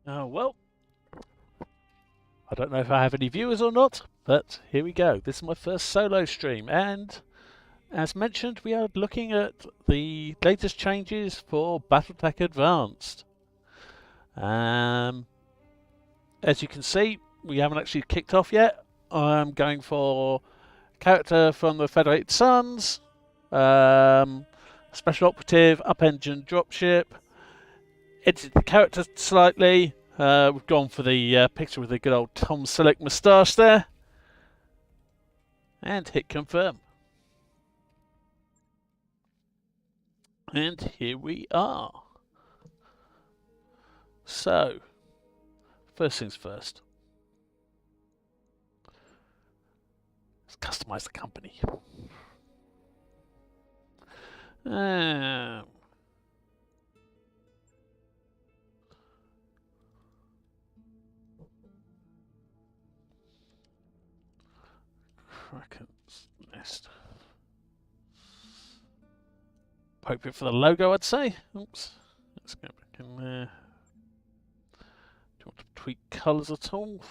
Well, I don't know if I have any viewers or not, but here we go. This is my first solo stream, and as mentioned, we are looking at the latest changes for Battletech Advanced. As you can see, we haven't actually kicked off yet. I'm going for character from the Federated Suns, special operative, up engine dropship. Edited the character slightly. We've gone for the picture with the good old Tom Selleck moustache there. And hit confirm. And here we are. So, first things first. Let's customize the company. Kraken's Nest. Appropriate for the logo, I'd say. Oops. Let's go back in there. Do you want to tweak colours at all?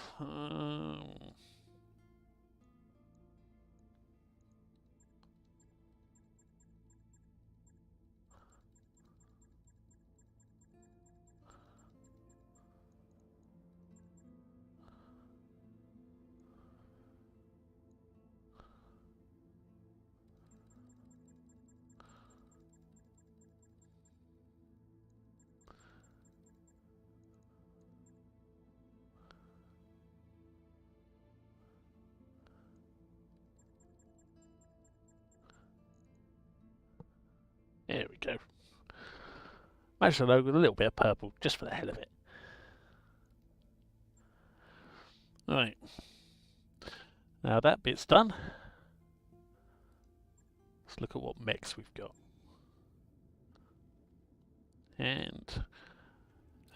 There we go. Match the logo with a little bit of purple, just for the hell of it. Right. Now that bit's done. Let's look at what mechs we've got. And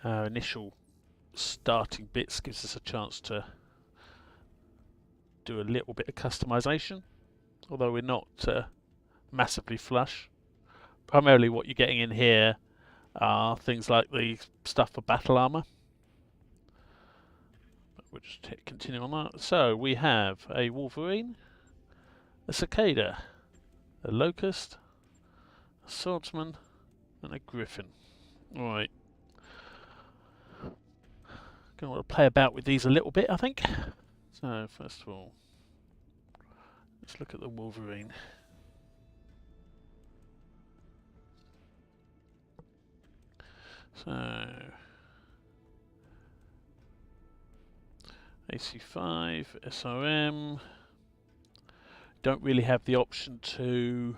our initial starting bits gives us a chance to do a little bit of customization, although we're not massively flush. Primarily what you're getting in here are things like the stuff for battle armor. We'll just hit continue on that. So we have a Wolverine, a Cicada, a Locust, a Swordsman, and a Griffin. Alright. Gonna want to play about with these a little bit, I think. So first of all, let's look at the Wolverine. So AC5, SRM. Don't really have the option to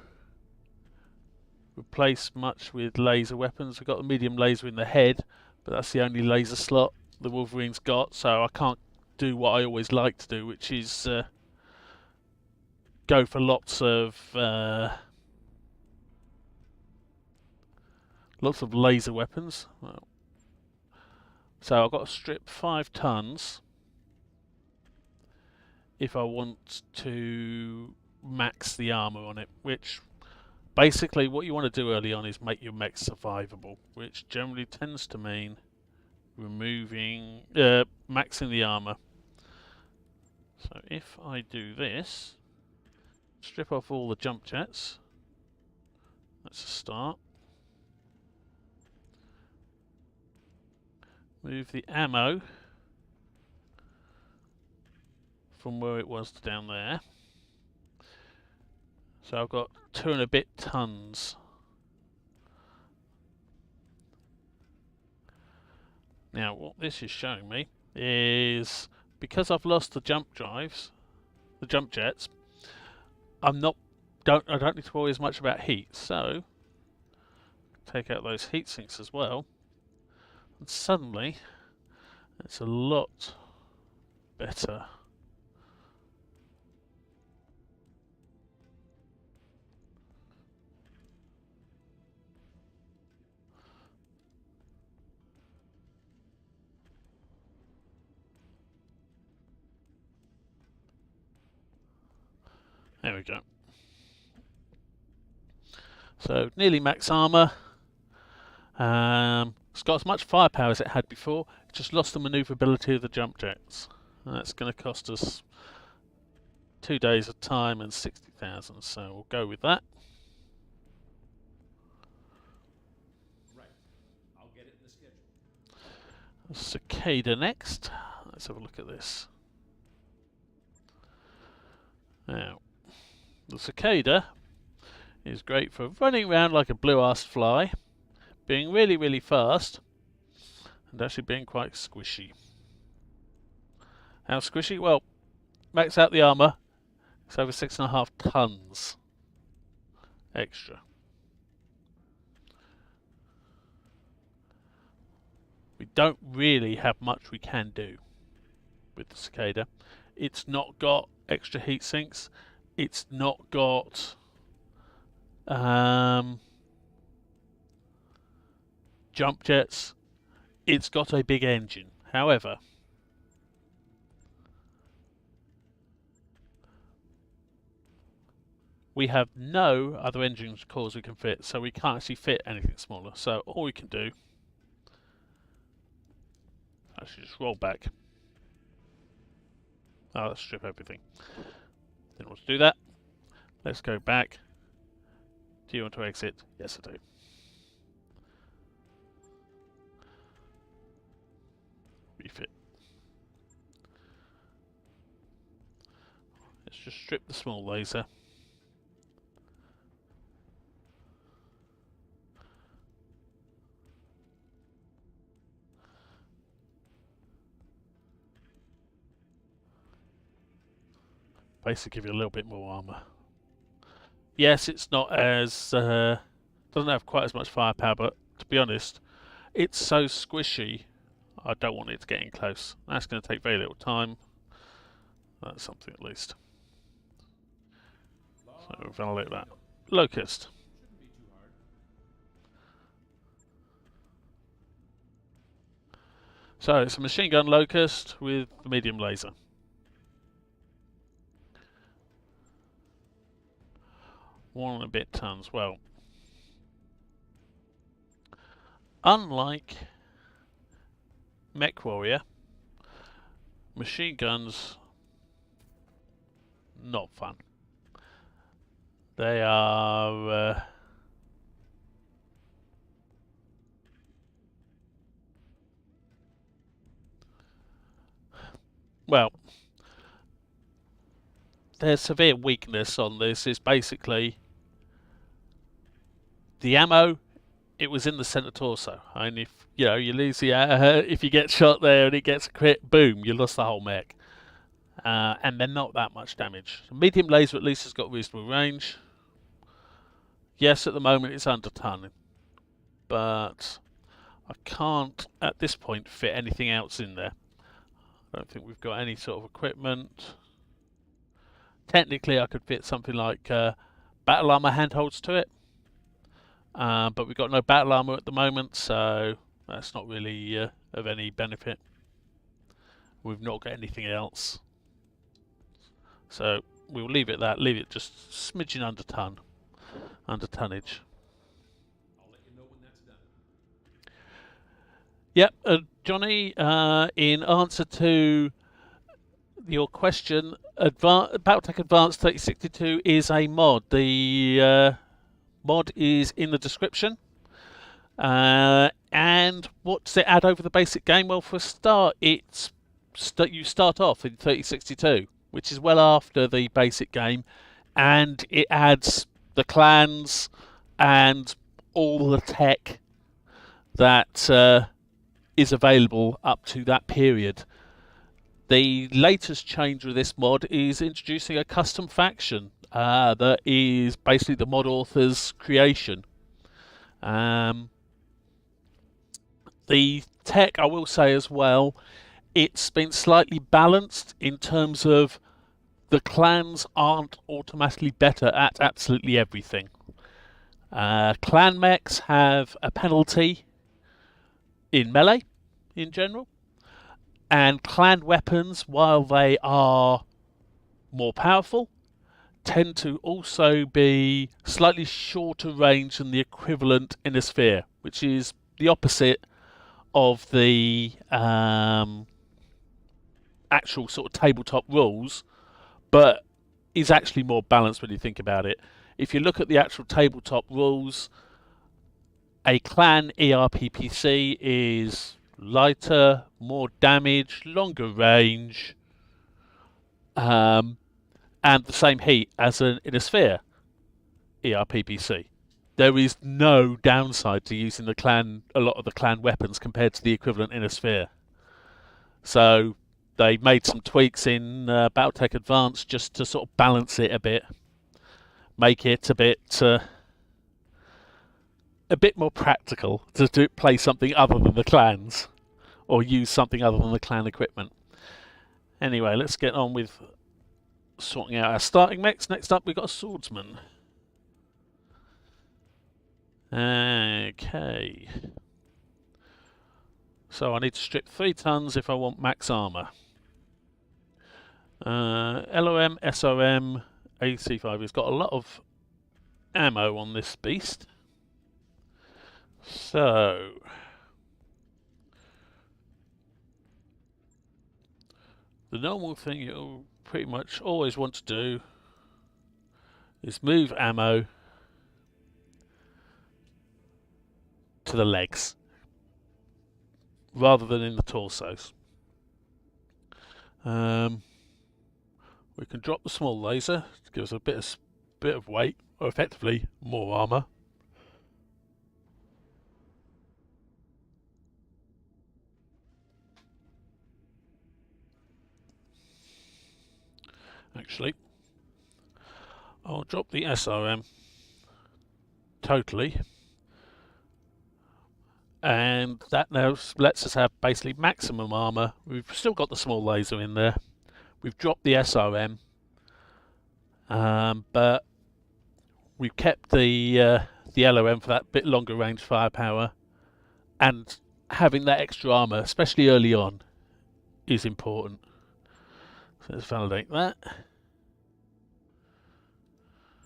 replace much with laser weapons. We've got the medium laser in the head, but that's the only laser slot the Wolverine's got, so I can't do what I always like to do, which is go for lots of laser weapons. Well, so I've got to strip 5 tons if I want to max the armor on it, which basically what you want to do early on is make your mech survivable, which generally tends to mean removing maxing the armor. So if I do this, strip off all the jump jets, that's a start. Move the ammo from where it was to down there. So I've got 2 and a bit tons. Now what this is showing me is, because I've lost the jump drives, the jump jets, I don't need to worry as much about heat. So take out those heat sinks as well, and suddenly it's a lot better. There we go. So nearly max armor. It's got as much firepower as it had before, it just lost the manoeuvrability of the jump jets. And that's going to cost us 2 days of time and 60,000, so we'll go with that. Right. I'll get it in the schedule. Cicada next. Let's have a look at this. Now, the Cicada is great for running around like a blue-assed fly, being really, really fast, and actually being quite squishy. How squishy? Well, max out the armour, it's over 6.5 tons extra. We don't really have much we can do with the Cicada. It's not got extra heat sinks. It's not got jump jets. It's got a big engine. However, we have no other engine cores we can fit, so we can't actually fit anything smaller. So all we can do, actually just roll back. Oh, let's strip everything. Didn't want to do that. Let's go back. Do you want to exit? Yes, I do. Refit. Let's just strip the small laser. Basically give you a little bit more armour. Yes, it's not as doesn't have quite as much firepower, but to be honest, it's so squishy I don't want it to get in close. That's going to take very little time. That's something at least. So we'll validate that. Locust. So it's a machine gun Locust with the medium laser. One and a bit tons. Well, unlike Mech Warrior, machine guns not fun. They are well, their severe weakness on this is basically the ammo. It was in the center torso, and if you know you lose the if you get shot there and it gets a crit, boom, you lost the whole mech. And they're not that much damage. The medium laser at least has got reasonable range. Yes, at the moment it's under ton, but I can't at this point fit anything else in there. I don't think we've got any sort of equipment. Technically I could fit something like battle armor handholds to it, but we've got no battle armor at the moment, so that's not really of any benefit. We've not got anything else, so we'll leave it at that. Leave it just smidgen under tonnage. I'll let you know when that's done. Yep, Johnny, in answer to your question, Battletech Advanced 3062 is a mod. The mod is in the description. And what does it add over the basic game? Well, for a start, you start off in 3062, which is well after the basic game, and it adds the clans and all the tech that is available up to that period. The latest change with this mod is introducing a custom faction that is basically the mod author's creation. The tech, I will say as well, it's been slightly balanced in terms of the clans aren't automatically better at absolutely everything. Clan mechs have a penalty in melee in general, and clan weapons, while they are more powerful, tend to also be slightly shorter range than the equivalent in a sphere, which is the opposite of the actual sort of tabletop rules, but is actually more balanced when you think about it. If you look at the actual tabletop rules, a clan ERPPC is lighter, more damage, longer range, and the same heat as in a sphere ERPPC. There is no downside to using a lot of the clan weapons compared to the equivalent in a sphere. So they made some tweaks in Battletech Advanced just to sort of balance it a bit, make it a bit more practical to play something other than the clans, or use something other than the clan equipment. Anyway, let's get on with sorting out our starting mechs. Next up, we've got a swordsman. Okay. So I need to strip 3 tons if I want max armor. LOM, SOM, AC5 has got a lot of ammo on this beast. So the normal thing you'll pretty much always want to do is move ammo to the legs rather than in the torsos. We can drop the small laser to give us a bit of weight, or effectively more armor. Actually, I'll drop the SRM totally, and that now lets us have basically maximum armor. We've still got the small laser in there. We've dropped the SRM, but we've kept the LOM for that bit longer range firepower, and having that extra armor, especially early on, is important. So let's validate that.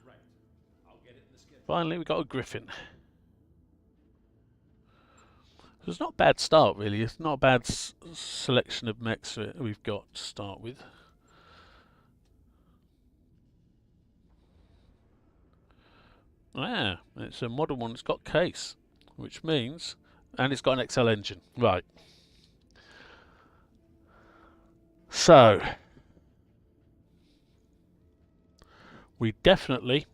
Right. I'll get it in the schedule. Finally, we've got a Griffin. So it's not a bad start, really. It's not a bad selection of mechs that we've got to start with. Ah, it's a modern one. It's got case, which means, and it's got an XL engine. Right. So we definitely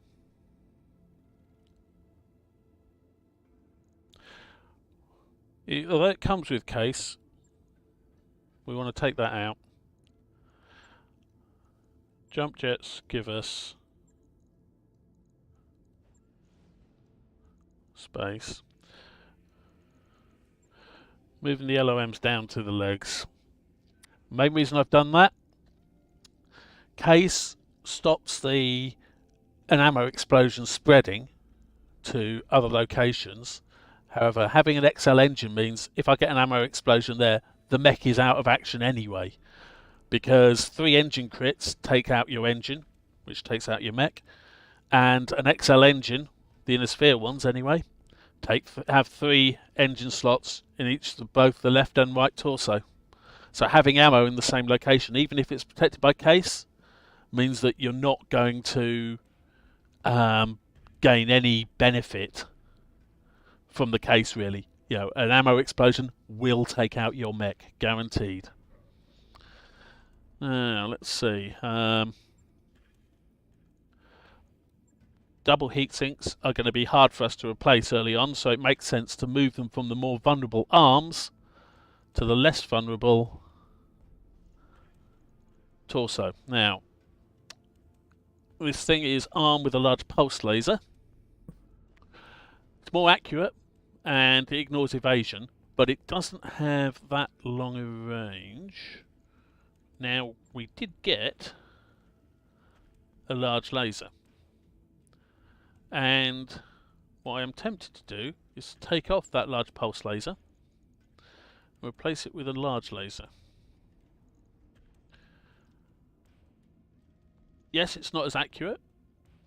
although it comes with case, we want to take that out. Jump jets give us space. Moving the LOMs down to the legs. Main reason I've done that, case stops an ammo explosion spreading to other locations. However, having an XL engine means if I get an ammo explosion there, the mech is out of action anyway, because 3 engine crits take out your engine, which takes out your mech, and an XL engine, the inner sphere ones anyway, have 3 engine slots in each of both the left and right torso. So having ammo in the same location, even if it's protected by case, means that you're not going to gain any benefit from the case, really. You know, an ammo explosion will take out your mech, guaranteed. Now, let's see. Double heat sinks are going to be hard for us to replace early on, so it makes sense to move them from the more vulnerable arms to the less vulnerable torso. Now, this thing is armed with a large pulse laser. It's more accurate and it ignores evasion, but it doesn't have that long a range. Now, we did get a large laser, and what I am tempted to do is take off that large pulse laser and replace it with a large laser. Yes, it's not as accurate.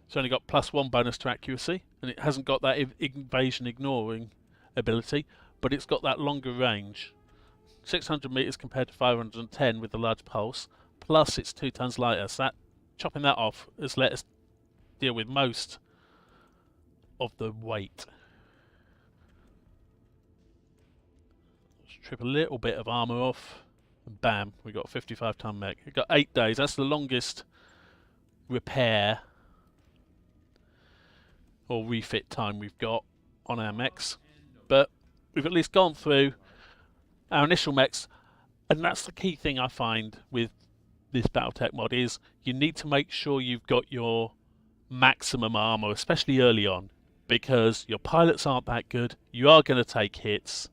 It's only got +1 bonus to accuracy, and it hasn't got that evasion ignoring ability, but it's got that longer range. 600 meters compared to 510 with the large pulse, plus it's 2 tons lighter. So that, chopping that off has let us deal with most of the weight. Strip a little bit of armor off, and bam, we got a 55-ton mech. We've got 8 days. That's the longest repair or refit time we've got on our mechs, but we've at least gone through our initial mechs, and that's the key thing I find with this Battletech mod is you need to make sure you've got your maximum armor, especially early on, because your pilots aren't that good. You are going to take hits.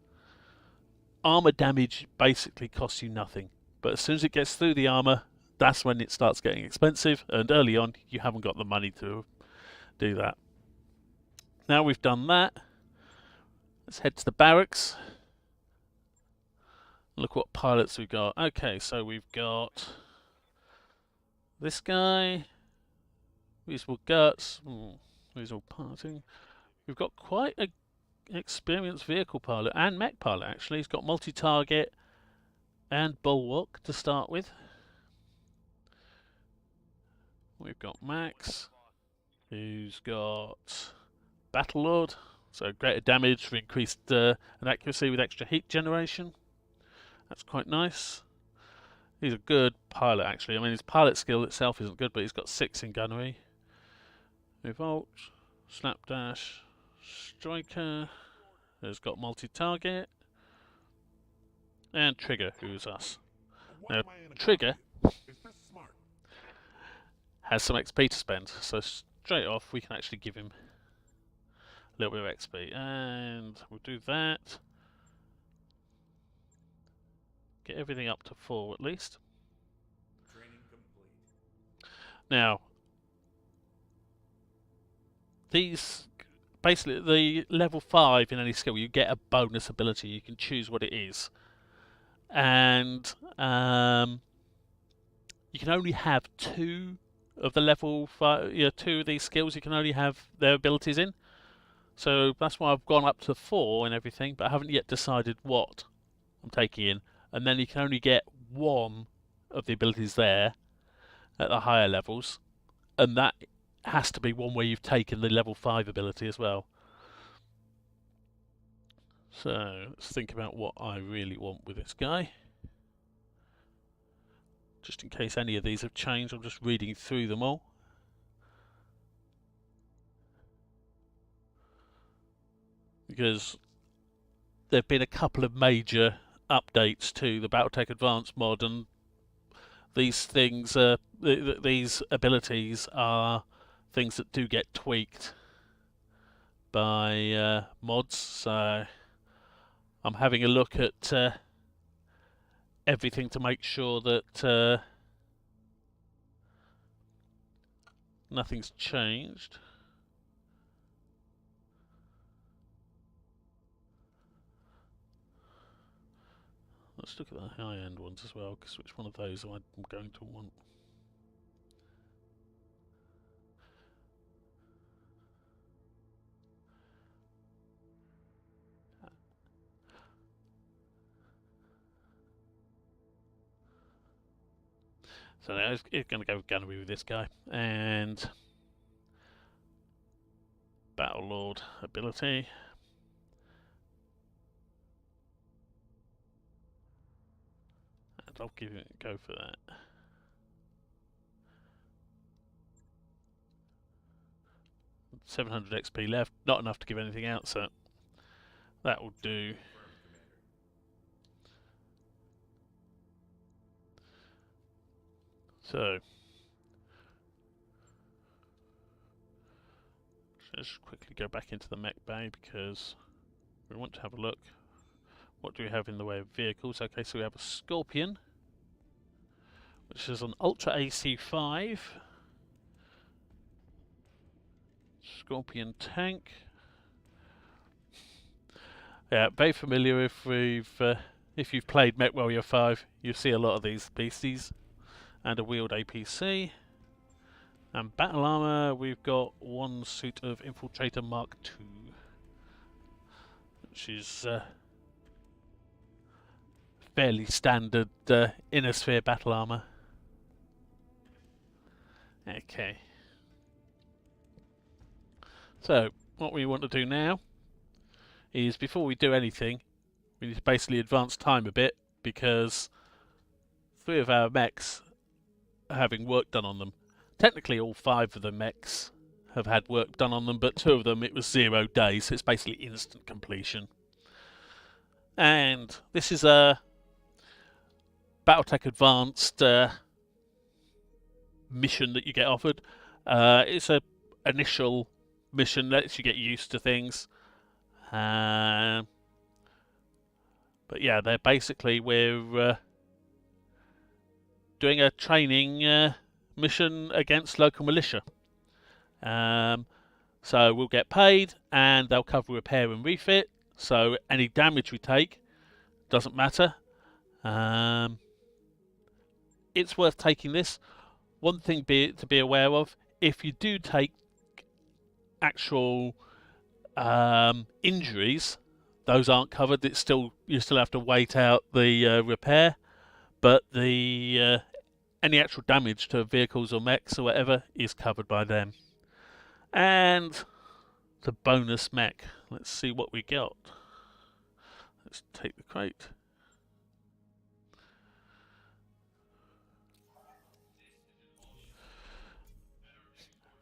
Armor damage basically costs you nothing, but as soon as it gets through the armor, that's when it starts getting expensive, and early on you haven't got the money to do that. Now we've done that, let's head to the barracks. Look what pilots we've got. Okay, so we've got this guy, reasonable guts, reasonable piloting. We've got quite an experienced vehicle pilot and mech pilot actually. He's got multi-target and bulwark to start with. We've got Max, who's got Battle Lord, so greater damage for increased and accuracy with extra heat generation. That's quite nice. He's a good pilot actually. I mean, his pilot skill itself isn't good, but he's got 6 in gunnery. Revolt, Slapdash, Striker, who's got multi-target, and Trigger, who's us. Now, Trigger has some XP to spend, so straight off we can actually give him a little bit of XP, and we'll do that. Get everything up to 4 at least. Training complete. Now, these basically the level 5 in any skill, you get a bonus ability. You can choose what it is, and you can only have 2 of the level 5. 2 of these skills you can only have their abilities in. So that's why I've gone up to 4 and everything, but I haven't yet decided what I'm taking in. And then you can only get 1 of the abilities there at the higher levels, and that has to be one where you've taken the level 5 ability as well. So let's think about what I really want with this guy. Just in case any of these have changed, I'm just reading through them all. Because there have been a couple of major updates to the Battletech Advanced mod, and these things, these abilities are things that do get tweaked by mods. So I'm having a look at everything to make sure that nothing's changed. Let's look at the high-end ones as well, because which one of those am I going to want? So it's going to go gunnery with this guy, and Battle Lord ability. And I'll give it a go for that. $700 XP left, not enough to give anything out, so that will do. So let's quickly go back into the mech bay because we want to have a look. What do we have in the way of vehicles? Okay, so we have a Scorpion, which is an Ultra AC5. Scorpion tank. Yeah, very familiar if you've played Mech Warrior 5, you see a lot of these beasties. And a wheeled APC. And battle armor, we've got 1 suit of Infiltrator Mark II, which is fairly standard inner sphere battle armor. Okay. So, what we want to do now is, before we do anything, we need to basically advance time a bit, because 3 of our mechs are having work done on them. Technically all 5 of the mechs have had work done on them, but 2 of them it was 0 days, so it's basically instant completion. And this is a Battletech Advanced mission that you get offered. It's a initial mission, lets you get used to things. But yeah, they're basically, we're doing a training mission against local militia. So we'll get paid, and they'll cover repair and refit. So any damage we take doesn't matter. It's worth taking this. One thing to be aware of: if you do take actual injuries, those aren't covered. It's still, you still have to wait out the repair, but the any actual damage to vehicles or mechs or whatever is covered by them. And the bonus mech. Let's see what we got. Let's take the crate.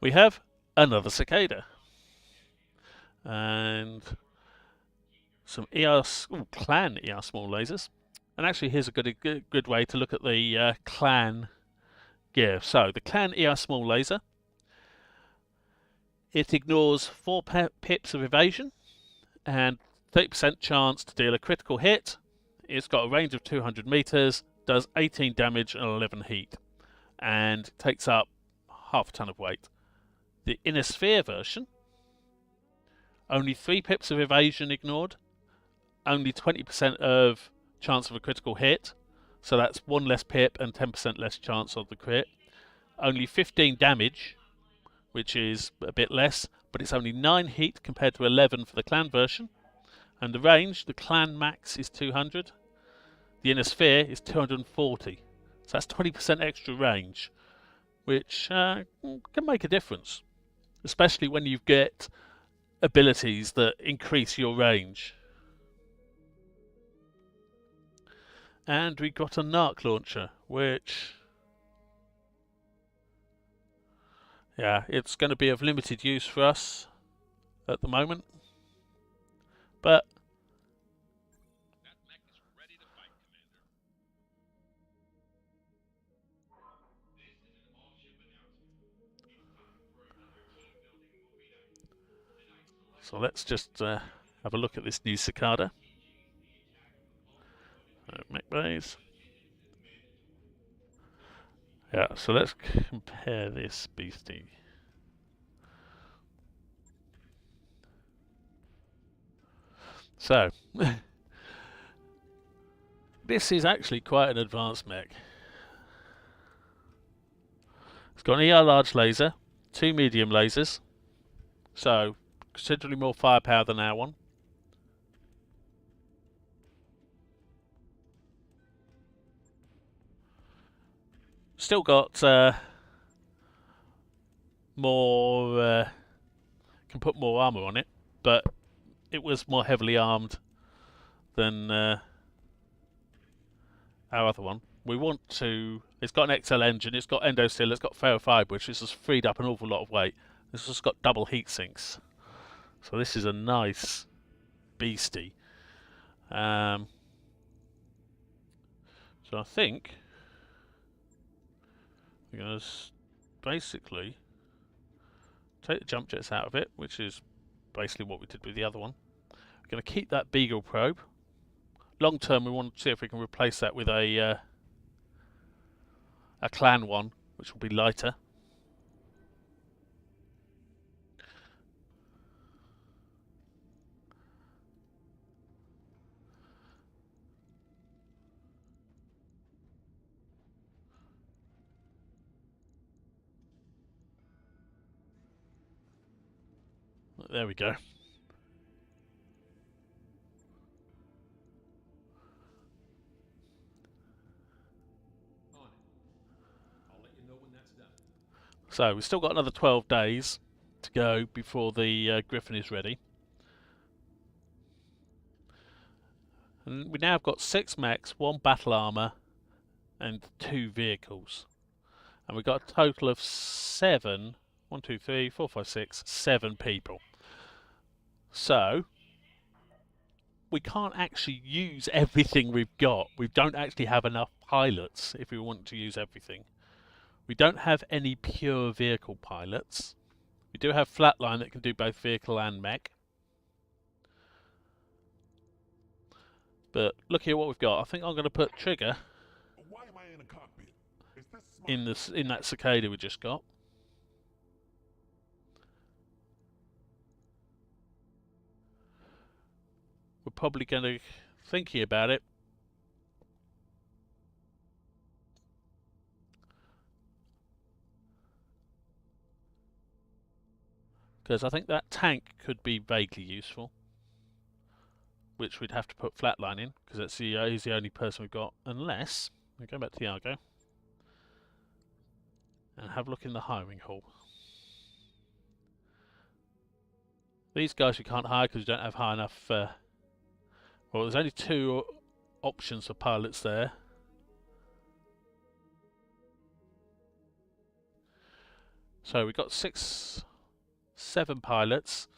We have another cicada. And some clan ER small lasers. And actually, here's a good way to look at the clan gear. So the clan ER small laser, it ignores 4 pips of evasion and 30% chance to deal a critical hit. It's got a range of 200 meters, does 18 damage and 11 heat, and takes up half a ton of weight. The inner sphere version, only 3 pips of evasion ignored, only 20% of chance of a critical hit, so that's 1 less pip and 10% less chance of the crit. Only 15 damage, which is a bit less, but it's only 9 heat compared to 11 for the clan version. And the range, the clan max is 200, the inner sphere is 240, so that's 20% extra range, which can make a difference, especially when you get abilities that increase your range. And we got a narc launcher, which, yeah, it's going to be of limited use for us at the moment, but That mech is ready to fight, Commander. This is an all-ship announcement. It's time for another team-building movie night. so let's just have a look at this new cicada. Mech bays. Yeah, so let's compare this beastie. So, this is actually quite an advanced mech. It's got an ER large laser, 2 medium lasers, so considerably more firepower than our one. Still got more, can put more armor on it, but it was more heavily armed than our other one. We want to, it's got an XL engine, it's got endosil, it's got ferrofibre, which has freed up an awful lot of weight. This has got double heat sinks, so this is a nice beastie. So I think we're going to basically take the jump jets out of it, which is basically what we did with the other one. We're going to keep that Beagle probe. Long term, we want to see if we can replace that with a clan one, which will be lighter. There we go. So we've still got another 12 days to go before the Griffin is ready. And we now have got 6 mechs, 1 battle armor, and 2 vehicles. And we've got a total of 7, 1, 2, 3, 4, 5, 6, 7 people. So we can't actually use everything we've got. We don't actually have enough pilots if we want to use everything. We don't have any pure vehicle pilots. We do have Flatline that can do both vehicle and mech. But looking at what we've got, I think I'm going to put Trigger Why am I in a cockpit? Is this smart? in that cicada we just got. We're probably going to, thinking about it, because I think that tank could be vaguely useful, which we'd have to put Flatline in, because he's the only person we've got, unless we go back to the Argo and have a look in the hiring hall. These guys we can't hire because we don't have high enough. Well, there's only 2 options for pilots there. So we've got 7 pilots.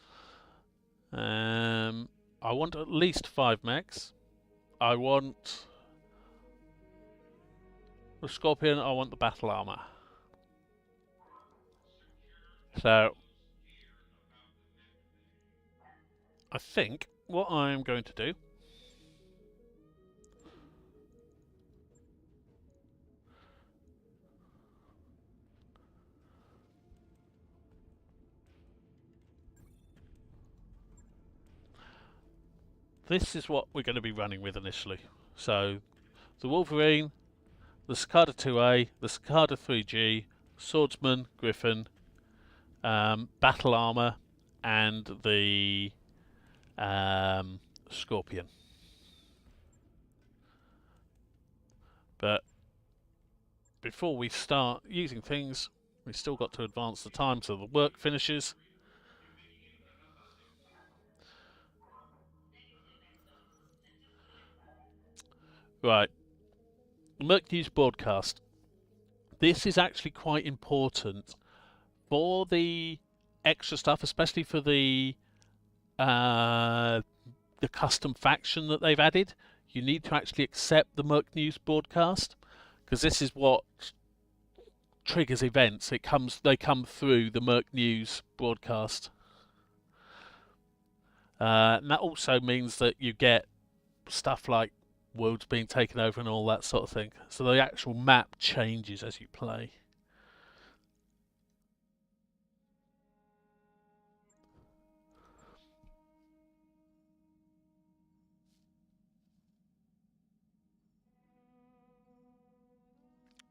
I want at least 5 mechs. I want the Scorpion. I want the battle armor. So I think what I'm going to do this is what we're going to be running with initially. So the Wolverine, the Cicada 2A, the Cicada 3G, Swordsman, Griffin, battle armor, and the Scorpion. But before we start using things, we've still got to advance the time so the work finishes. Right, the Merc News broadcast. This is actually quite important for the extra stuff, especially for the custom faction that they've added. You need to actually accept the Merc News broadcast, because this is what triggers events. They come through the Merc News broadcast. And that also means that you get stuff like worlds being taken over and all that sort of thing. So the actual map changes as you play.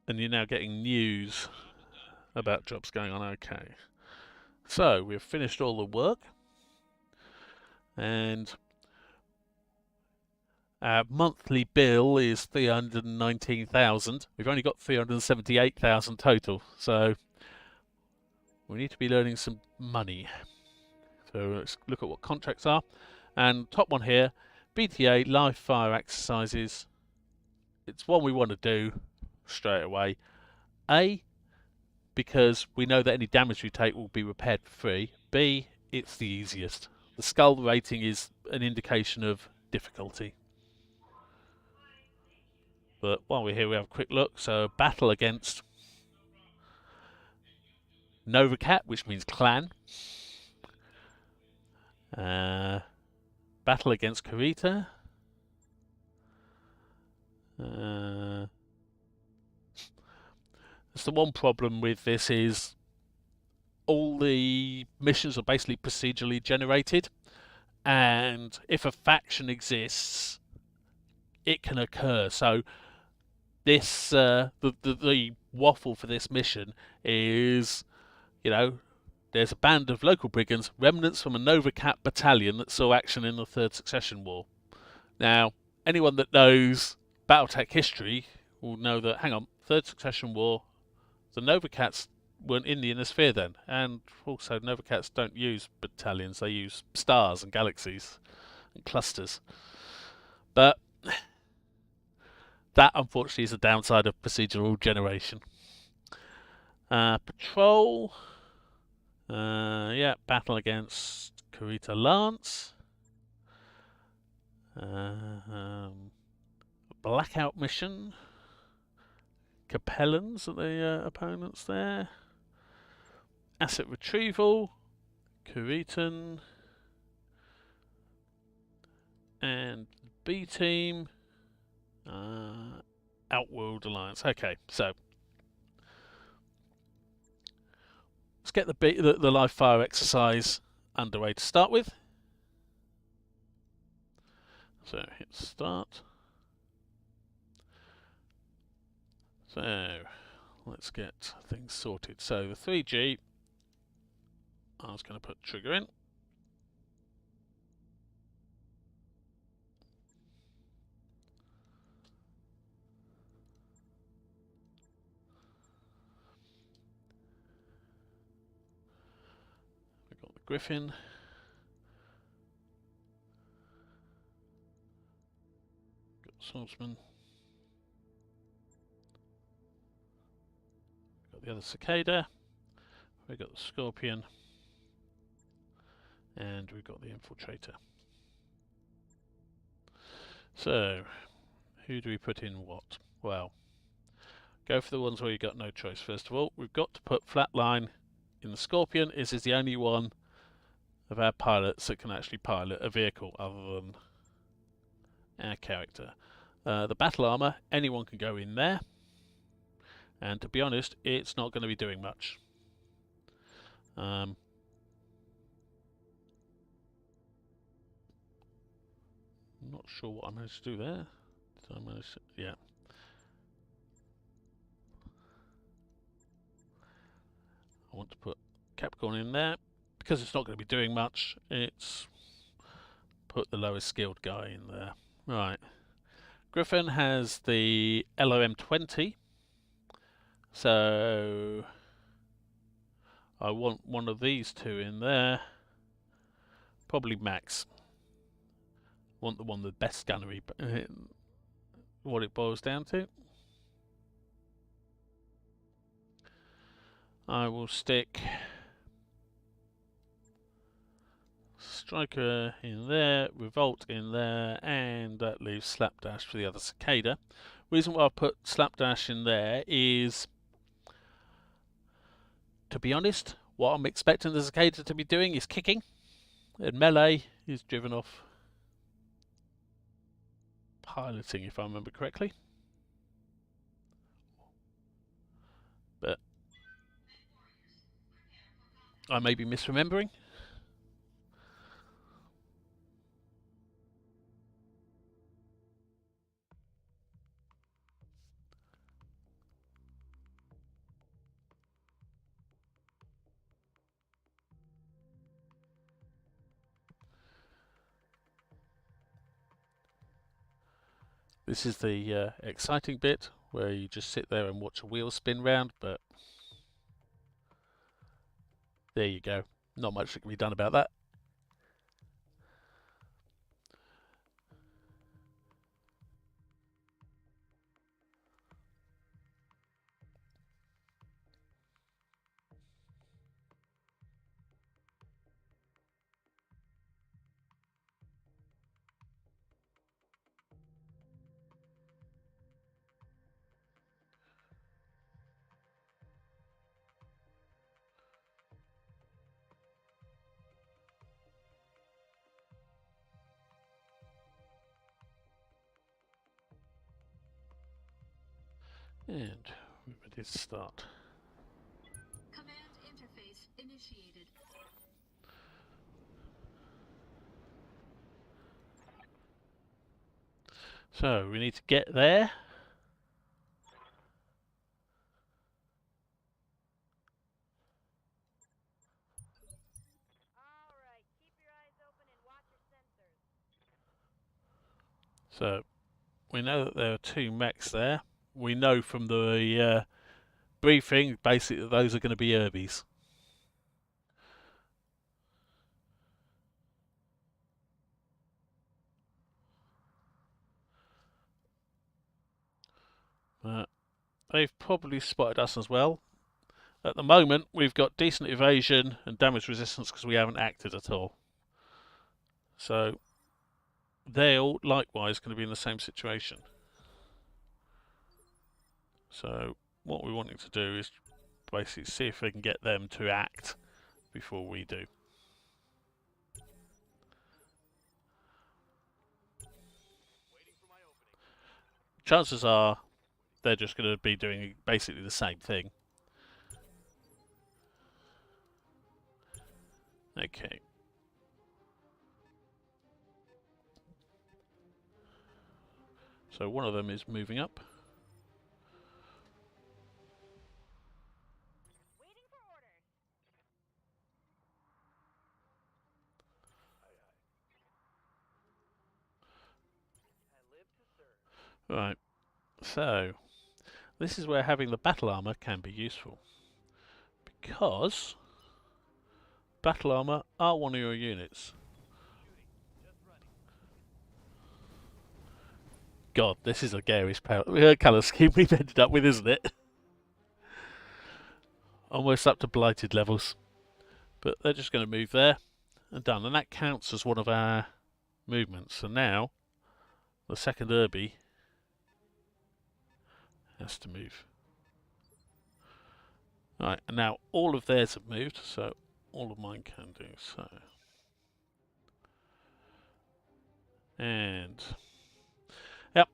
And you're now getting news about jobs going on. Okay. So we've finished all the work. And our monthly bill is 319,000. We've only got 378,000 total, so we need to be learning some money. So let's look at what contracts are. And top one here, BTA live fire exercises. It's one we want to do straight away. A, because we know that any damage we take will be repaired for free. B, it's the easiest. The skull rating is an indication of difficulty. But while we're here, we have a quick look. So, battle against Novacat, which means clan. Battle against Karita. That's the one problem with this is all the missions are basically procedurally generated, and if a faction exists, it can occur. So this the waffle for this mission is, there's a band of local brigands, remnants from a Novacat battalion that saw action in the Third Succession War. Now, anyone that knows Battletech history will know that, hang on, Third Succession War, the Novacats weren't in the inner sphere then. And also, Novacats don't use battalions; they use stars and galaxies and clusters. But that, unfortunately, is the downside of procedural generation. Patrol. Yeah, battle against Kurita Lance. Blackout mission. Capellans are the opponents there. Asset retrieval. Kuritan. And B team. Outworld Alliance. Okay, so let's get the live fire exercise underway to start with. So hit start. So let's get things sorted. So the 3G, I was going to put trigger in. We've got the Griffin. Got the Swordsman. Got the other Cicada. We've got the Scorpion. And we've got the Infiltrator. So, who do we put in what? Well, go for the ones where you've got no choice. First of all, we've got to put Flatline in the Scorpion. This is the only one of our pilots that can actually pilot a vehicle other than our character. The battle armor, anyone can go in there. And to be honest, it's not going to be doing much. I'm not sure what I managed to do there. Did I manage to, yeah. I want to put Capricorn in there. Because it's not going to be doing much, it's put the lowest skilled guy in there. Right. Griffin has the LOM-20. So I want one of these two in there. Probably Max. Want the one with the best gunnery. What it boils down to. I will stick Striker in there, Revolt in there, and that leaves Slapdash for the other Cicada. Reason why I put Slapdash in there is, to be honest, what I'm expecting the Cicada to be doing is kicking, and melee is driven off piloting, if I remember correctly. But I may be misremembering. This is the exciting bit where you just sit there and watch a wheel spin round, but there you go. Not much that can be done about that. And we're ready to start. Command interface initiated. So we need to get there. Alright, keep your eyes open and watch your sensors. So we know that there are two mechs there. We know from the briefing, basically those are going to be Urbies. They've probably spotted us as well. At the moment, we've got decent evasion and damage resistance because we haven't acted at all. So they're all likewise going to be in the same situation. So what we're wanting to do is basically see if we can get them to act before we do. Chances are they're just going to be doing basically the same thing. Okay. So one of them is moving up. Waiting for orders. I live to serve. Right. So this is where having the battle armor can be useful, because battle armor are one of your units. God, this is a garish colour scheme we've ended up with, isn't it? Almost up to blighted levels. But they're just going to move there and done. And that counts as one of our movements. So now the second Urbie has to move. Right, and now all of theirs have moved, so all of mine can do so. And yep,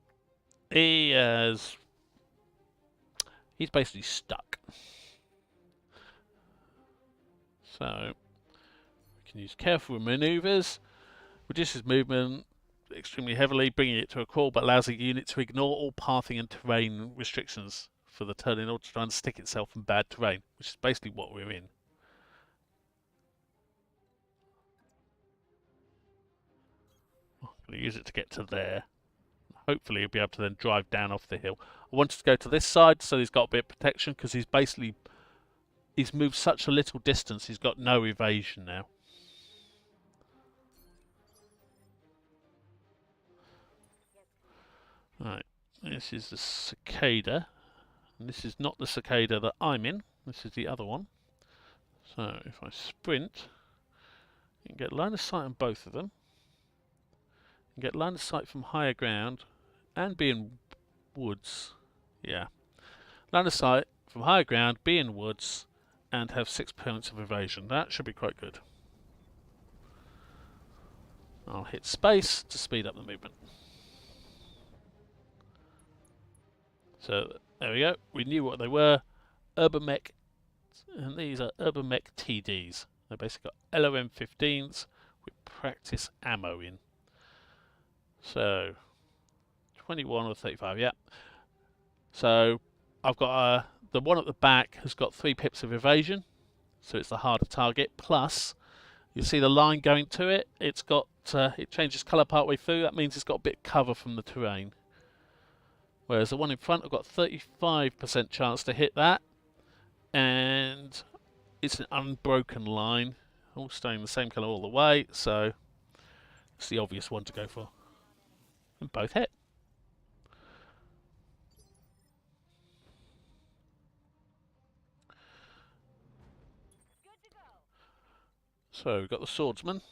he's basically stuck. So we can use careful maneuvers, reduces movement extremely heavily, bringing it to a crawl, but allows the unit to ignore all pathing and terrain restrictions for the turn in order to try and stick itself in bad terrain, which is basically what we're in. I'm going to use it to get to there. Hopefully he'll be able to then drive down off the hill. I wanted to go to this side so he's got a bit of protection, because he's moved such a little distance, he's got no evasion now. Right, this is the cicada. And this is not the cicada that I'm in, this is the other one. So if I sprint, you can get line of sight on both of them. You can get line of sight from higher ground and be in woods. Yeah. Line of sight from higher ground, be in woods, and have 6 points of evasion. That should be quite good. I'll hit space to speed up the movement. So there we go. We knew what they were. Urban Mech, and these are Urban Mech TDs. They basically got LOM 15s with practice ammo in. So 21 or 35, yeah. So I've got the one at the back has got 3 pips of evasion, so it's the harder target. Plus, you see the line going to it. It's got it changes colour partway through. That means it's got a bit of cover from the terrain. Whereas the one in front, I've got 35% chance to hit that, and it's an unbroken line, all staying the same colour all the way. So it's the obvious one to go for, and both hit. Good to go. So we've got the swordsman.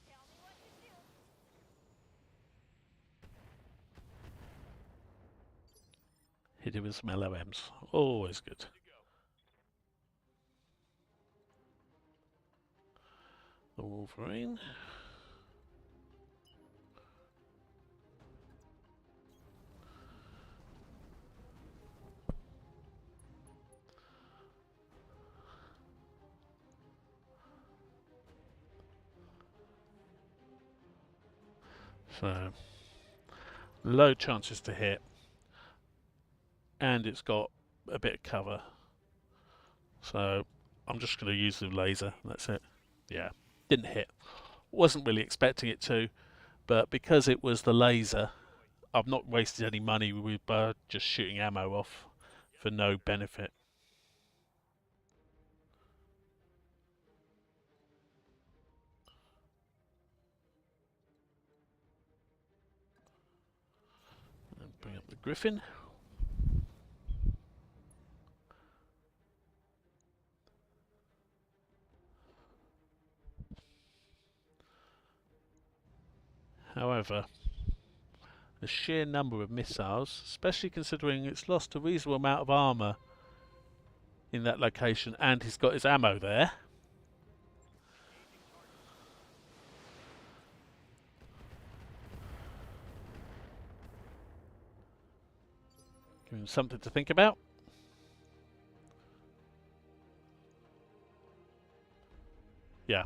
Tell me what to do. Hit him with some LOMs. Always good. The Wolverine. So low chances to hit, and it's got a bit of cover. So I'm just going to use the laser. That's it. Yeah, didn't hit. Wasn't really expecting it to, but because it was the laser, I've not wasted any money with just shooting ammo off for no benefit. And bring up the Griffin. However, the sheer number of missiles, especially considering it's lost a reasonable amount of armour in that location and he's got his ammo there. Give him something to think about. Yeah,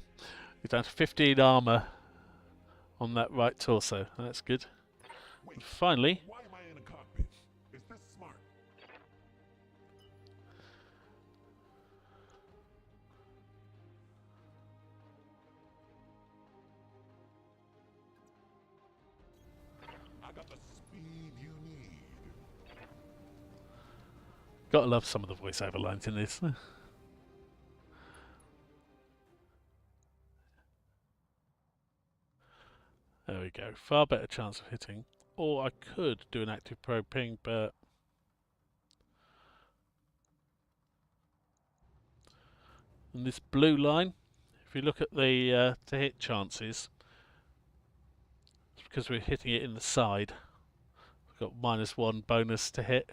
he's down to 15 armour on that right torso. That's good. And finally, Why am I in a cockpit? Is this smart? I got the speed you need. gotta love some of the voiceover lines in this. There we go. Far better chance of hitting. Or I could do an active probe ping, but and this blue line, if you look at the to hit chances, it's because we're hitting it in the side. We've got -1 bonus to hit.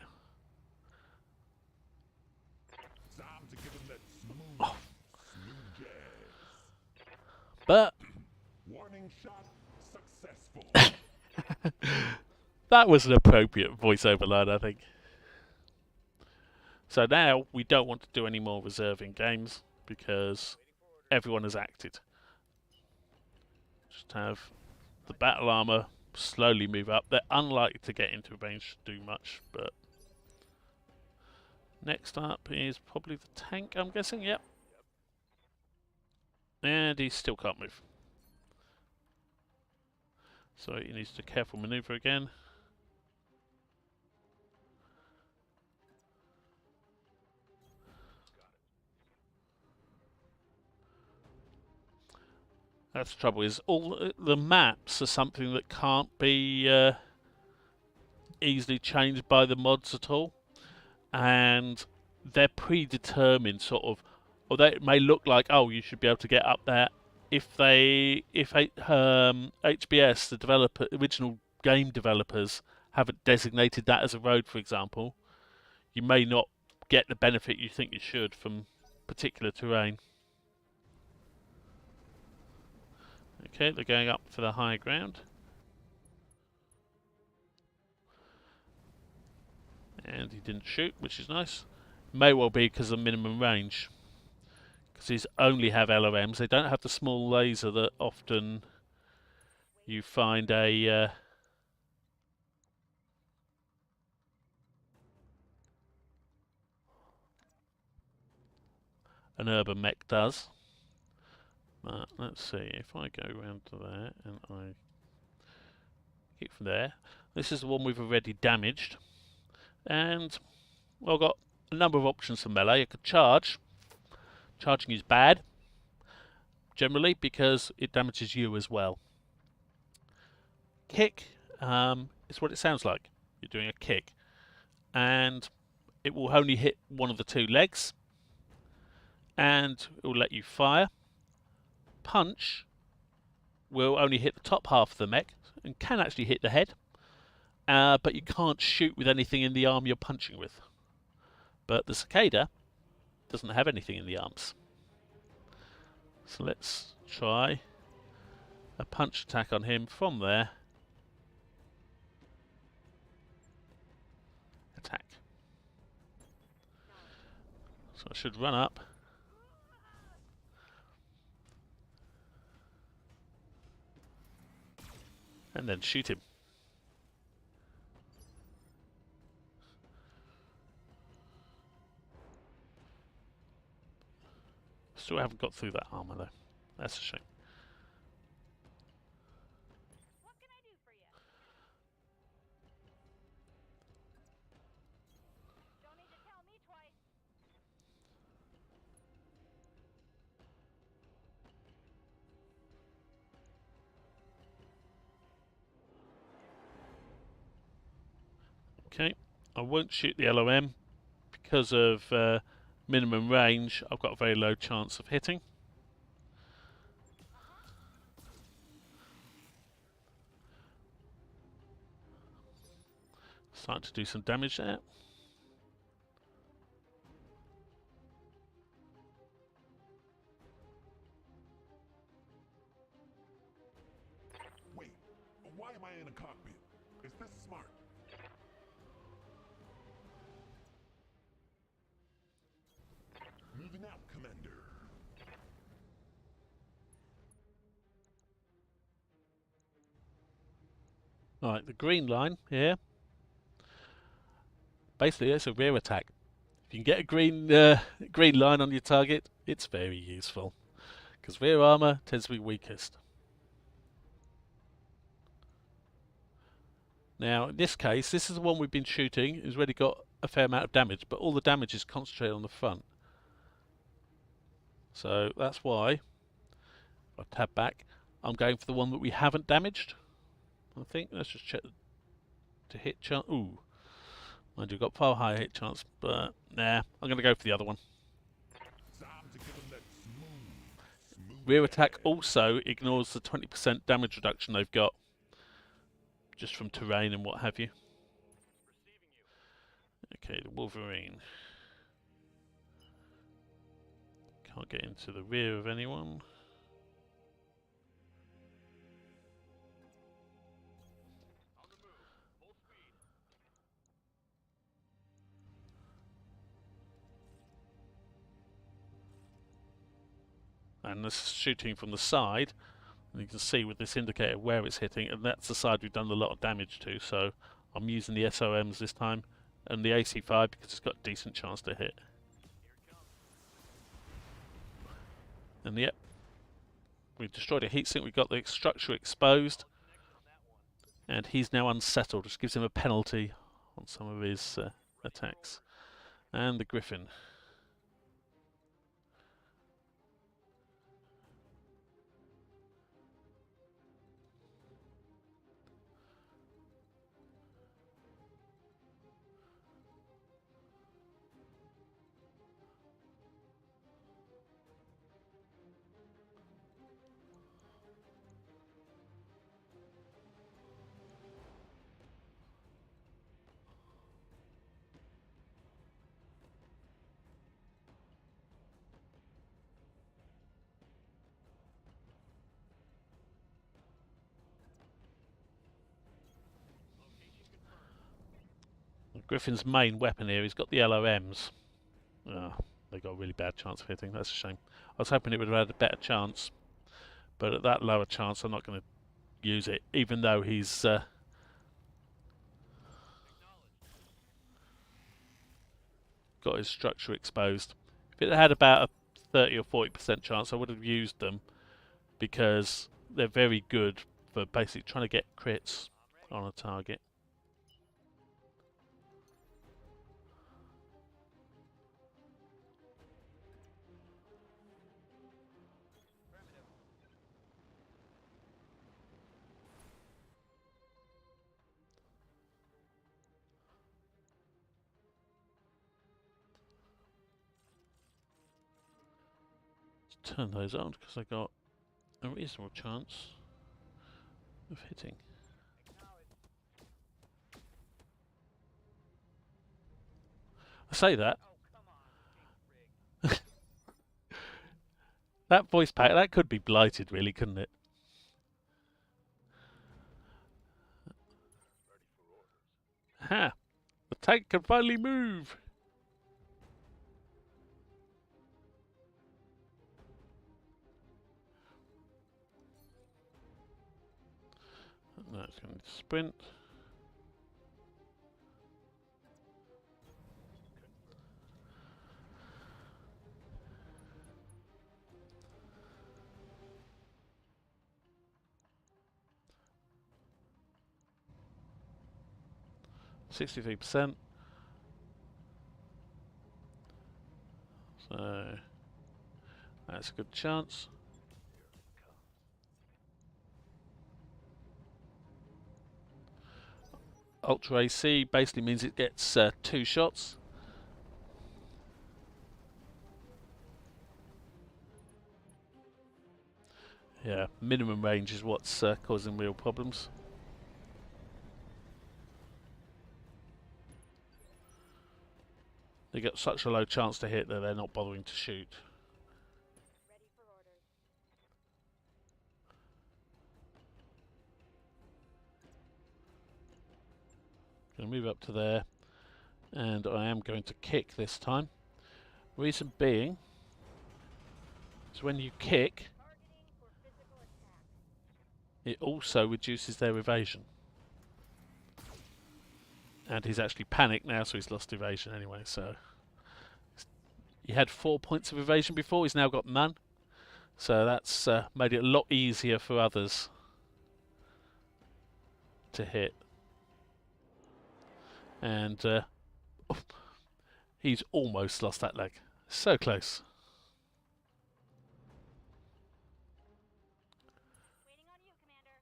Time to give him that smooth jazz. But Warning shot successful. that was an appropriate voiceover line, I think. So now we don't want to do any more reserving games because everyone has acted. Just have the battle armor slowly move up. They're unlikely to get into range to do much, but next up is probably the tank, I'm guessing. Yep. And he still can't move. So he needs to careful maneuver again. That's the trouble, is all the maps are something that can't be easily changed by the mods at all, and they're predetermined sort of, or they may look like, oh, you should be able to get up there. If HBS, the original game developers, haven't designated that as a road, for example, you may not get the benefit you think you should from particular terrain. Okay, they're going up for the high ground. And he didn't shoot, which is nice. May well be because of minimum range. Because these only have LOMs. They don't have the small laser that often you find an urban mech does. But let's see, if I go around to there and I keep from there. This is the one we've already damaged. And, well, I've got a number of options for melee. I could charge. Charging is bad, generally, because it damages you as well. Kick is what it sounds like. You're doing a kick. And it will only hit one of the two legs. And it will let you fire. Punch will only hit the top half of the mech and can actually hit the head, but you can't shoot with anything in the arm you're punching with. But the cicada doesn't have anything in the arms. So let's try a punch attack on him from there. Attack. So I should run up. And then shoot him. Still haven't got through that armor though. That's a shame. What can I do for you? Don't need to tell me twice. Okay, I won't shoot the LOM because of minimum range. I've got a very low chance of hitting. Starting to do some damage there. Wait, why am I in a cockpit? Is this smart? Moving out, Commander. Right, the green line here. Basically, it's a rear attack. If you can get a green line on your target, it's very useful because rear armor tends to be weakest. Now, in this case, this is the one we've been shooting. It's already got a fair amount of damage, but all the damage is concentrated on the front. So that's why, if I tab back, I'm going for the one that we haven't damaged. I think let's just check to hit chance. Ooh, mind you, got far higher hit chance, but nah, I'm going to go for the other one. Time to give him that smooth Rear attack also ignores the 20% damage reduction they've got just from terrain and what have you. Okay, the Wolverine. Can't get into the rear of anyone. And this is shooting from the side, and you can see with this indicator where it's hitting, and that's the side we've done a lot of damage to. So I'm using the SOMs this time and the AC5 because it's got a decent chance to hit. And yep, we've destroyed a heatsink. We've got the structure exposed, and he's now unsettled, which gives him a penalty on some of his attacks. And the Griffin. Griffin's main weapon here, he's got the LOMs. They got a really bad chance of hitting, that's a shame. I was hoping it would have had a better chance, but at that lower chance I'm not going to use it, even though he's got his structure exposed. If it had about a 30 or 40% chance I would have used them, because they're very good for basically trying to get crits on a target. Turn those on because I got a reasonable chance of hitting. I say that. That voice pack, that could be blighted really, couldn't it? Ha! The tank can finally move! Now it's going to sprint. 63%. So that's a good chance. Ultra AC basically means it gets 2 shots. Yeah, minimum range is what's causing real problems. They get such a low chance to hit that they're not bothering to shoot. Ready for orders. Going to move up to there, and I am going to kick this time. Reason being is when you kick, Targeting for physical attack. it also reduces their evasion. And he's actually panicked now, so he's lost evasion anyway. So he had 4 points of evasion before, he's now got none. So that's made it a lot easier for others to hit. And he's almost lost that leg. So close. Waiting on you, Commander.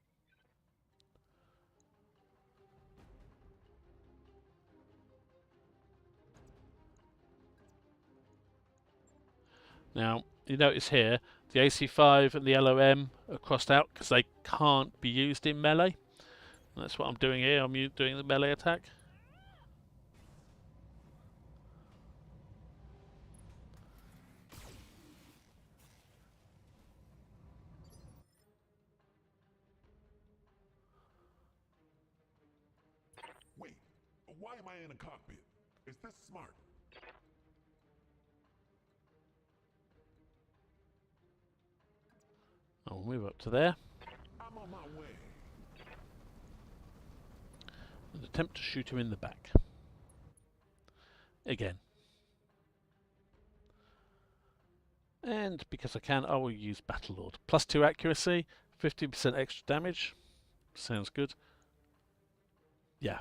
Now, you notice here, the AC5 and the LOM are crossed out because they can't be used in melee. And that's what I'm doing here, I'm doing the melee attack. Wait, why am I in a cockpit? Is this smart? I'll move up to there I'm on my way. and attempt to shoot him in the back. Again. And because I can, I will use Battlelord. +2 accuracy, 15% extra damage. Sounds good. Yeah.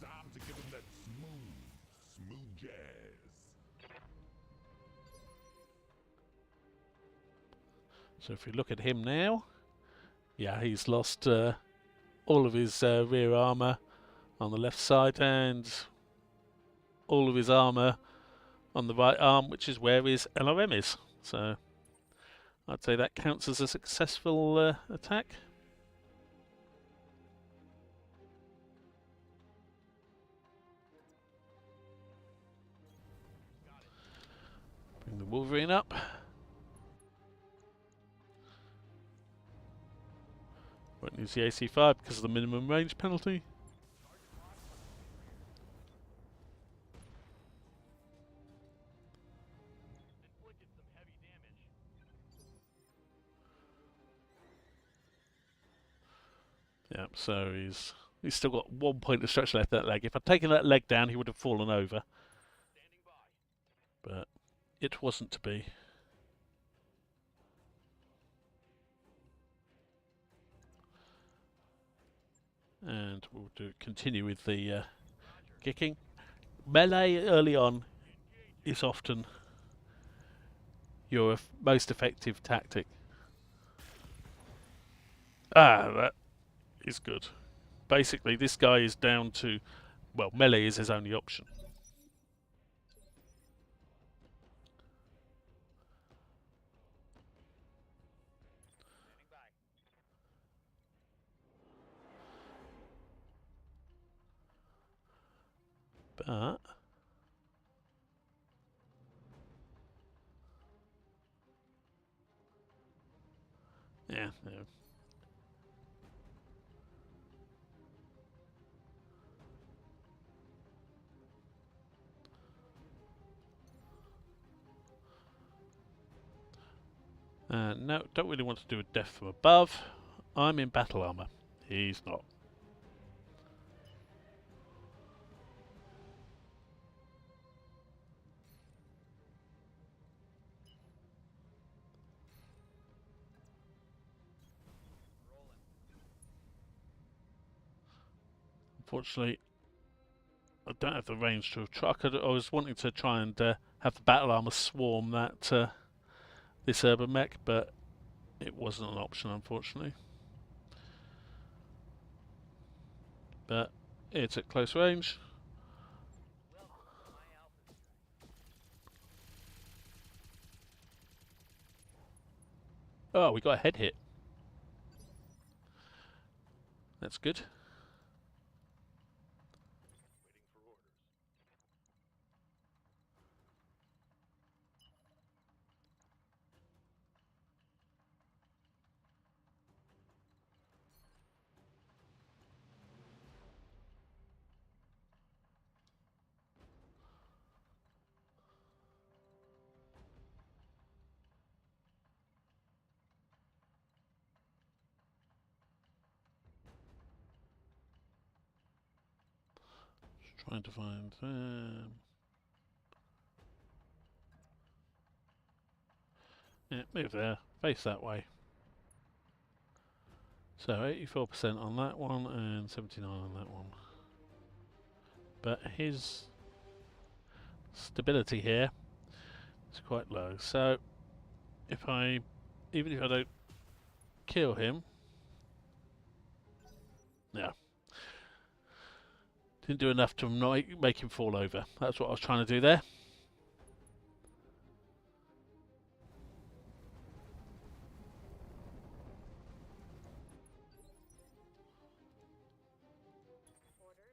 Time to give him that smooth jazz. So if we look at him now, yeah, he's lost all of his rear armour on the left side and all of his armour on the right arm, which is where his LRM is. So I'd say that counts as a successful attack. Bring the Wolverine up. Won't use the AC5 because of the minimum range penalty. Inflicted some heavy damage. Yeah, so he's still got 1 point of stretch left that leg. If I'd taken that leg down, he would have fallen over. Standing by. But it wasn't to be. And we'll continue with the kicking. Melee early on is often your most effective tactic. Ah, that is good. Basically, this guy is down to, well, melee is his only option. Standing by. But yeah, no. No, don't really want to do a death from above. I'm in battle armor. He's not. Unfortunately, I don't have the range to truck. I was wanting to try and have the battle armor swarm that this urban mech, but it wasn't an option, unfortunately. But it's at close range. Oh, we got a head hit. That's good. Just trying to find them. Yeah, move there. Face that way. So 84% on that one and 79 on that one. But his stability here is quite low. So even if I don't kill him, no, didn't do enough to make him fall over. That's what I was trying to do there. Orders.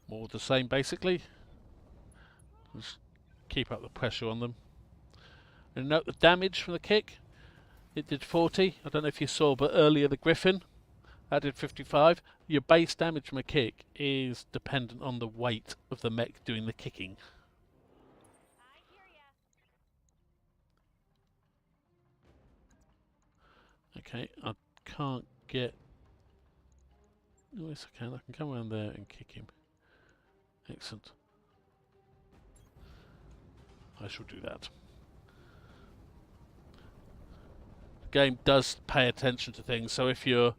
More of the same, basically. Just keep up the pressure on them. And note the damage from the kick. It did 40. I don't know if you saw, but earlier the Griffin, that did 55. Your base damage from a kick is dependent on the weight of the mech doing the kicking. I hear ya. Okay, I can't get... Oh, yes I can. I can come around there and kick him. Excellent. I shall do that. The game does pay attention to things, so if you're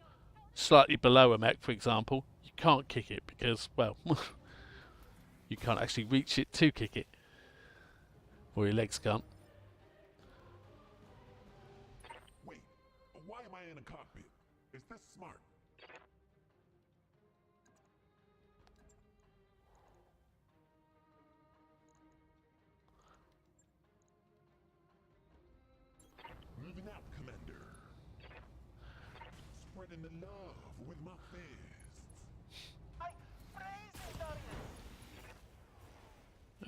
slightly below a mech, for example, you can't kick it because, well, you can't actually reach it to kick it. Or your legs can't. Wait, why am I in a cockpit? Is this smart? Moving out, Commander. Spreading the love with my fists.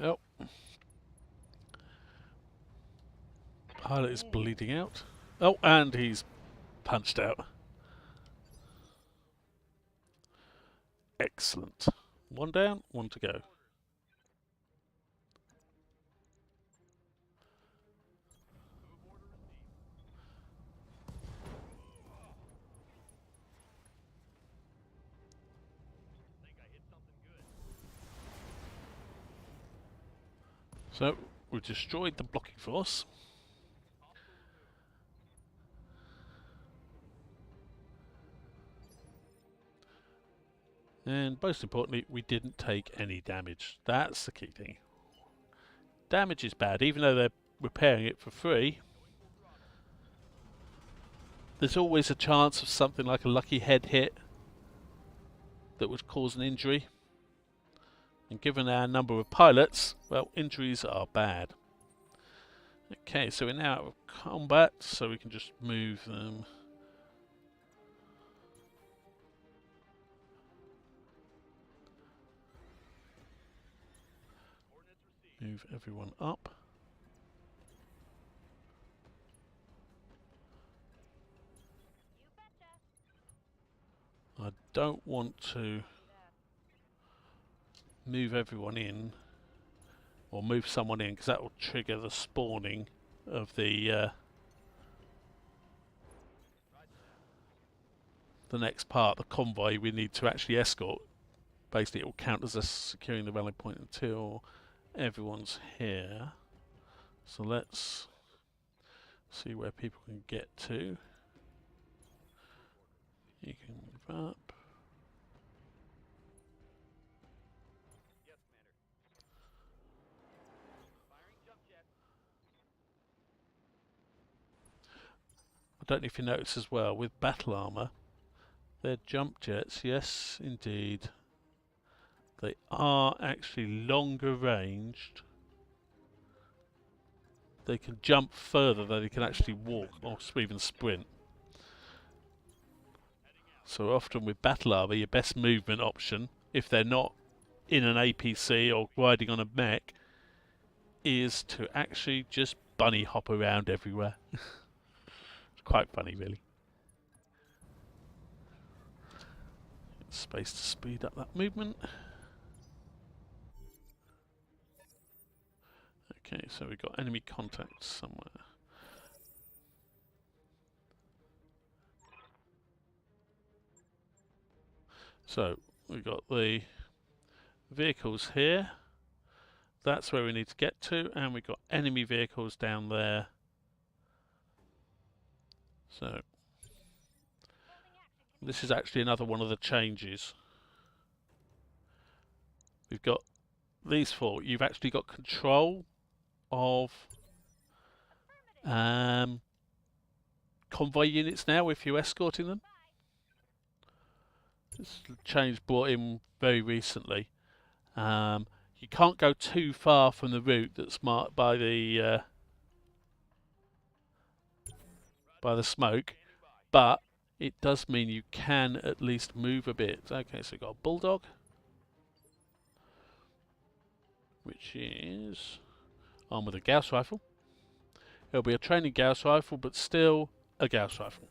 Oh. Pilot is bleeding out. Oh, and he's punched out. Excellent. One down, one to go. So, we've destroyed the blocking force. And most importantly, we didn't take any damage. That's the key thing. Damage is bad, even though they're repairing it for free. There's always a chance of something like a lucky head hit that would cause an injury. And given our number of pilots, well, injuries are bad. Okay, so we're now out of combat, so we can just move them. Move everyone up. You betcha. I don't want to move everyone in, or move someone in, because that will trigger the spawning of the next part, the convoy we need to actually escort. Basically, it will count as us securing the rally point until everyone's here. So let's see where people can get to. You can move up. Yes, Commander. Firing jump jet. I don't know if you notice as well, with battle armor, they're jump jets, yes indeed. They are actually longer ranged. They can jump further than they can actually walk or even sprint. So often with battle armor, your best movement option, if they're not in an APC or riding on a mech, is to actually just bunny hop around everywhere. It's quite funny, really. Space to speed up that movement. Okay, so we've got enemy contact somewhere. So we've got the vehicles here. That's where we need to get to, and we've got enemy vehicles down there. So this is actually another one of the changes. We've got these four. You've actually got control of convoy units now if you're escorting them. This change brought in very recently. You can't go too far from the route that's marked by the smoke, but it does mean you can at least move a bit. Okay, so we've got a bulldog, which is armed with a Gauss rifle. It'll be a training Gauss rifle, but still a Gauss rifle.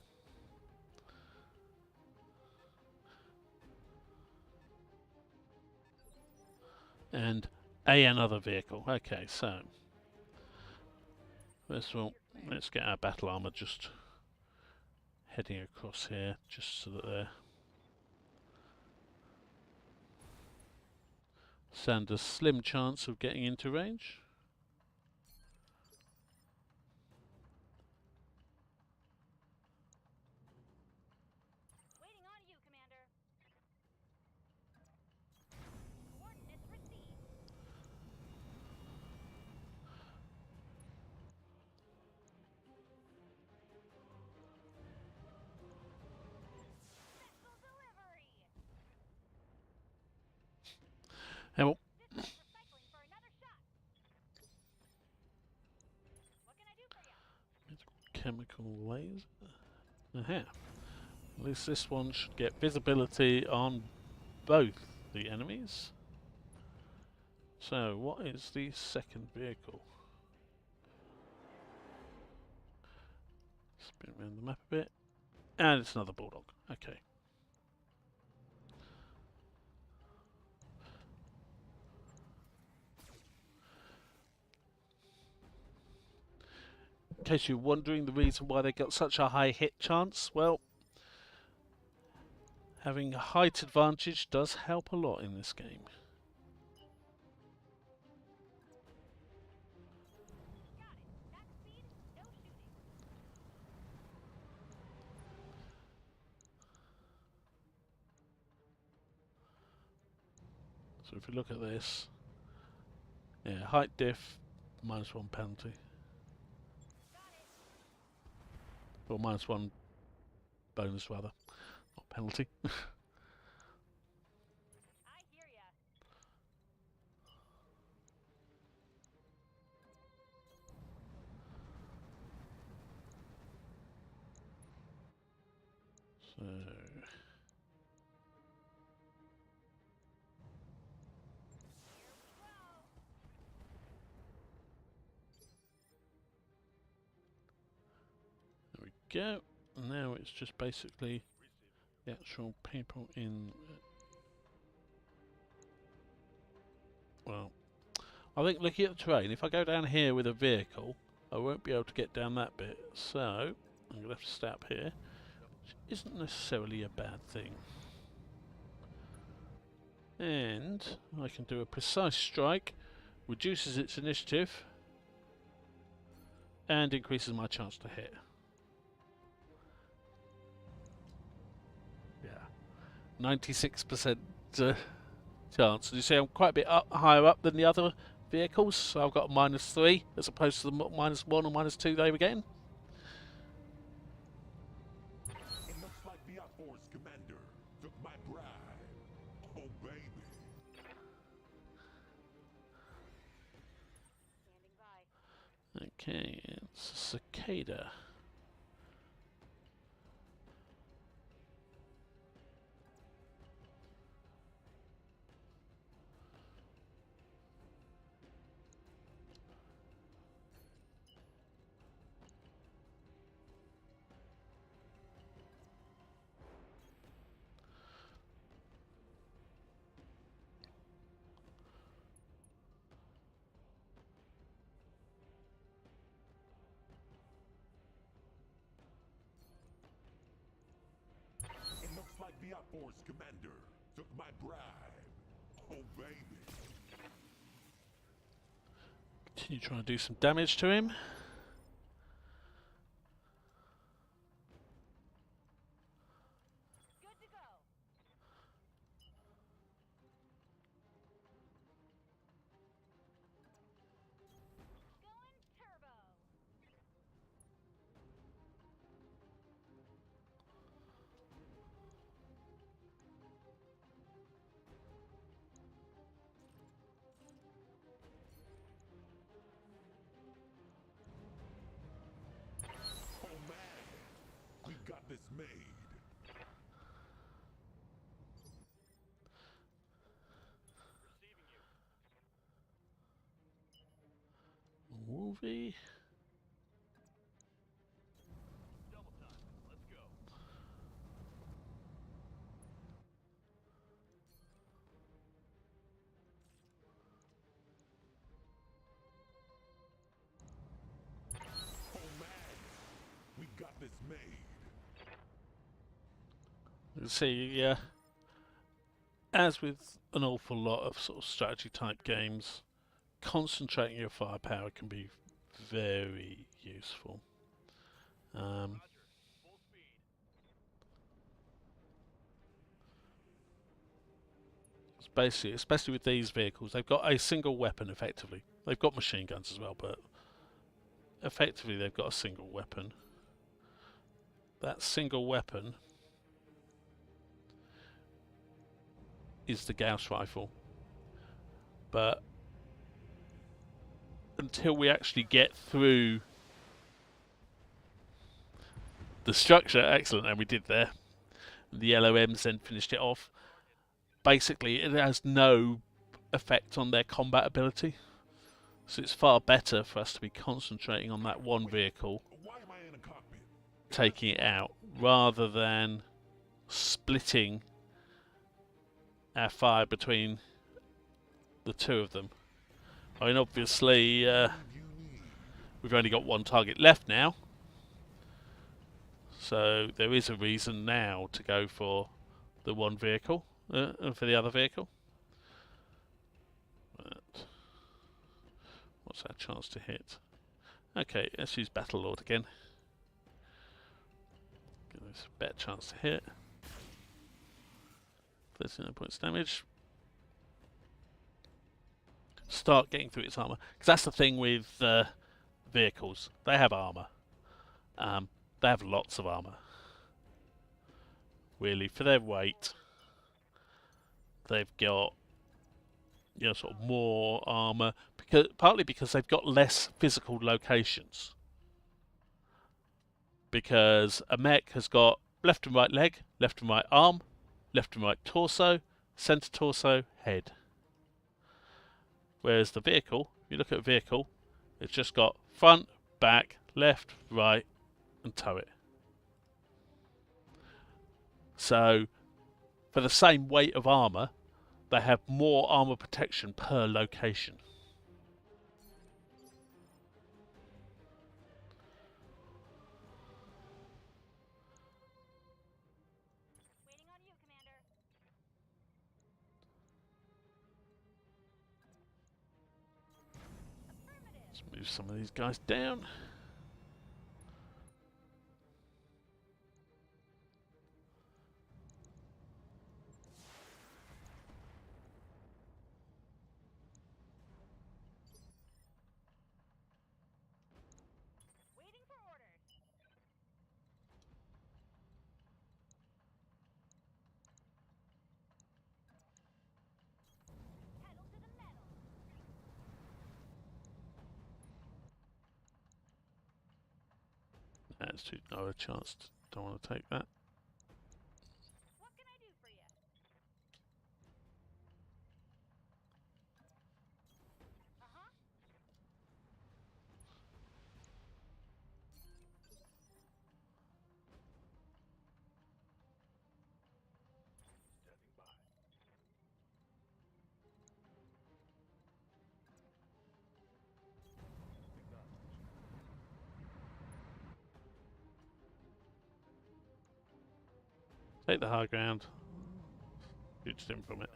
And another vehicle. Okay, so first of all, let's get our battle armor just heading across here, just so that they're stand a slim chance of getting into range. Waiting on you, Commander. Coordinates received. Missile delivery. And well, Systems recycling for another shot. What can I do for you? chemical laser. Aha. At least this one should get visibility on both the enemies. So, what is the second vehicle? Spin around the map a bit. And it's another bulldog. Okay. In case you're wondering the reason why they got such a high hit chance, well, having a height advantage does help a lot in this game. Got it. Max speed, no shooting. So if you look at this, yeah, height diff, -1 penalty. Got it. Or -1 bonus rather, not penalty. I hear ya. So Here we go. there we go. Now it's just basically the actual people in. Well, I think looking at the terrain, if I go down here with a vehicle, I won't be able to get down that bit. So I'm going to have to stay up here, which isn't necessarily a bad thing. And I can do a precise strike reduces its initiative, and increases my chance to hit. Yeah, 96% chance. You see, I'm quite a bit higher up than the other vehicles, so I've got a -3 as opposed to the -1 or -2 they were getting. It looks like the outforce commander took my bribe. Oh, baby. Standing by. Okay, it's a cicada. It looks like the outforce commander took my bribe. Oh, baby. Continue trying to do some damage to him. Good to go. Going turbo. Oh, man. We got this made. Receiving you. Movie. Double time. Let's go. Oh, man. We got this made. You see, as with an awful lot of sort of strategy type games, concentrating your firepower can be very useful. Roger. Full speed. It's basically, especially with these vehicles, they've got a single weapon effectively. They've got machine guns as well, but effectively they've got a single weapon. That single weapon is the Gauss rifle. But until we actually get through the structure, excellent, and we did there. The LOMs then finished it off. Basically, it has no effect on their combat ability. So it's far better for us to be concentrating on that one vehicle, Why am I in a cockpit? taking it out, rather than splitting our fire between the two of them. I mean, obviously, You need. we've only got one target left now, so there is a reason now to go for the one vehicle, for the other vehicle. But what's our chance to hit? Okay, let's use Battle Lord again. Give us a better chance to hit. 39 points damage. Start getting through its armor, because that's the thing with vehicles. They have armor. They have lots of armor. Really, for their weight, they've got, you know, sort of more armor, because partly because they've got less physical locations. Because a mech has got left and right leg, left and right arm, left and right torso, center torso, head. Whereas the vehicle, if you look at a vehicle, it's just got front, back, left, right, and turret. So, for the same weight of armor, they have more armor protection per location. Waiting on you, Commander. Let's move some of these guys down. Waiting for orders. Pedal to the metal. That's too no a chance. Don't want to take that. What can I do for you? Uh-huh. Standing by. Take the high ground. Huge stim from it.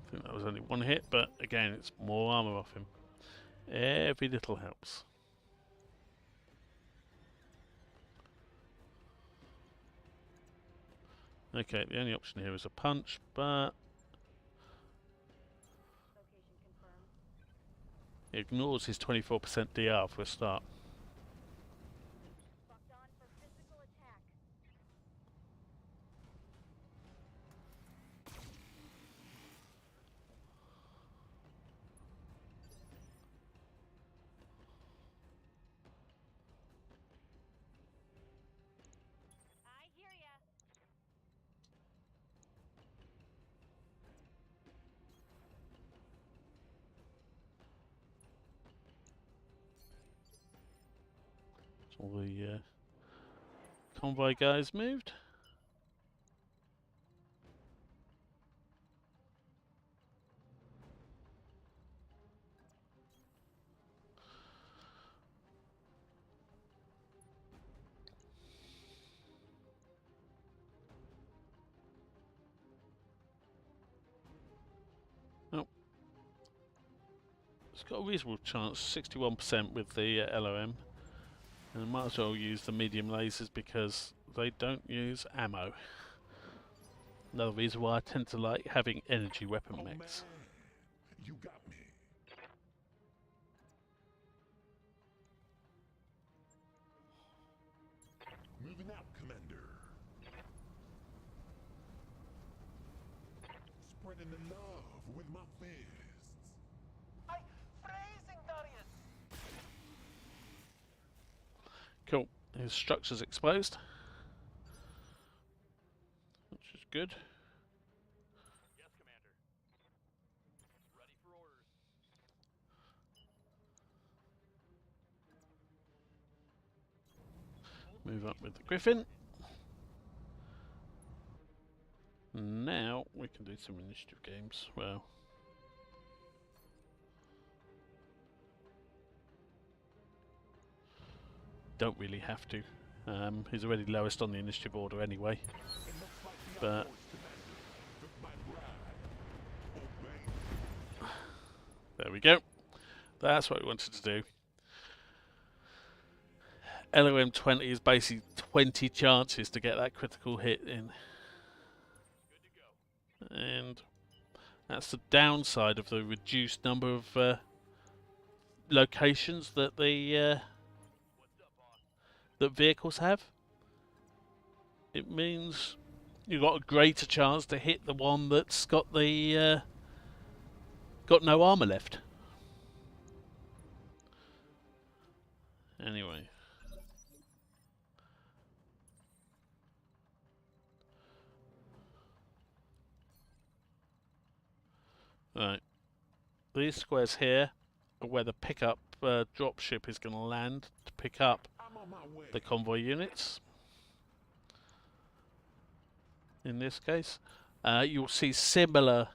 I think that was only one hit, but again, it's more armor off him. Every little helps. Okay, the only option here is a punch, but Location confirmed. he ignores his 24% DR for a start. Locked on for physical attack. I hear ya. All the convoy guys moved. Oh, it's got a reasonable chance, 61% with the LOM. And I might as well use the medium lasers because they don't use ammo. Another reason why I tend to like having energy weapon Oh mechs. man, you got me. Moving out, Commander. Spreading the love with my fists. I'm freezing, Darius! Cool. His structure's exposed, which is good. Yes, Commander. Ready for orders. Move up with the Griffin. Now we can do some initiative games. Well, don't really have to. He's already lowest on the initiative order anyway. It looks like the But outpost commander took my bribe. Obey. there we go. That's what we wanted to do. LOM 20 is basically 20 chances to get that critical hit in. Good to go. And that's the downside of the reduced number of locations that the What's up, boss? that vehicles have. It means you've got a greater chance to hit the one that's got the got no armor left. Anyway. Right. These squares here are where the pickup dropship is going to land to pick up I'm on my way. the convoy units. In this case, you'll see similar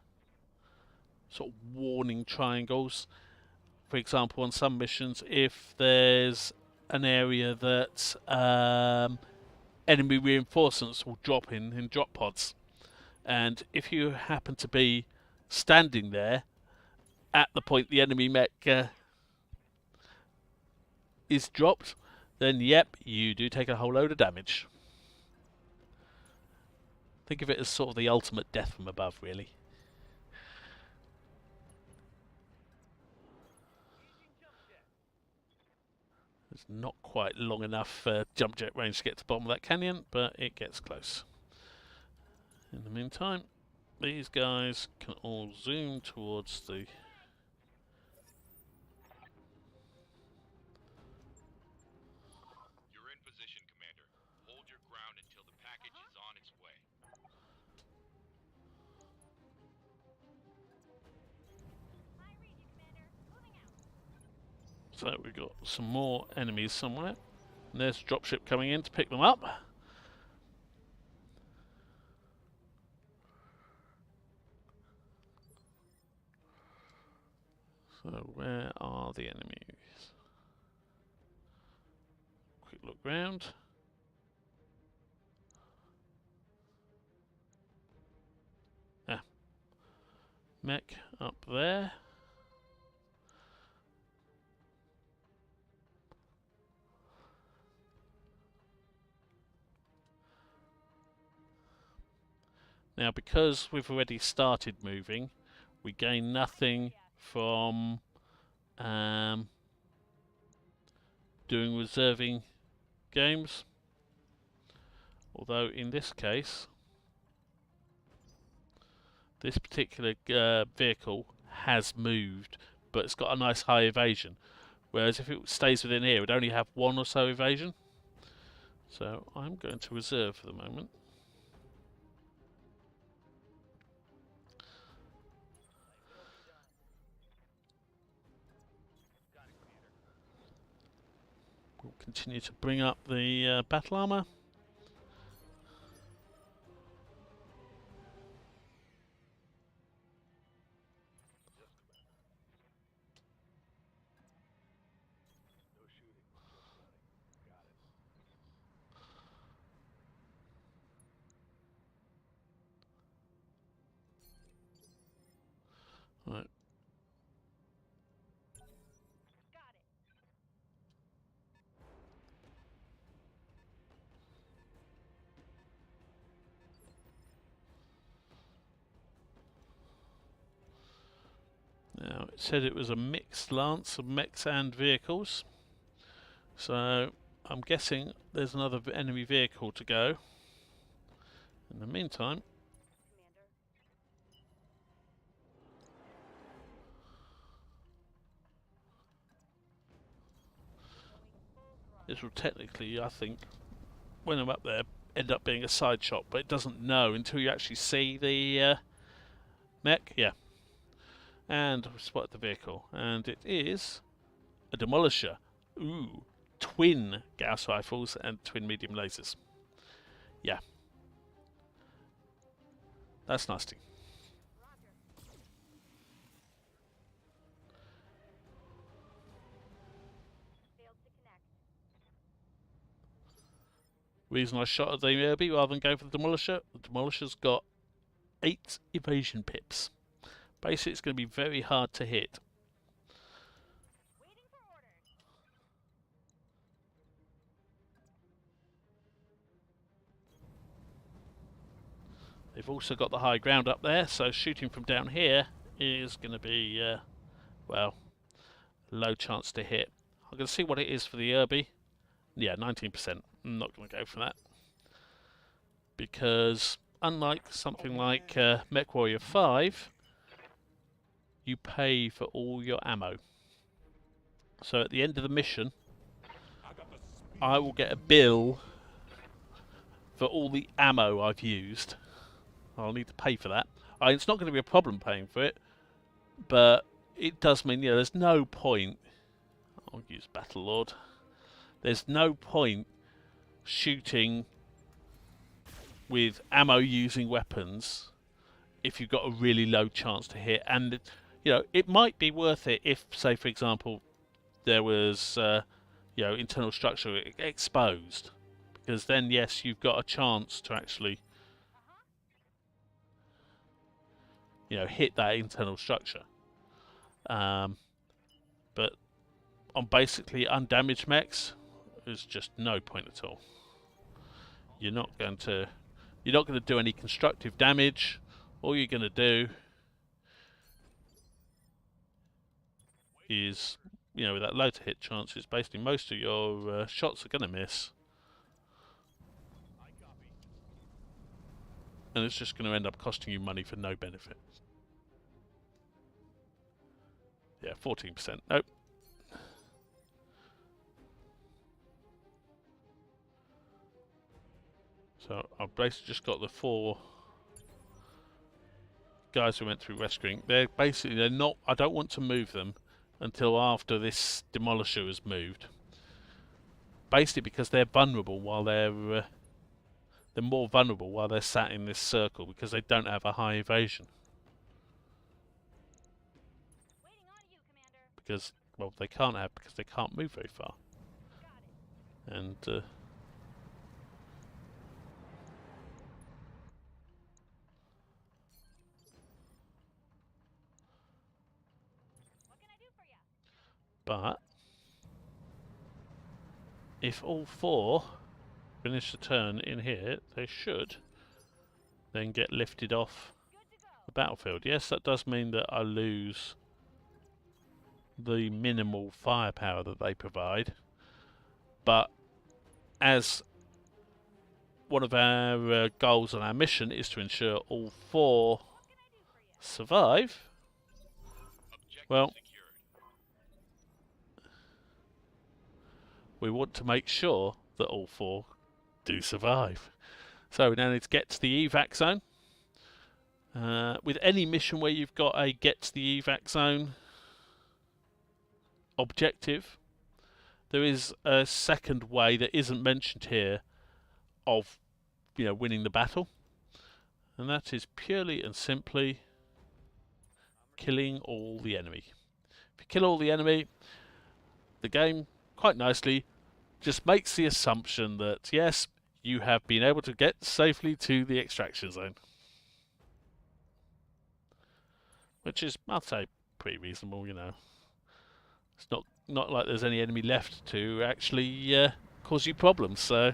sort of warning triangles. For example, on some missions, if there's an area that enemy reinforcements will drop in drop pods, and if you happen to be standing there, at the point the enemy mech is dropped, then yep, you do take a whole load of damage. Think of it as sort of the ultimate death from above, really. It's not quite long enough jump jet range to get to the bottom of that canyon, but it gets close. In the meantime, these guys can all zoom towards the... You're in position, Commander. Hold your ground until the package is on its way. I read you, Commander. Moving out. So we've got some more enemies somewhere. And there's a dropship coming in to pick them up. So where are the enemies? Quick look round. Ah. Mech up there. Now, because we've already started moving, we gain nothing from doing reserving games. Although in this case, this particular vehicle has moved, but it's got a nice high evasion. Whereas if it stays within here, it would only have 1 or so evasion. So I'm going to reserve for the moment. We'll continue to bring up the battle armor. Right. Got it. Now, it said it was a mixed lance of mechs and vehicles. So, I'm guessing there's another enemy vehicle to go. In the meantime, Commander. Going full throttle. this will technically, I think, when I'm up there, end up being a side shot, but it doesn't know until you actually see the mech. Yeah. And we spotted the vehicle, and it is a demolisher. Ooh, twin Gauss rifles and twin medium lasers. Yeah, that's nasty. Roger. Failed to connect. Reason I shot at the Irby rather than go for the demolisher, the demolisher's got 8 evasion pips. Basically, it's going to be very hard to hit. Waiting for orders. They've also got the high ground up there, so shooting from down here is going to be, well, low chance to hit. I'm going to see what it is for the Irby. Yeah, 19%. I'm not going to go for that. Because unlike something like MechWarrior 5, you pay for all your ammo. So at the end of the mission, I will get a bill for all the ammo I've used. I'll need to pay for that. It's not going to be a problem paying for it, but it does mean, yeah, there's no point. I'll use Battlelord. There's no point shooting with ammo using weapons if you've got a really low chance to hit. And you know, it might be worth it if, say, for example, there was you know, internal structure exposed, because then yes, you've got a chance to actually, you know, hit that internal structure. But on basically undamaged mechs, there's just no point at all. You're not going to do any constructive damage. All you're going to do is, you know, with that low to hit chances, basically most of your shots are going to miss. And it's just going to end up costing you money for no benefit. Yeah, 14%. Nope. So I've basically just got the 4 guys who went through rescuing. They're not. I don't want to move them until after this demolisher has moved. Basically because they're vulnerable while they're more vulnerable while they're sat in this circle because they don't have a high evasion. Waiting on you, Commander. Because, well, they can't have because they can't move very far. Got it. And What can I do for you? but if all 4 finish the turn in here, they should then get lifted off Good to go. the battlefield. Yes, that does mean that I lose the minimal firepower that they provide, but as one of our goals on our mission is to ensure all 4 What can I do for you? survive, well, we want to make sure that all 4 do survive. So we now need to get to the evac zone. With any mission where you've got a get to the evac zone objective, there is a second way that isn't mentioned here of, you know, winning the battle, and that is purely and simply killing all the enemy. If you kill all the enemy, the game quite nicely just makes the assumption that yes, you have been able to get safely to the extraction zone, which is, I'll say, pretty reasonable. You know, it's not like there's any enemy left to actually cause you problems. So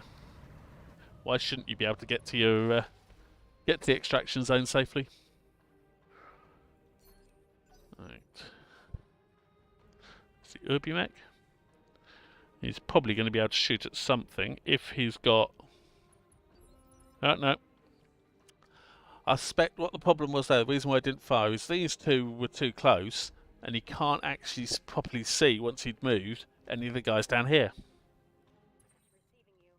why shouldn't you be able to get to your get to the extraction zone safely? Right. It's the Urbimech. He's probably going to be able to shoot at something if he's got... Oh, no. I suspect what the problem was there, the reason why I didn't fire, is these 2 were too close, and he can't actually properly see, once he'd moved, any of the guys down here. Receiving you.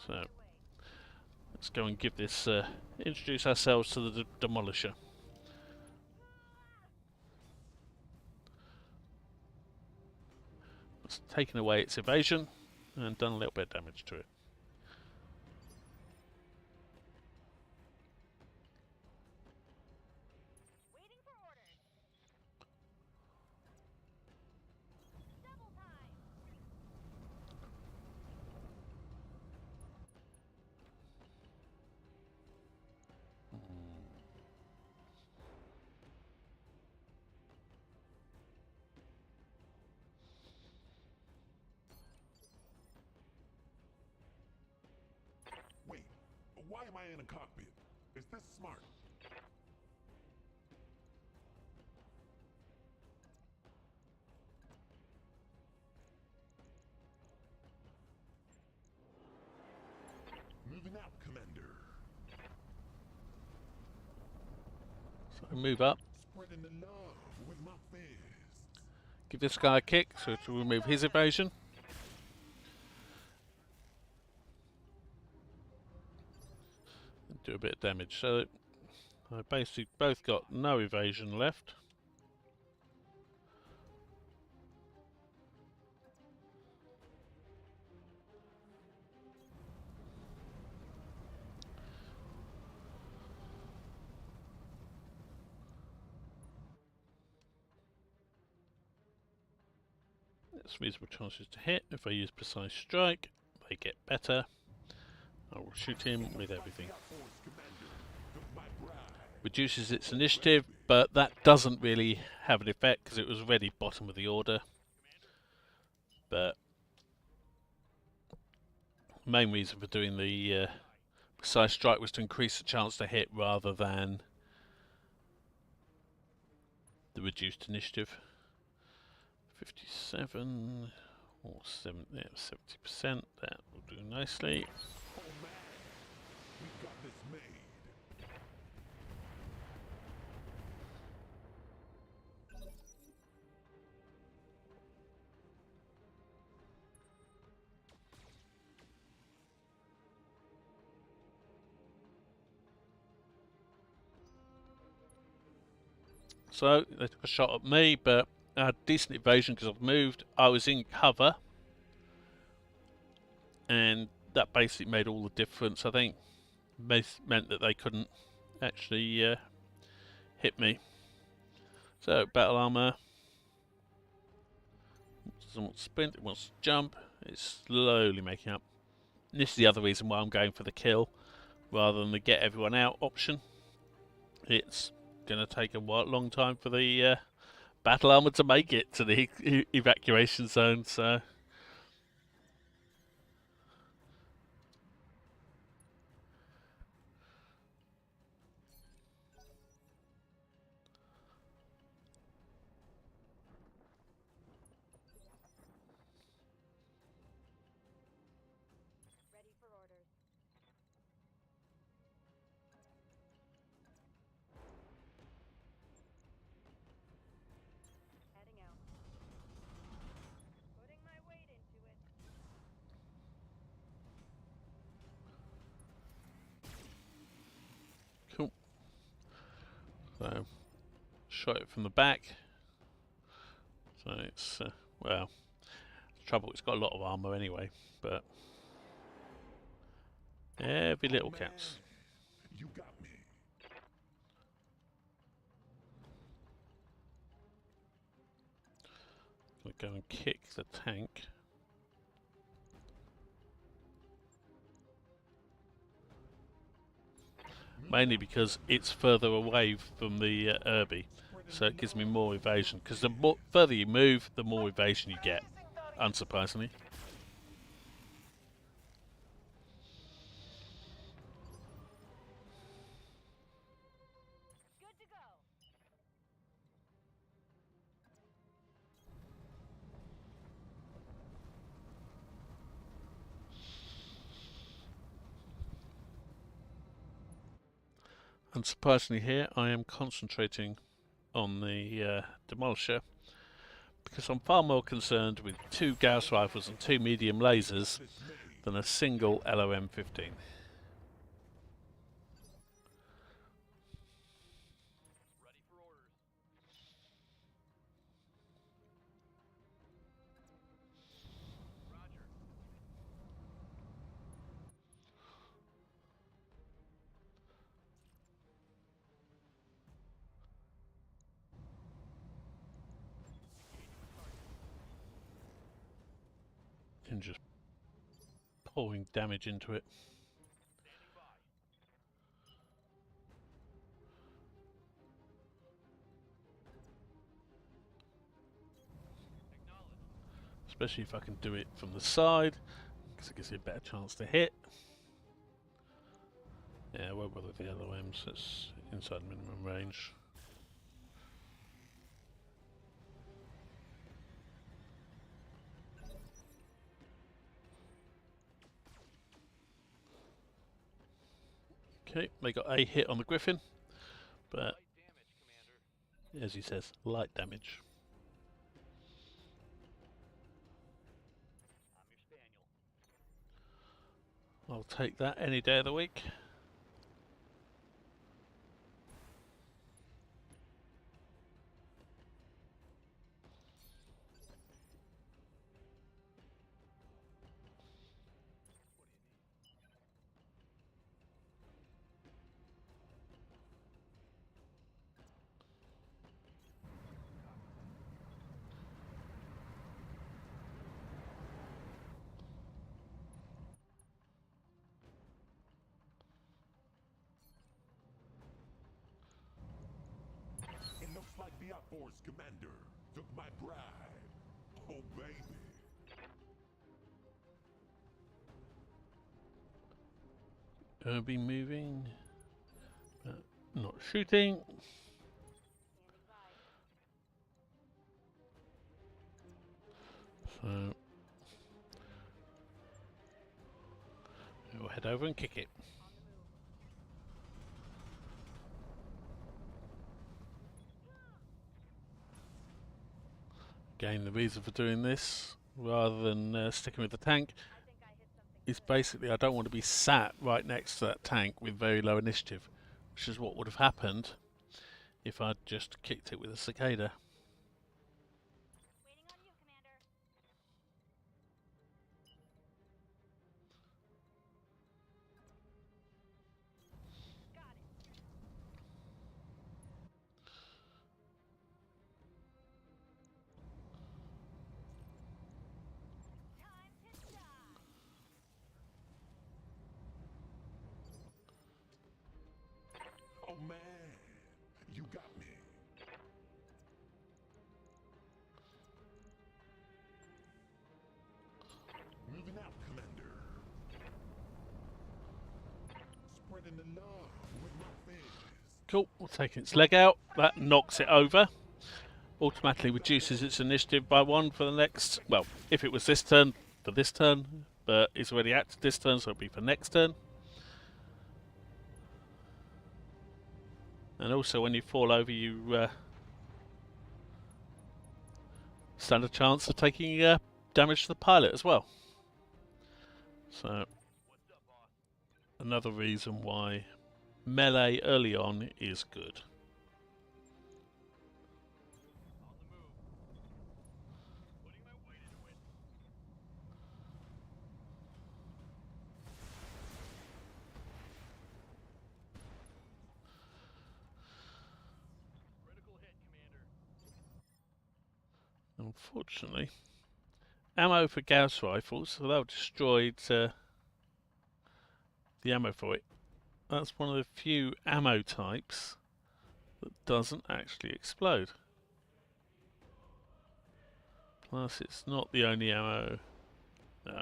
So, Away. let's go and give this... introduce ourselves to the demolisher. It's taken away its evasion and done a little bit of damage to it. Waiting for orders. Double time. Wait, why am I in a cockpit? Is this smart? Moving out, Commander. So move up, Spreading the love with my fists. give this guy a kick so to remove his evasion. And do a bit of damage. So I basically both got no evasion left. Gets reasonable chances to hit. If I use precise strike, they get better. I will shoot him with everything. Reduces its initiative, but that doesn't really have an effect because it was already bottom of the order. But the main reason for doing the precise strike was to increase the chance to hit rather than the reduced initiative. 57 or 70%, that will do nicely. Oh man, we've got this made. So they took a shot at me, but I had decent evasion because I've moved. I was in cover, and that basically made all the difference. I think meant that they couldn't actually hit me. So battle armor doesn't want to sprint, it wants to jump. It's slowly making up. And this is the other reason why I'm going for the kill rather than the get everyone out option. It's going to take a long time for the battle armor to make it to the evacuation zone, so Ready for orders. Heading out. Putting my weight into it. cool. So shot it from the back. So it's well, the trouble, it's got a lot of armor anyway, but every little counts. You got me. Gonna go and kick the tank. Mainly because it's further away from the Irby, so it gives me more evasion. Because the further you move, the more evasion you get, unsurprisingly. Good to go. Unsurprisingly here, I am concentrating on the Demolisher because I'm far more concerned with 2 Gauss rifles and 2 medium lasers than a single LOM-15. Ready for orders. Roger. And just pouring damage into it. Standing by. Acknowledged. Especially if I can do it from the side, because it gives you a better chance to hit. Yeah, I won't bother with the LOMs, it's inside minimum range. Okay, they got a hit on the Griffin, but Light damage, Commander. as he says, light damage. I'm your spaniel. I'll take that any day of the week. Force commander took my bribe. Oh, baby. Be moving, but not shooting. So we'll head over and kick it. Again, the reason for doing this, rather than sticking with the tank, is basically I don't want to be sat right next to that tank with very low initiative, which is what would have happened if I'd just kicked it with a cicada. Waiting on you, Commander. Got it. Time to die. Oh, man. You got me. Moving out, commander. Spreading the love with my fist. Cool, we'll take its leg out. That knocks it over. Automatically reduces its initiative by 1 for the next, well, if it was this turn, for this turn, but it's already acted this turn, so it'll be for next turn. And also when you fall over, you stand a chance of taking damage to the pilot as well. So, another reason why melee early on is good. Unfortunately, ammo for Gauss rifles, so they've destroyed the ammo for it. That's one of the few ammo types that doesn't actually explode. Plus, it's not the only ammo. No,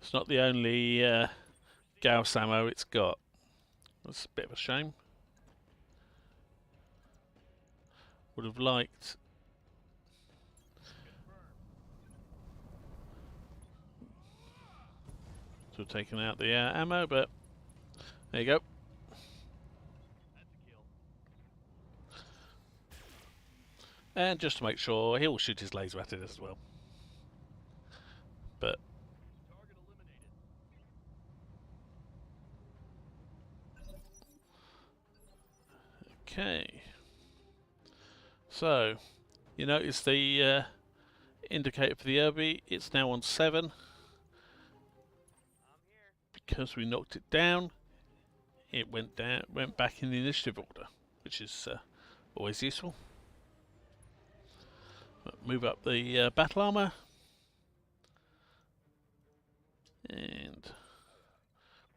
it's not the only Gauss ammo it's got. That's a bit of a shame. Would have liked to have taken out the ammo, but there you go. And just to make sure, he'll shoot his laser at it as well. But okay. So you notice the indicator for the Irby, it's now on 7. Because we knocked it down, it went back in the initiative order, which is always useful. Move up the battle armor, and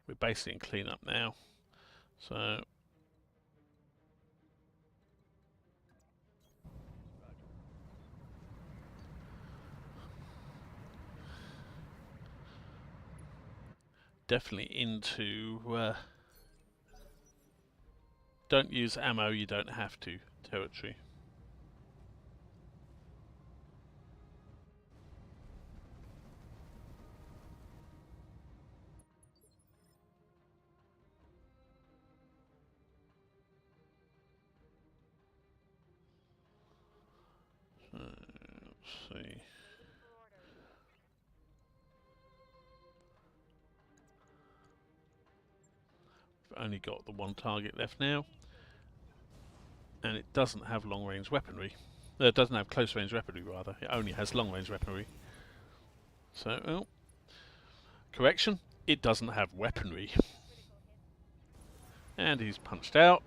we're basically in cleanup now. So definitely into don't use ammo you don't have to territory. So, let's see. We've only got the one target left now, and it doesn't have long-range weaponry. It doesn't have close-range weaponry, rather. It only has long-range weaponry. So, oh, correction, it doesn't have weaponry. And he's punched out.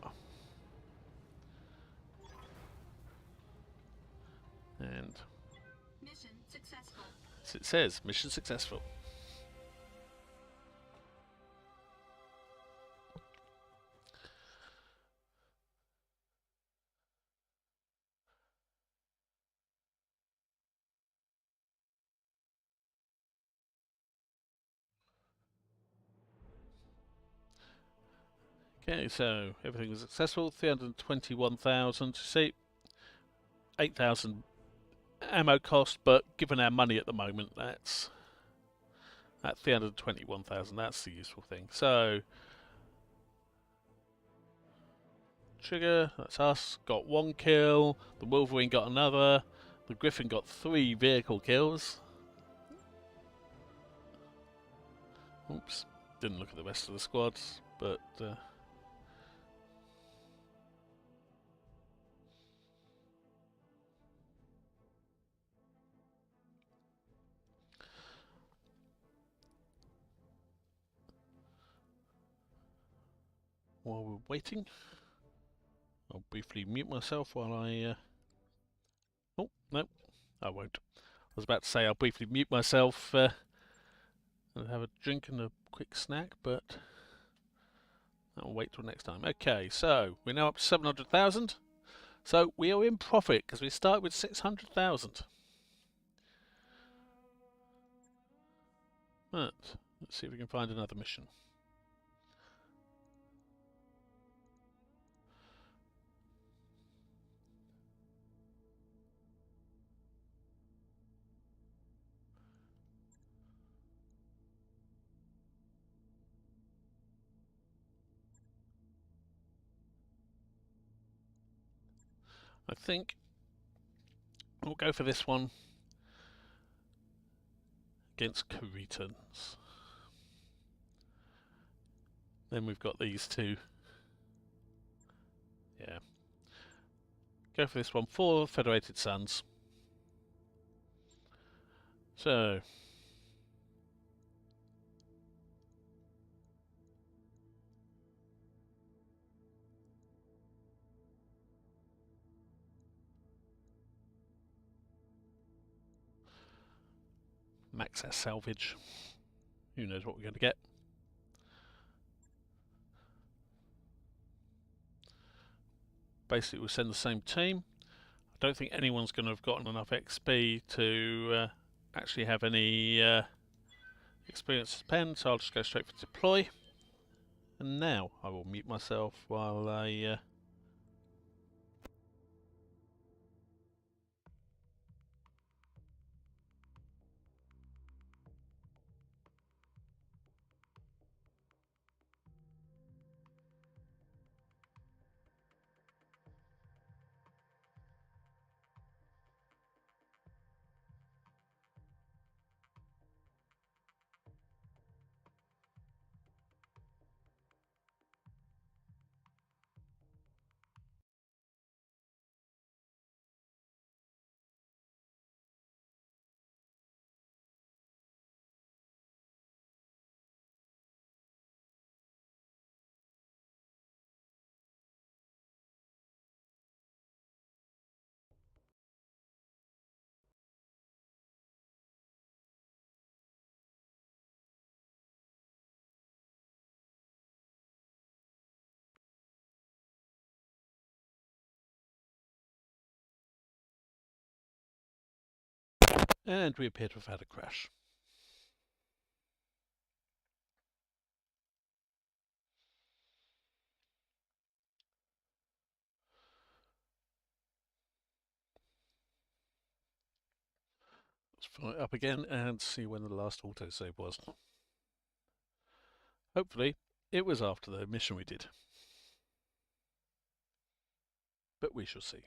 And Mission successful. as it says, mission successful. Okay, so everything was successful. 321,000. See, 8,000 ammo cost, but given our money at the moment, that's at 321,000. That's the useful thing. So Trigger, that's us, got 1 kill. The Wolverine got another. The Griffin got 3 vehicle kills. Oops, didn't look at the rest of the squads, but while we're waiting, I'll briefly mute myself while I... Oh, no, I won't. I was about to say I'll briefly mute myself and have a drink and a quick snack, but I'll wait till next time. Okay, so we're now up to 700,000. So we are in profit because we started with 600,000. But let's see if we can find another mission. I think we'll go for this one against Caritans. Then we've got these two. Yeah. Go for this one for Federated Suns. So max our salvage. Who knows what we're going to get. Basically, we'll send the same team. I don't think anyone's going to have gotten enough XP to actually have any experience spend, so I'll just go straight for deploy. And now I will mute myself while I... And we appear to have had a crash. Let's fire it up again and see when the last autosave was. Hopefully, it was after the mission we did. But we shall see.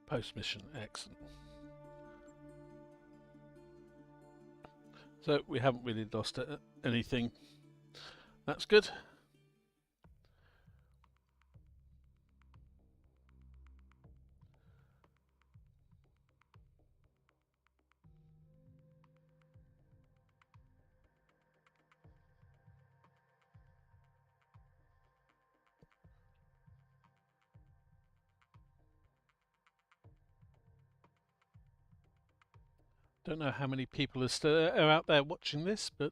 Post-mission, excellent. So we haven't really lost anything. That's good. Don't know how many people are out there watching this, but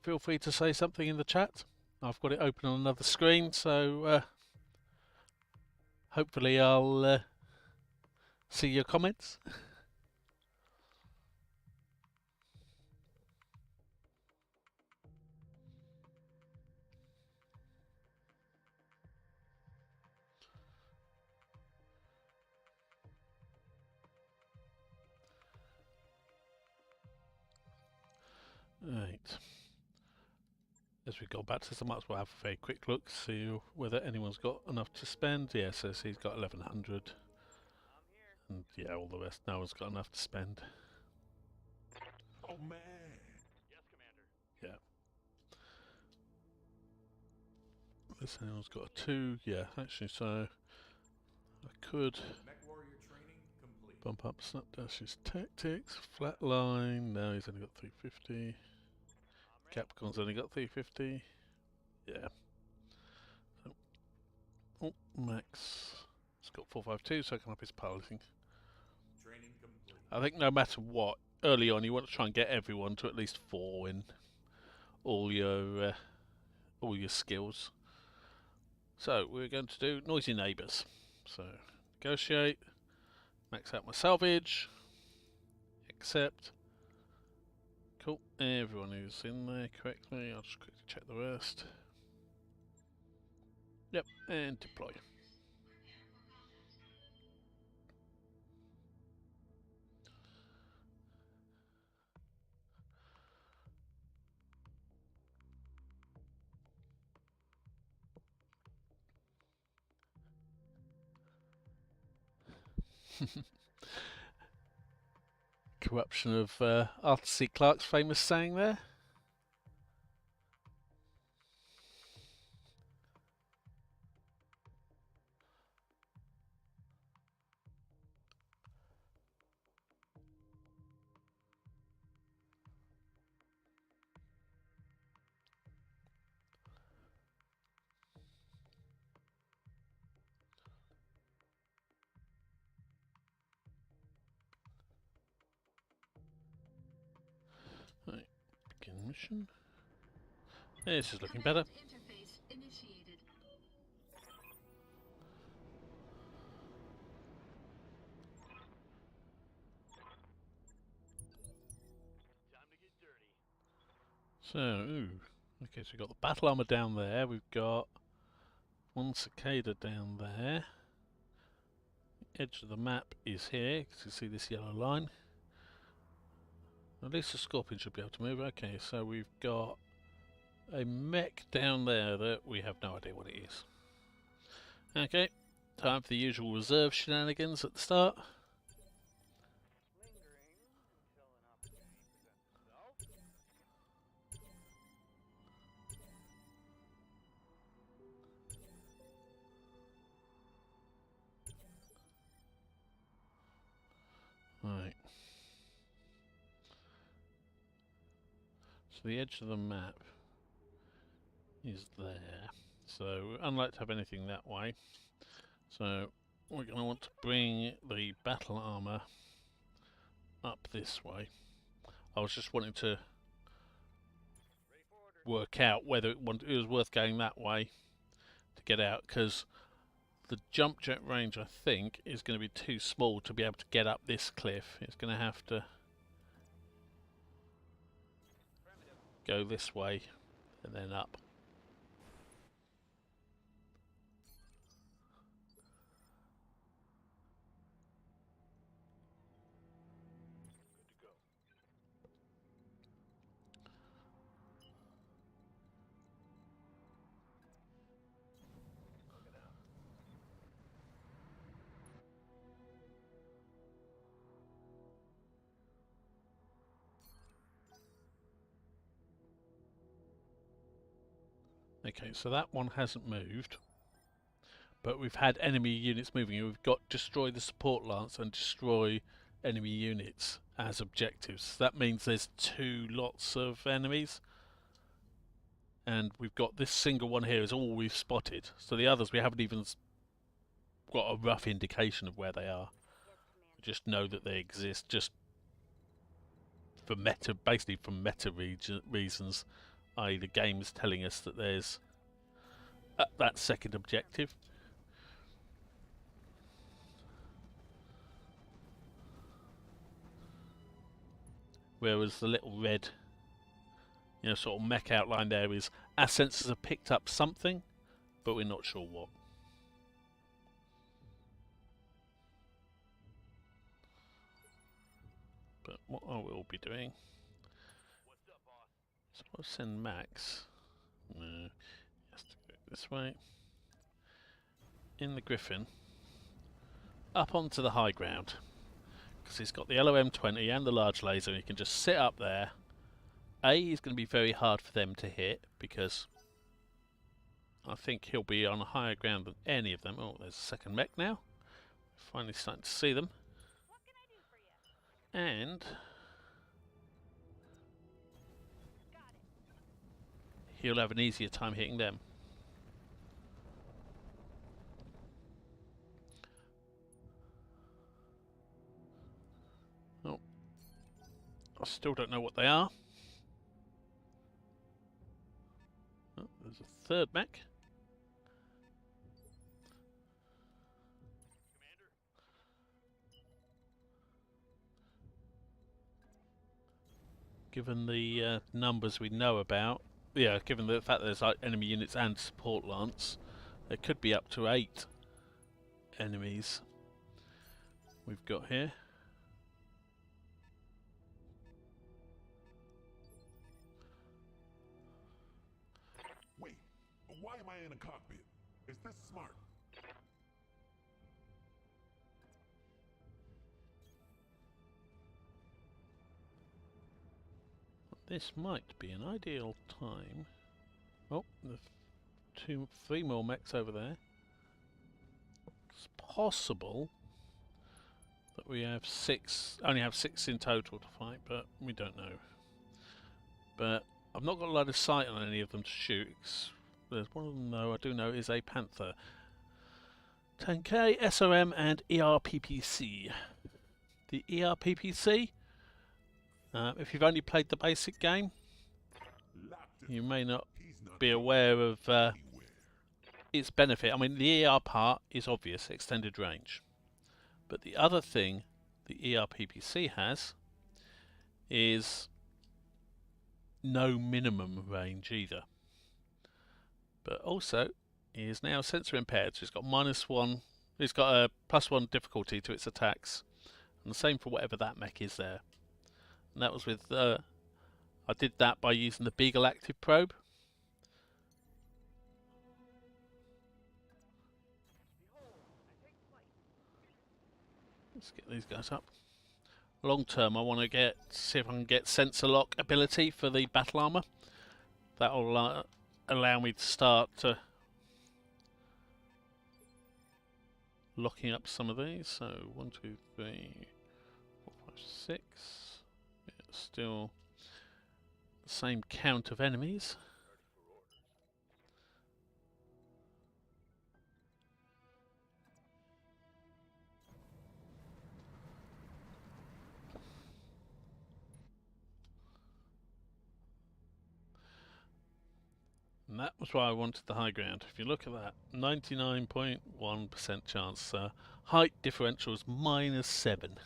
feel free to say something in the chat. I've got it open on another screen, so hopefully I'll see your comments. Right. As we go back to this, I might as well have a very quick look, see whether anyone's got enough to spend. Yes, yeah, so he's got 1100. And yeah, all the rest, no one's got enough to spend. Oh man. Yes, Commander. Yeah. This anyone's got a 2. Yeah, actually, so I could Mech warrior training complete. bump up Snapdash's tactics, flatline. Now he's only got 350. Capcon's only got 350. Yeah. So, oh, Max. It's got 452, so I can up his piloting. Training complete. I think no matter what, early on you want to try and get everyone to at least 4 in all your skills. So we're going to do noisy neighbours. So negotiate, max out my salvage, accept. Cool, everyone is in there correctly. I'll just quickly check the rest. Yep, and deploy. Corruption of Arthur C. Clarke's famous saying there. Right, begin mission. Yeah, this is looking better. Interface initiated. Time to get dirty. So, okay, so we've got the battle armor down there. We've got one cicada down there. The edge of the map is here. You can see this yellow line. At least the scorpion should be able to move. Okay, so we've got a mech down there that we have no idea what it is. Okay, time for the usual reserve shenanigans at the start. Lingering until an opportunity presents itself. Right. So the edge of the map is there. So we're unlikely to have anything that way. So we're going to want to bring the battle armor up this way. I was just wanting to Ready for order. work out whether it was worth going that way to get out, because the jump jet range, I think, is going to be too small to be able to get up this cliff. It's going to have to Affirmative. go this way and then up. Good to go. Looking out. Okay, so that one hasn't moved, but we've had enemy units moving. We've got destroy the support lance and destroy enemy units as objectives. That means there's 2 lots of enemies, and we've got this single one here is all we've spotted. So the others we haven't even got a rough indication of where they are. Yes, Commander. just know that they exist, just for meta, basically for meta reasons, i.e. the game's telling us that there's that second objective. Whereas the little red, sort of mech outline there is our sensors have picked up something, but we're not sure what. But what I will be doing, so I'll send Max. No, he has to go this way. In the Griffin, up onto the high ground, because he's got the LOM-20 and the large laser, and he can just sit up there. It's going to be very hard for them to hit, because I think he'll be on a higher ground than any of them. Oh, there's a second mech now. Finally starting to see them. What can I do for you? And Got it. he'll have an easier time hitting them. Oh, I still don't know what they are. Oh, there's a third mech. Given the numbers we know about, given the fact that there's like enemy units and support lance, there could be up to 8 enemies we've got here. Wait, why am I in a cockpit? Is this smart? This might be an ideal time. Oh, there's 3 more mechs over there. It's possible that we have only have 6 in total to fight, but we don't know. But I've not got a lot of sight on any of them to shoot. There's one of them, though, I do know is a Panther. 10K, SOM, and ERPPC. The ERPPC, if you've only played the basic game, you may not be aware of its benefit. I mean, the ER part is obvious, extended range. But the other thing the ERPPC has is no minimum range either. But also, he is now sensor impaired, so he's got -1. He's got a +1 difficulty to its attacks, and the same for whatever that mech is there. And that was with I did that by using the Beagle active probe. Let's get these guys up. Long term, I want to see if I can get sensor lock ability for the battle armor. That'll allow me to start locking up some of these. So 1, 2, 3, 4, 5, 6. Yeah, still the same count of enemies. And that was why I wanted the high ground. If you look at that, 99.1% chance. Height differential is -7.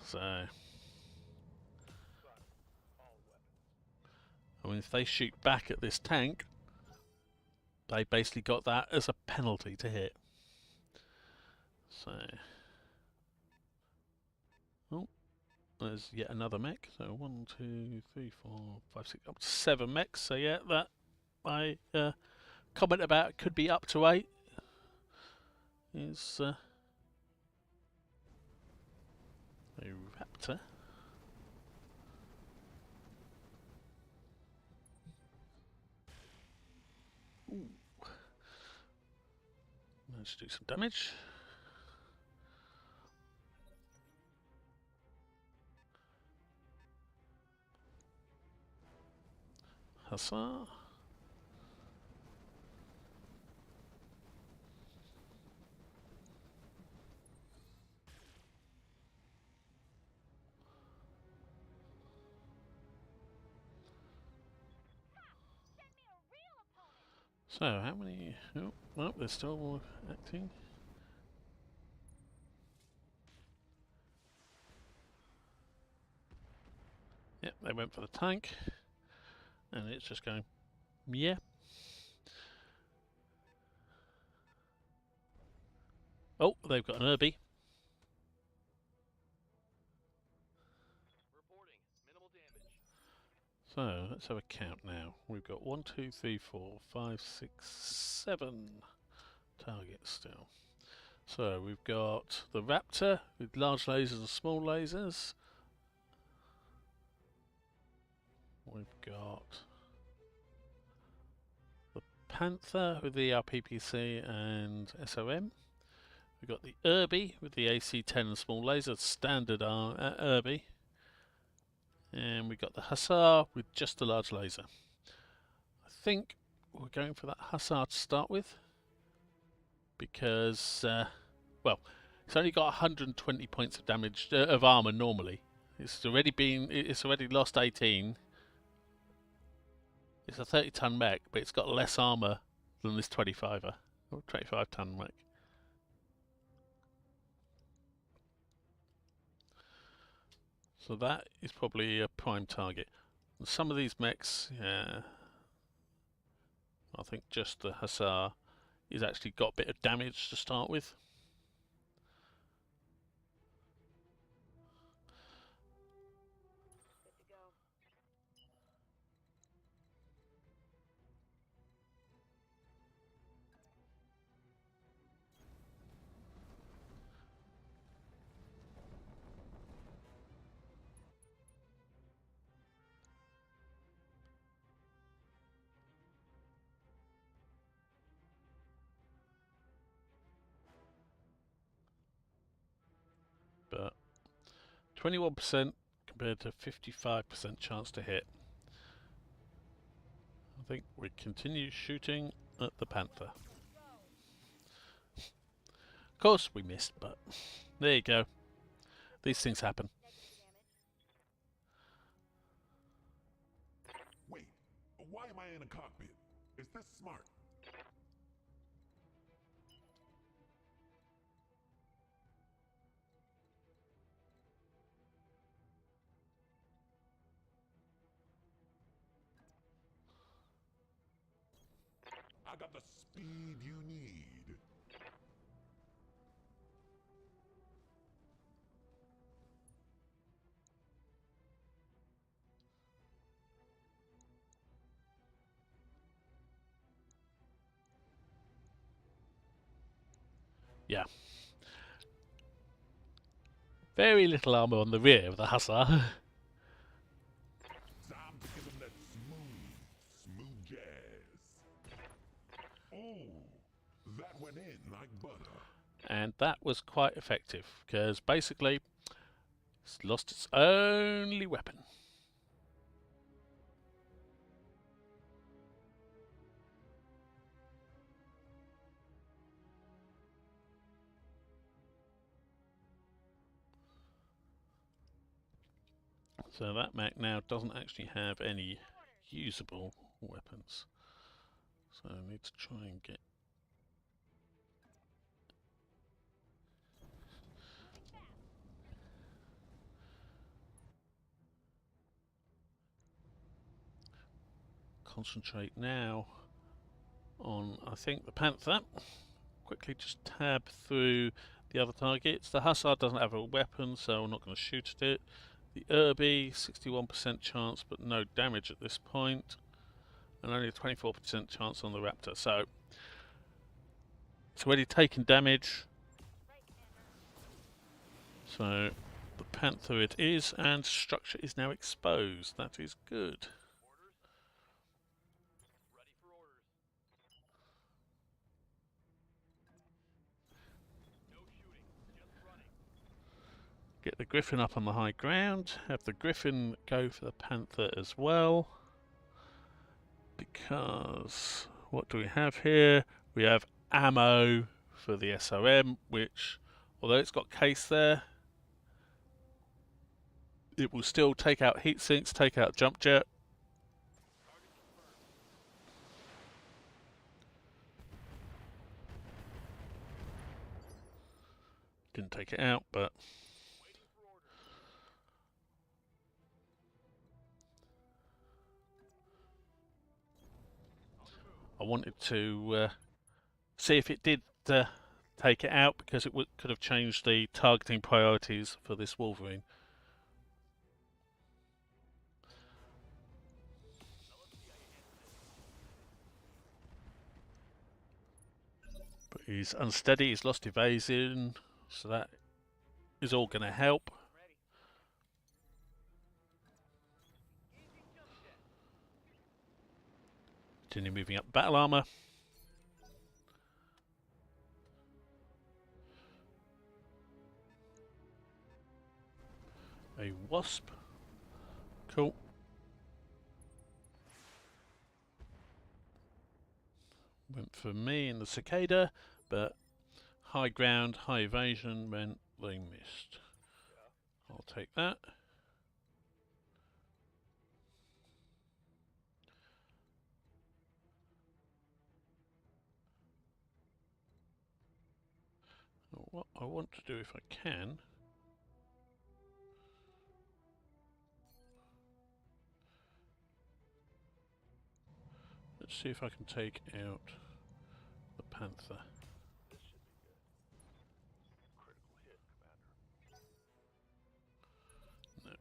So, I mean, if they shoot back at this tank, they basically got that as a penalty to hit. So, oh, there's yet another mech. So 1, 2, 3, 4, 5, 6, up to 7 mechs. So yeah, that I comment about could be up to 8 is a Raptor. Ooh. Managed to do some damage. Hussar. So, how many... Oh, well, they're still acting. Yep, they went for the tank. And it's just going, yeah. Oh, they've got an Irby. Reporting. Minimal damage. So, let's have a count now. We've got 1, 2, 3, 4, 5, 6, 7 targets still. So, we've got the Raptor with large lasers and small lasers. We've got the Panther with the RPPC and SOM. We've got the Irby with the AC-10 and small laser, standard Irby. And we've got the Hussar with just the large laser. I think we're going for that Hussar to start with. Because, well, it's only got 120 points of damage, of armor normally. It's already lost 18. It's a 30-ton mech, but it's got less armor than this 25er, or 25-ton mech. So that is probably a prime target. And some of these mechs, yeah, I think just the Hussar is actually got a bit of damage to start with. Good to go. But 21% compared to 55% chance to hit. I think we continue shooting at the Panther. Of course we missed, but there you go. These things happen. Negative damage. Wait, why am I in a cockpit? Is this smart? I got the speed you need. Yeah. Very little armor on the rear of the Hussar. Time to give him that smooth jazz. Oh, that went in like butter. And that was quite effective, because basically it's lost its only weapon. So that mech now doesn't actually have any usable weapons. So I need to try and get... Concentrate now on, I think, the Panther. Quickly just tab through the other targets. The Hussar doesn't have a weapon, so I'm not going to shoot at it. The Irby, 61% chance, but no damage at this point. And only a 24% chance on the Raptor. So it's already taken damage. Right, Commander. So the Panther it is, and structure is now exposed. That is good. Orders? Ready for orders. No shooting, just running. Get the Griffin up on the high ground. Have the Griffin go for the Panther as well. Because what do we have here? We have ammo for the SOM, which, although it's got case there, it will still take out heat sinks, take out jump jet. Didn't take it out, but I wanted to see if it did take it out, because it could have changed the targeting priorities for this Wolverine. But he's unsteady, he's lost evasion, so that is all going to help. Continue moving up battle armor. A wasp. Cool. Went for me and the cicada, but high ground, high evasion meant they missed. I'll take that. What I want to do, if I can, let's see if I can take out the Panther. This should be good. Critical hit, Commander. No.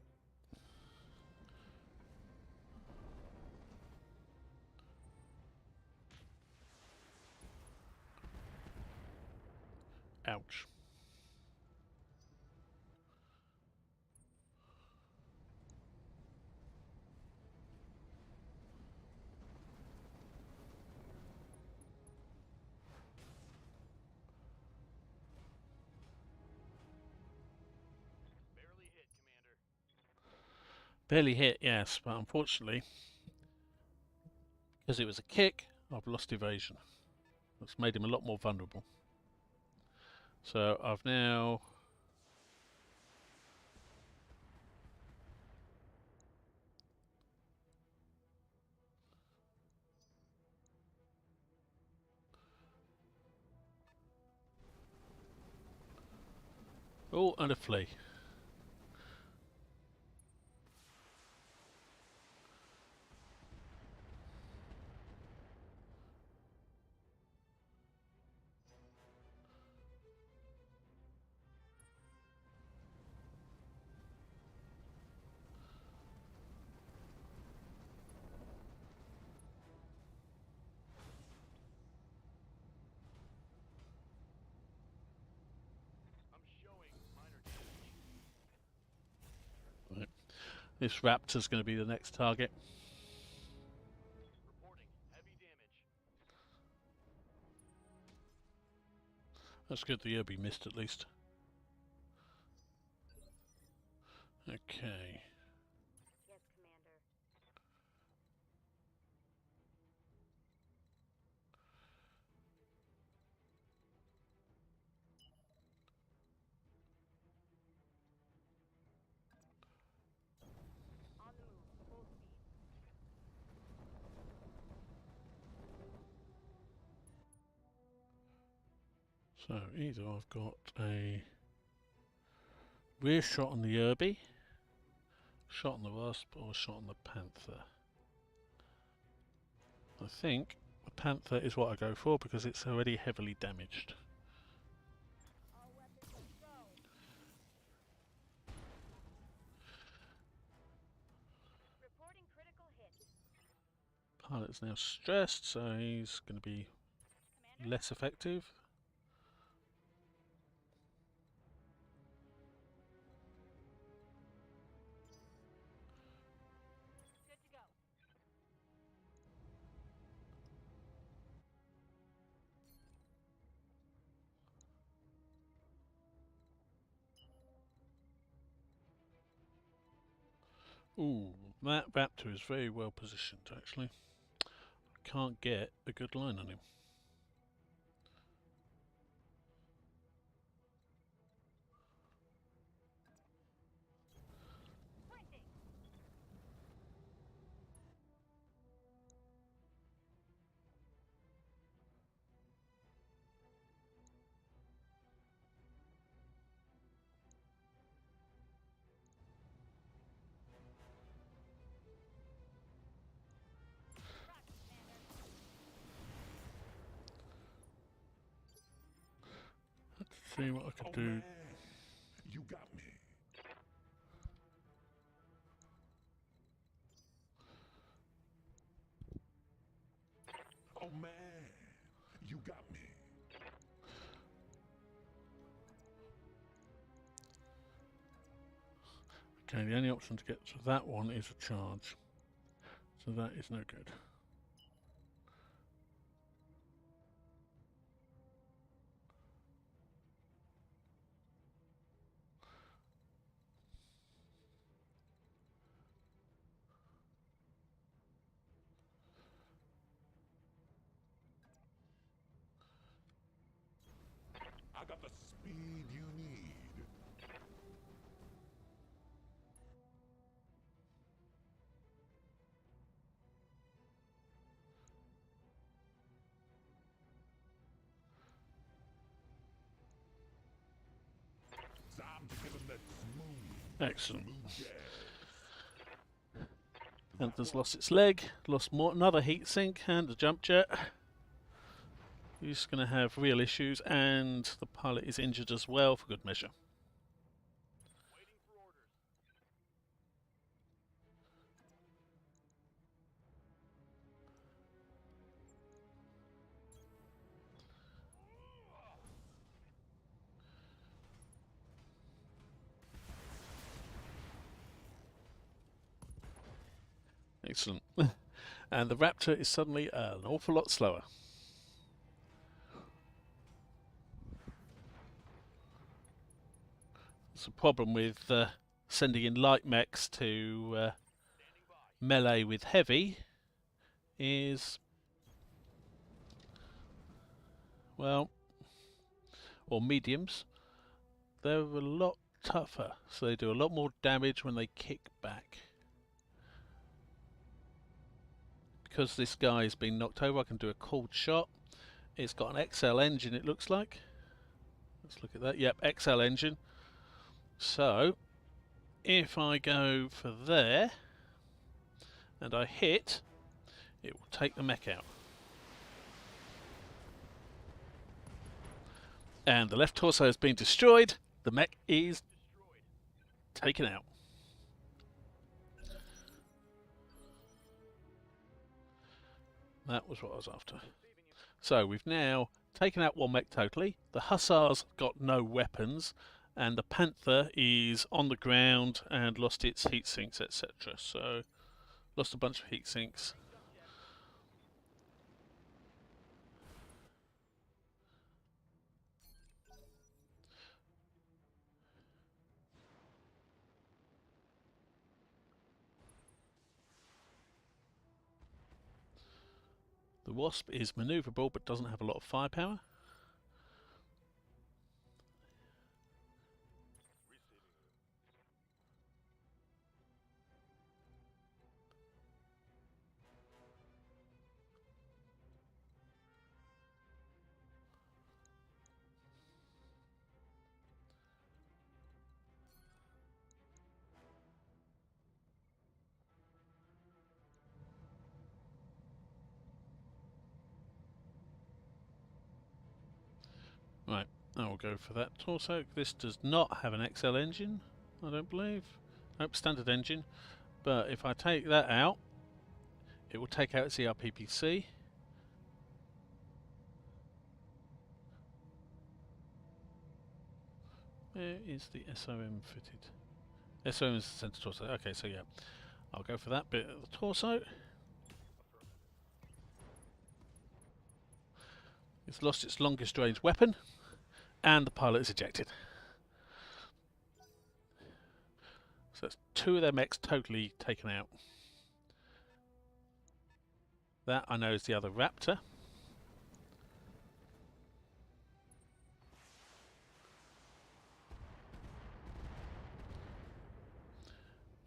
Ouch. Barely hit, Commander. Barely hit, yes, but unfortunately, because it was a kick, I've lost evasion. That's made him a lot more vulnerable. So I've now oh, and a flea. I'm showing minor damage. Right. This raptor's going to be the next target. Reporting heavy damage. That's good, the Irby missed at least. Okay. Yes, Commander. On the move, full speed. So either I've got a rear shot on the Irby, shot on the Wasp, or shot on the Panther. I think the Panther is what I go for because it's already heavily damaged. All weapons go. Reporting critical hit. Pilot's now stressed, so he's going to be Commander? less effective. Good to go. Ooh, that Raptor is very well positioned actually. I can't get a good line on him. Sprinting. see what I could Oh do. man, you got me. Oh man, you got me. Okay, the only option to get to that one is a charge. So that is no good. I got the speed you need. Time to give him that smooth, Excellent. smooth jazz. And has lost its leg, lost another heat sink and a jump jet. He's going to have real issues, and the pilot is injured as well for good measure. Waiting for orders. Excellent. And the Raptor is suddenly an awful lot slower. It's a problem with sending in light mechs to Standing by. melee with heavy is, well, or mediums. They're a lot tougher, so they do a lot more damage when they kick back. Because this guy's been knocked over, I can do a cold shot. It's got an XL engine, it looks like. Let's look at that. Yep, XL engine. So, if I go for there, and I hit, it will take the mech out. And the left torso has been destroyed. The mech is taken out. That was what I was after. So we've now taken out one mech totally. The Hussar's got no weapons, and the Panther is on the ground and lost its heat sinks, etc. So lost a bunch of heat sinks. The Wasp is manoeuvrable but doesn't have a lot of firepower. Receiving. Right, I will go for that torso. This does not have an XL engine, I don't believe. Nope, standard engine. But if I take that out, it will take out its ERPPC. Where is the SOM fitted? SOM is the centre torso. Okay, so yeah, I'll go for that bit of the torso. It's lost its longest range weapon, and the pilot is ejected. So that's two of their mechs totally taken out. That I know is the other Raptor.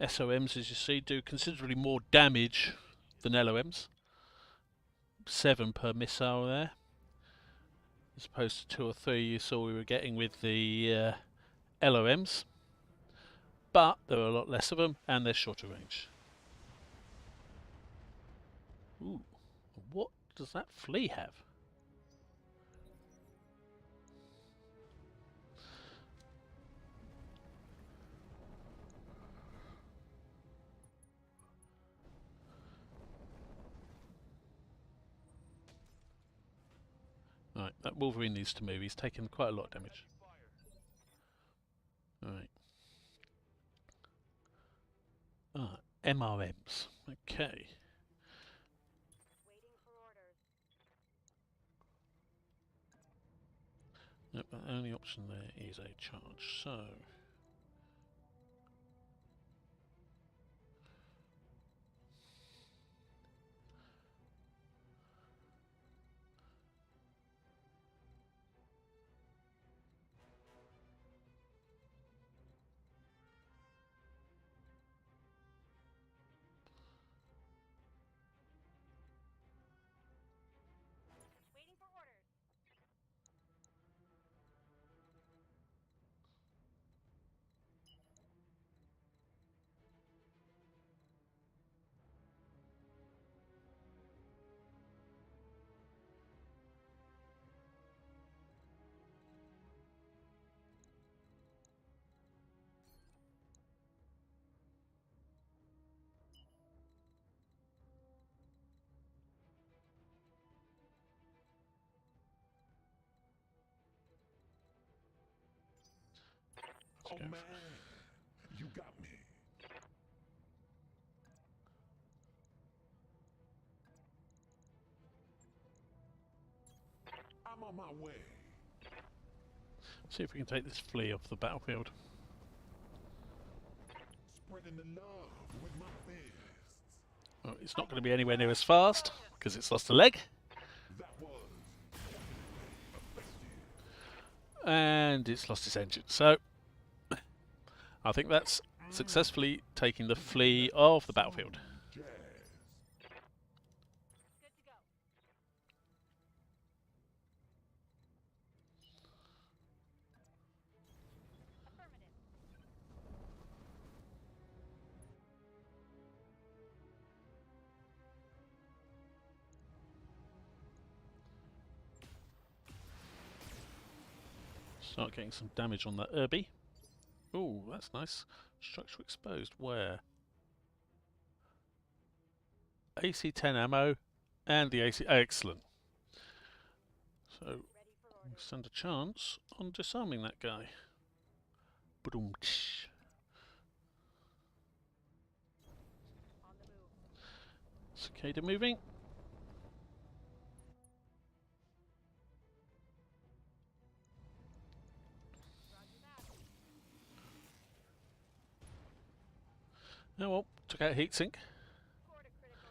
SOMs, as you see, do considerably more damage than LOMs. 7 per missile there, as opposed to 2 or 3 you saw we were getting with the LOMs. But there are a lot less of them, and they're shorter range. Ooh, what does that flea have? That Wolverine needs to move. He's taken quite a lot of damage. Right. Ah, MRMs. Okay. Waiting for orders. Nope, the only option there is a charge. So. Waiting for orders. Oh go. man, you got me. I'm on my way. See if we can take this flea off the battlefield. Spreading the love with my fists. Well, it's not going to be anywhere near as fast because it's lost a leg. That was And it's lost its engine. So I think that's successfully taking the flea off the battlefield. jazz. Good to go. Affirmative. Start getting some damage on that Irby. Ooh, that's nice. Structure exposed. Where? AC-10 ammo and the AC. Excellent. So Ready for we orders. stand a chance on disarming that guy. Ba-dum-tsh. On the move. Cicada moving. Roger that. Oh well, took out heatsink Scored a critical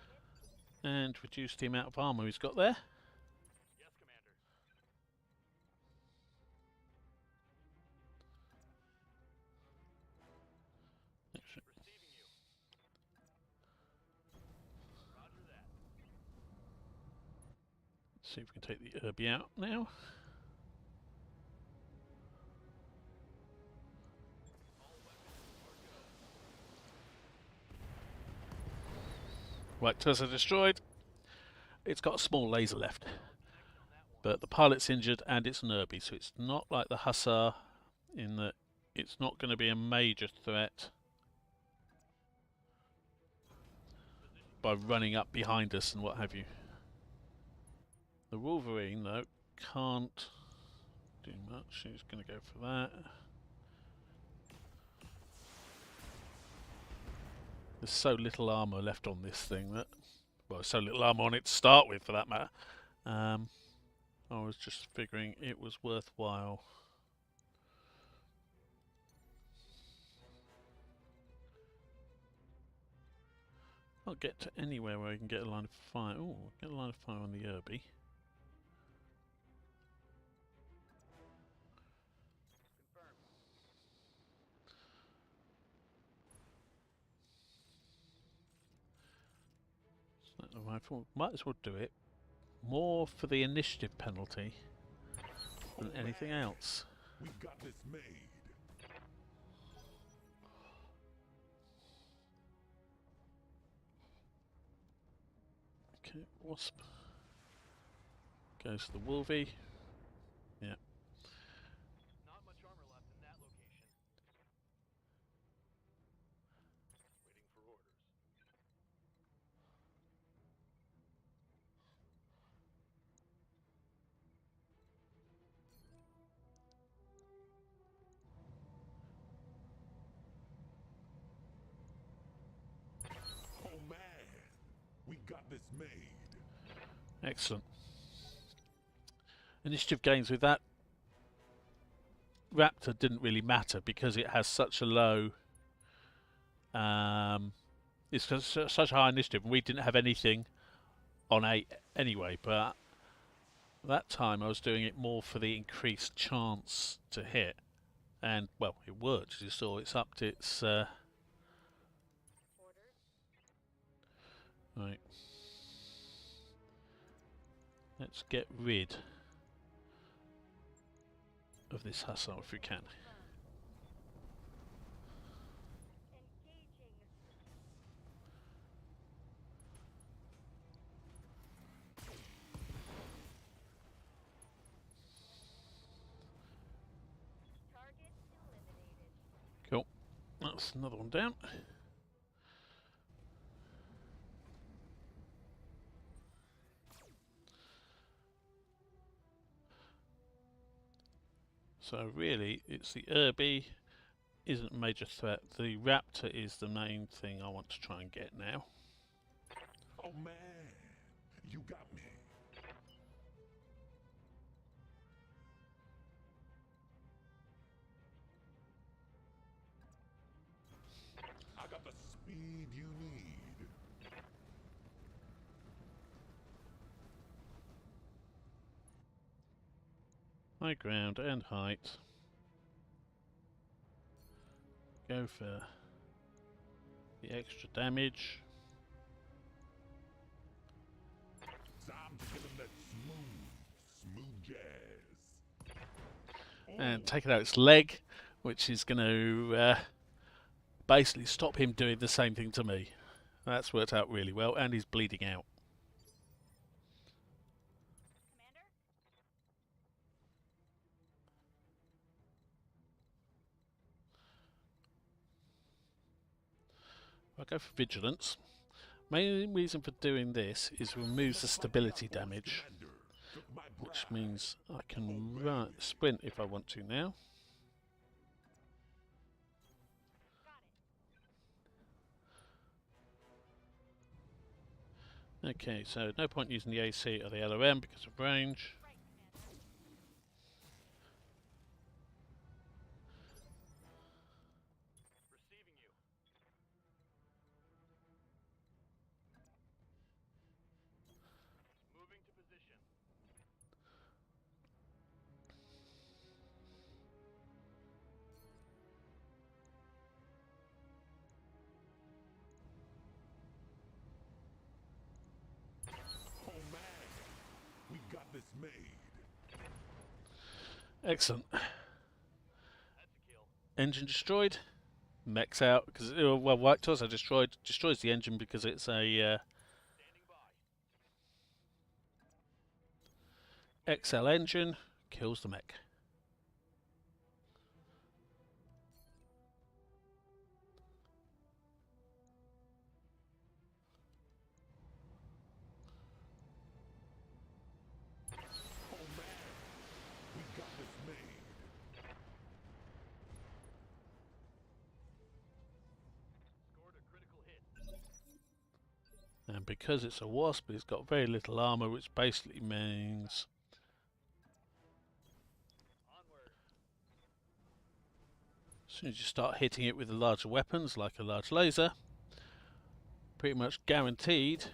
hit. and reduced the amount of armour he's got there. Yes, Commander. Receiving you. Roger that. See if we can take the Irby out now. All weapons are go. Right, Tesla destroyed. It's got a small laser left, Connected on that one. but the pilot's injured and it's an Irby, so it's not like the Hussar in that it's not going to be a major threat by running up behind us and what have you. The Wolverine, though, can't do much. He's going to go for that. There's so little armour left on this thing that, well, so little armour on it to start with, for that matter. I was just figuring it was worthwhile. I'll get to anywhere where I can get a line of fire. Oh, get a line of fire on the Irby. Confirmed. Is that the rifle? Might as well do it. More for the initiative penalty than anything else. We got this made. Okay, Wasp. Goes to the Wolvie. Yeah. Not much armor left in that location. Waiting for orders. got this made. Excellent. Initiative gains with that Raptor didn't really matter because it has such a low it's got such a high initiative, and we didn't have anything on 8 anyway, but that time I was doing it more for the increased chance to hit, and well, it worked. As you saw, it's upped its Ordered. right. Let's get rid of this hussar if we can. Engaging. Target eliminated. Cool. That's another one down. So really, it's the Irby isn't a major threat. The Raptor is the main thing I want to try and get now. Oh man, you got me. I got the speed you need. High ground and height. Go for the extra damage. Time to give him that smooth jazz. And taking out its leg, which is going to basically stop him doing the same thing to me. That's worked out really well, and he's bleeding out. Commander? I'll go for vigilance. Main reason for doing this is removes the stability damage, Commander, took my which bride. means I can run, sprint if I want to now. Got it. Okay, so no point using the AC or the LOM because of range. Right, Commander. Receiving you. Moving to position. Oh man, we got this made. Excellent. That's a kill. Engine destroyed. Mech's out because well, White Torso destroys the engine because it's a Standing by. XL engine. Kills the mech. Oh man, we got this made. Scored a critical hit. And because it's a Wasp, it's got very little armor, which basically means Onward. as soon as you start hitting it with the larger weapons, like a large laser, pretty much guaranteed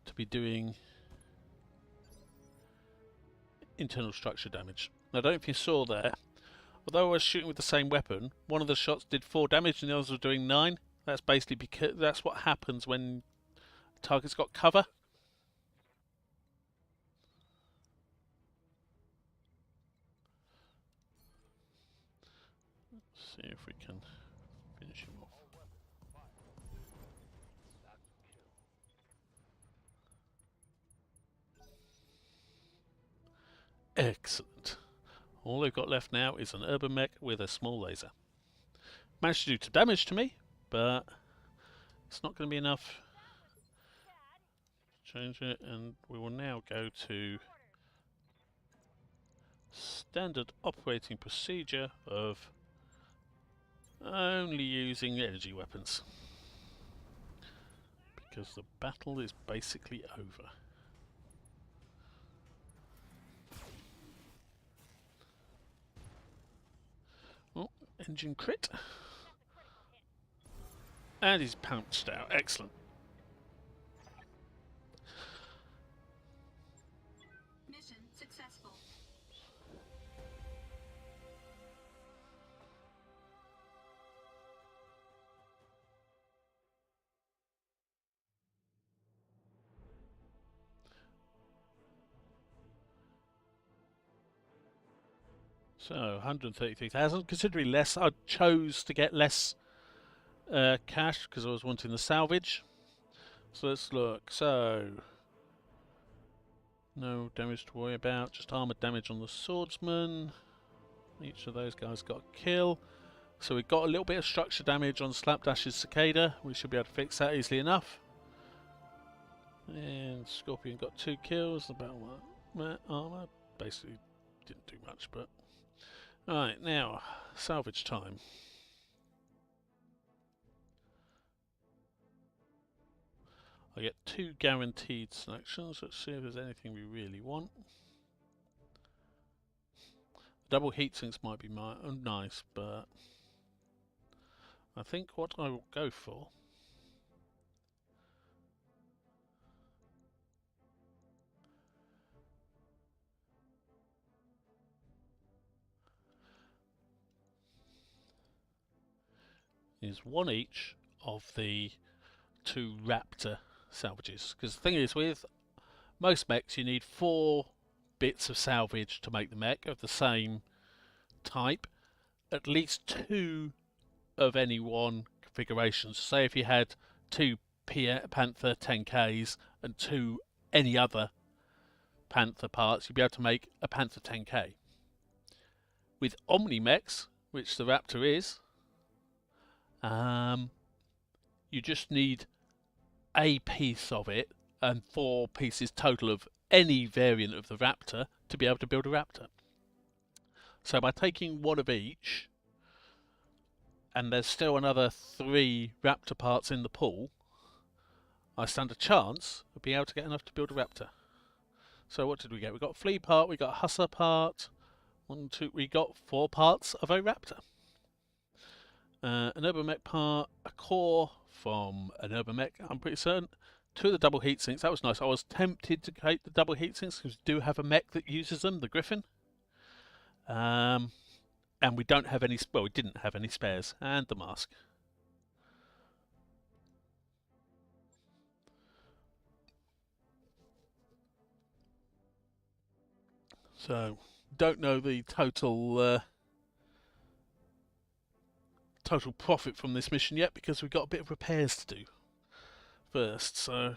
to be doing internal structure damage. Now, I don't know if you saw there, although I was shooting with the same weapon, one of the shots did 4 damage and the others were doing 9. That's basically because that's what happens when the target's got cover. Let's see if we can finish him off. All weapons fire. That's a kill. Excellent. All they've got left now is an urban mech with a small laser. Managed to do 2 damage to me, but it's not going to be enough Dad, to change it, and we will now go to standard operating procedure of only using energy weapons. because the battle is basically over. Oh, engine crit. And he's pounced out. Excellent. Mission successful. So 133,000, considerably less. I chose to get less cash because I was wanting the salvage. So let's look. So no damage to worry about, just armoured damage on the swordsman. Each of those guys got a kill. So we've got a little bit of structure damage on Slapdash's cicada. We should be able to fix that easily enough. And Scorpion got 2 kills. The battle armour basically didn't do much, but alright, now salvage time. I get 2 guaranteed selections. Let's see if there's anything we really want. Double heatsinks might be nice, but I think what I will go for is one each of the 2 Raptor salvages. Because the thing is, with most mechs you need 4 bits of salvage to make the mech of the same type. At least 2 of any one configuration. So say if you had 2 Panther 10Ks and 2 any other Panther parts, you'd be able to make a Panther 10K. With Omni mechs, which the Raptor is, you just need a piece of it and 4 pieces total of any variant of the Raptor to be able to build a Raptor. So by taking 1 of each, and there's still another 3 Raptor parts in the pool, I stand a chance of being able to get enough to build a Raptor. So what did we get? We got a flea part, we got a hussar part, 1, 2, we got 4 parts of a Raptor. An urban mech part, a core from an urban mech, I'm pretty certain. 2 of the double heatsinks, that was nice. I was tempted to take the double heatsinks because we do have a mech that uses them, the Griffin. And we don't have any, well, we didn't have any spares, and the mask. So, don't know the total total profit from this mission yet because we've got a bit of repairs to do first. So,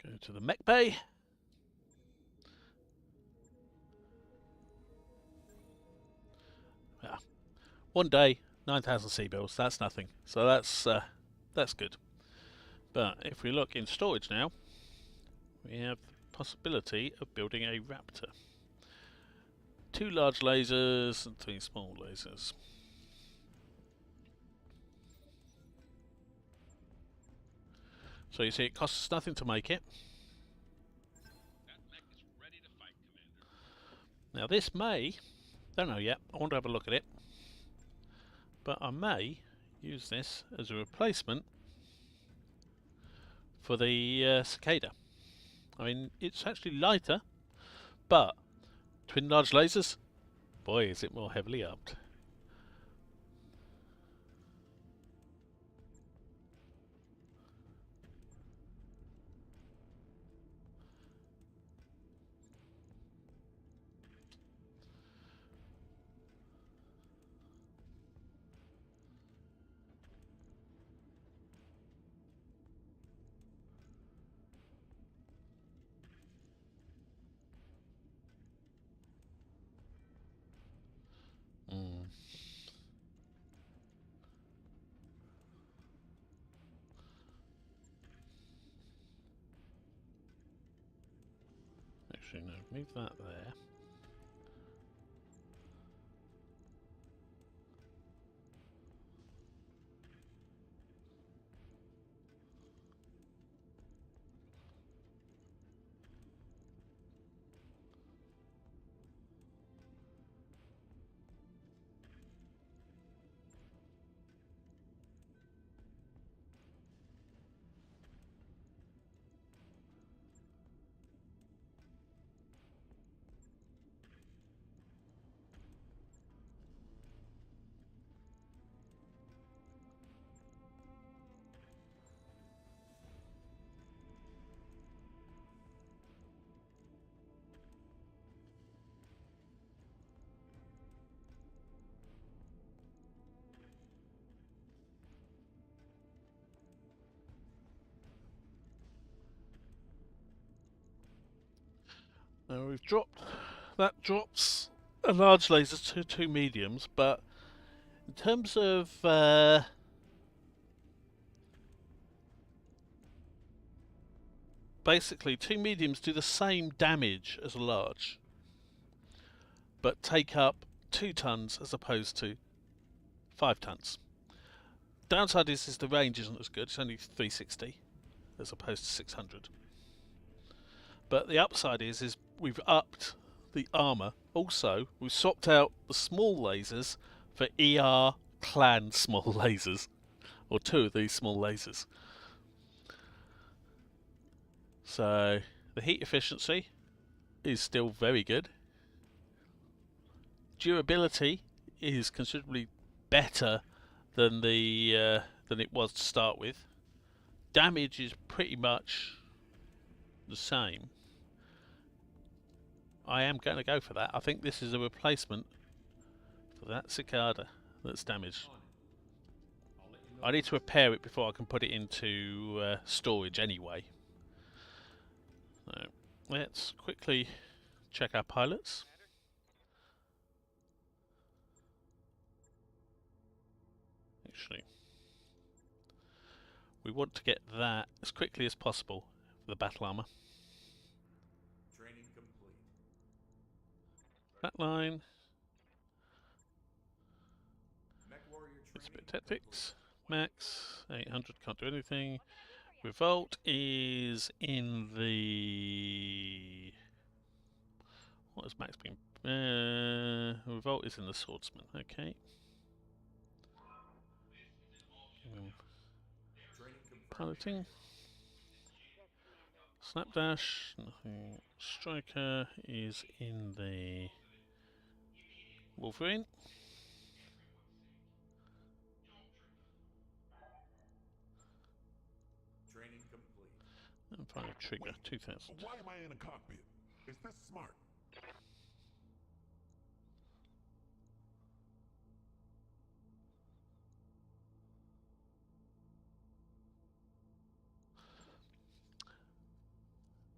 go to the mech bay. Yeah. 1 day, 9,000 sea bills. That's nothing. So that's good. But if we look in storage now, we have the possibility of building a Raptor. 2 large lasers and 3 small lasers. So you see, it costs us nothing to make it. That mech is ready to fight, Commander. Now this may, don't know yet, I want to have a look at it, but I may use this as a replacement for the cicada. I mean, it's actually lighter, but twin large lasers, boy is it more heavily armed. Actually, no, move that there. Now we've dropped, that drops a large laser to 2 mediums, but in terms of basically 2 mediums do the same damage as a large, but take up 2 tons as opposed to 5 tons. Downside is the range isn't as good, it's only 360 as opposed to 600. But the upside is we've upped the armour. Also, we've swapped out the small lasers for ER clan small lasers, or 2 of these small lasers. So the heat efficiency is still very good. Durability is considerably better than than it was to start with. Damage is pretty much the same. I am going to go for that. I think this is a replacement for that cicada that's damaged. I need to repair it before I can put it into storage anyway. So let's quickly check our pilots. Actually, we want to get that as quickly as possible for the battle armor. Training complete. Flatline. Mech warrior It's a training bit tactics. Max 800 can't do anything. Revolt is in the. What has Max been? Revolt is in the swordsman. Okay. Training confirmed. Piloting. Slapdash. Nothing. Striker is in the Wolverine. Training complete. And final trigger 2000. Why am I in a cockpit? Is this smart?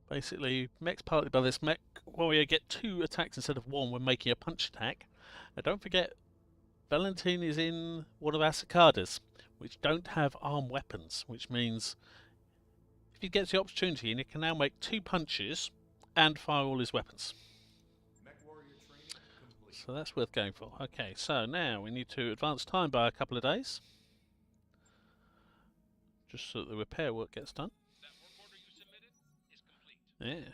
Basically, mech's piloted by this mech warrior get 2 attacks instead of 1 when making a punch attack. And don't forget, Valentine is in one of our cicadas, which don't have armed weapons, which means if he gets the opportunity, and he can now make 2 punches and fire all his weapons. Mech warrior training complete. So that's worth going for. Okay, so now we need to advance time by a couple of days, just so that the repair work gets done. That work order you submitted is complete. Yeah.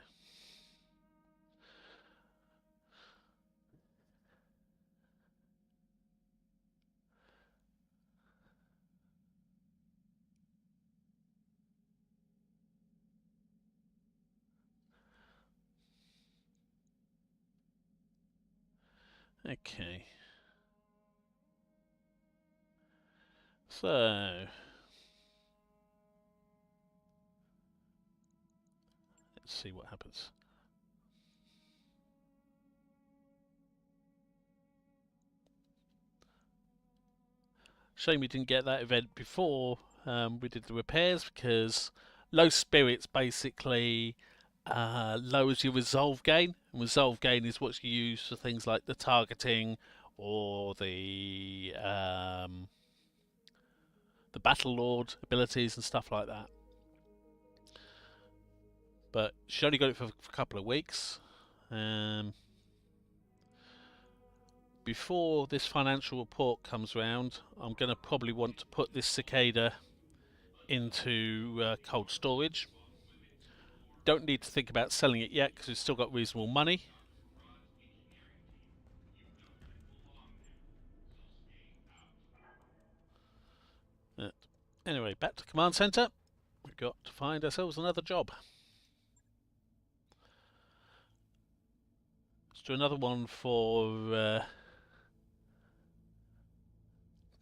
Okay. So let's see what happens. Shame we didn't get that event before we did the repairs, because low spirits basically lowers your resolve gain. And resolve gain is what you use for things like the targeting or the Battle Lord abilities and stuff like that. But she only got it for a couple of weeks. Before this financial report comes round, I'm going to probably want to put this cicada into cold storage. Don't need to think about selling it yet because we've still got reasonable money. Anyway, back to command centre. We've got to find ourselves another job. Let's do another one for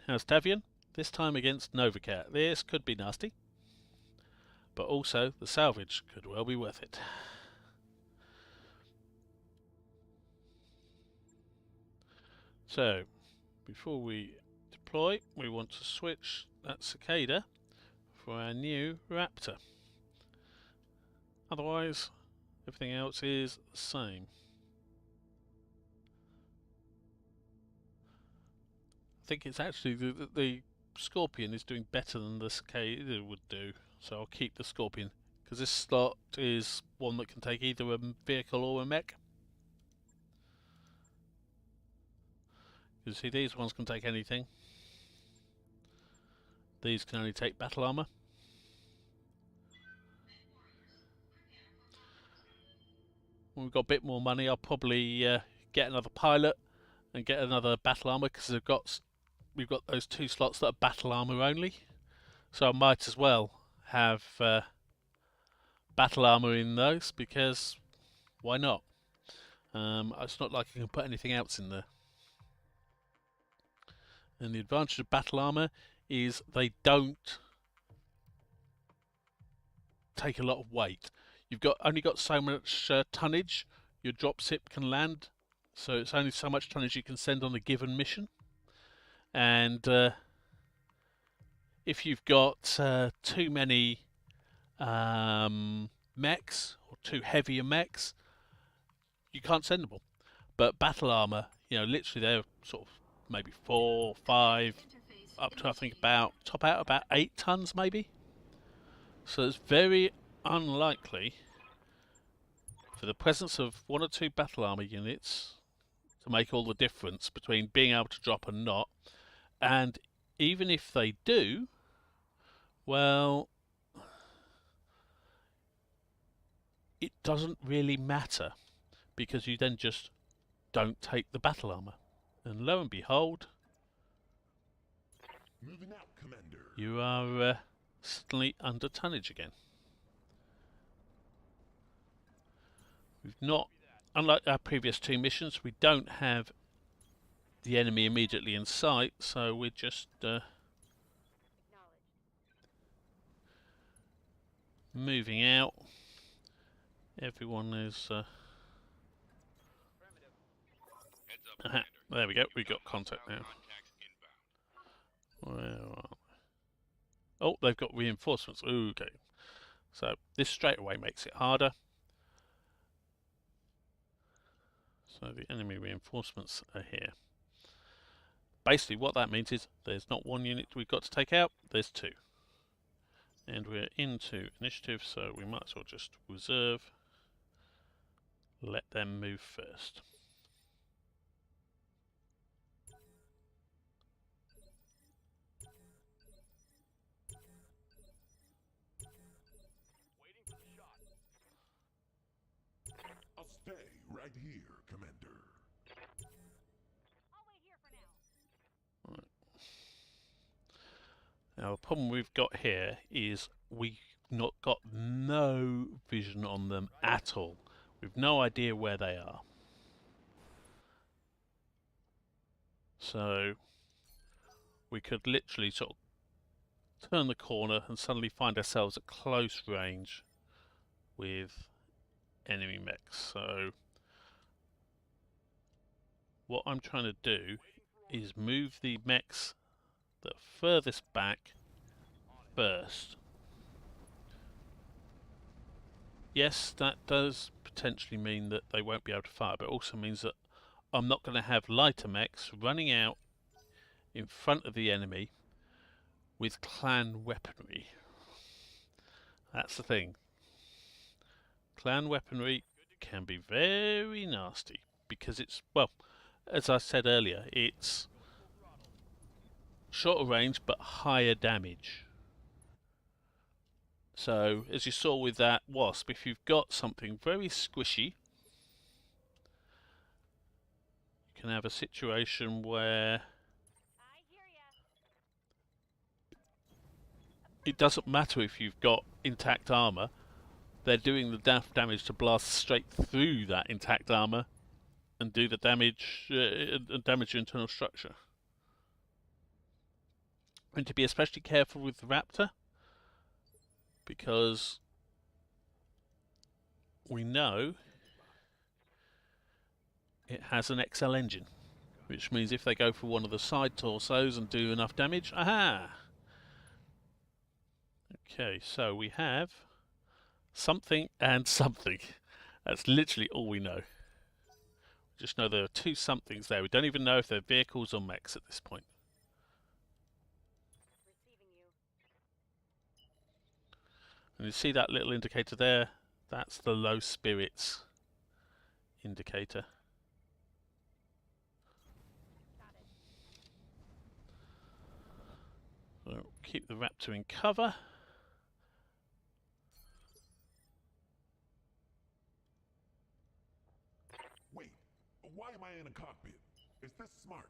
House Tavian, this time against Novacat. This could be nasty, but also the salvage could well be worth it. So, before we deploy, we want to switch that cicada for our new Raptor. Otherwise, Everything else is the same. I think it's actually the Scorpion is doing better than the Cicada would do, so I'll keep the Scorpion, because this slot is one that can take either a vehicle or a mech. You see, these ones can take anything. These can only take battle armor. When we've got a bit more money, I'll probably get another pilot and get another battle armor, because we've got those 2 slots that are battle armor only. So I might as well have battle armor in those, because why not? It's not like I can put anything else in there. And the advantage of battle armor is they don't take a lot of weight. You've only got so much tonnage your dropship can land, so it's only so much tonnage you can send on a given mission. And if you've got too many mechs, or too heavier mechs, you can't send them all. But battle armor, you know, literally they're sort of maybe 4, 5, up to I think top out about 8 tons maybe. So it's very unlikely for the presence of 1 or 2 battle armor units to make all the difference between being able to drop and not. And even if they do, well, it doesn't really matter, because you then just don't take the battle armor. And lo and behold, Moving out, Commander. you are suddenly under tonnage again. We've not, unlike our previous 2 missions, we don't have the enemy immediately in sight, so we're just moving out. Everyone is Heads up, Commander. there we go, we got contact now. Contacts inbound. Where are they? Oh, they've got reinforcements. Okay, so this straight away makes it harder. So the enemy reinforcements are here. Basically what that means is there's not 1 unit we've got to take out, there's 2. And we're into initiative, so we might as well just reserve. Let them move first. Waiting for the shot. I'll stay right here, Commander. I'll wait here for now. Now the problem we've got here is we've not got no vision on them at all. We've no idea where they are. So we could literally sort of turn the corner and suddenly find ourselves at close range with enemy mechs. So what I'm trying to do is move the mechs that are furthest back first. Yes, that does potentially mean that they won't be able to fire, but it also means that I'm not going to have lighter mechs running out in front of the enemy with clan weaponry. That's the thing. Clan weaponry can be very nasty, because it's, well, as I said earlier, it's shorter range but higher damage. So, as you saw with that Wasp, if you've got something very squishy, you can have a situation where I hear ya. it doesn't matter if you've got intact armor, they're doing the damage to blast straight through that intact armor and do the damage and damage your internal structure. And to be especially careful with the Raptor, because we know it has an XL engine, which means if they go for one of the side torsos and do enough damage, aha! Okay, so we have something and something. That's literally all we know. We just know there are two somethings there. We don't even know if they're vehicles or mechs at this point. Receiving you. And you see that little indicator there? That's the low spirits indicator. Got it. So keep the Raptor in cover. Wait, why am I in a cockpit? Is this smart?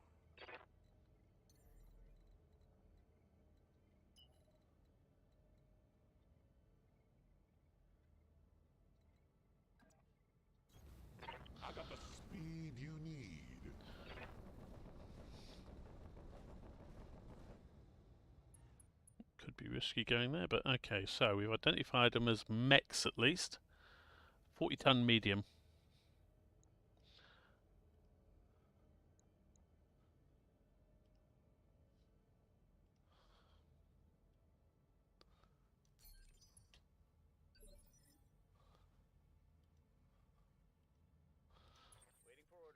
I got the speed you need. Could be risky going there, but okay. So we've identified them as mechs at least. 40-ton medium. Waiting for orders.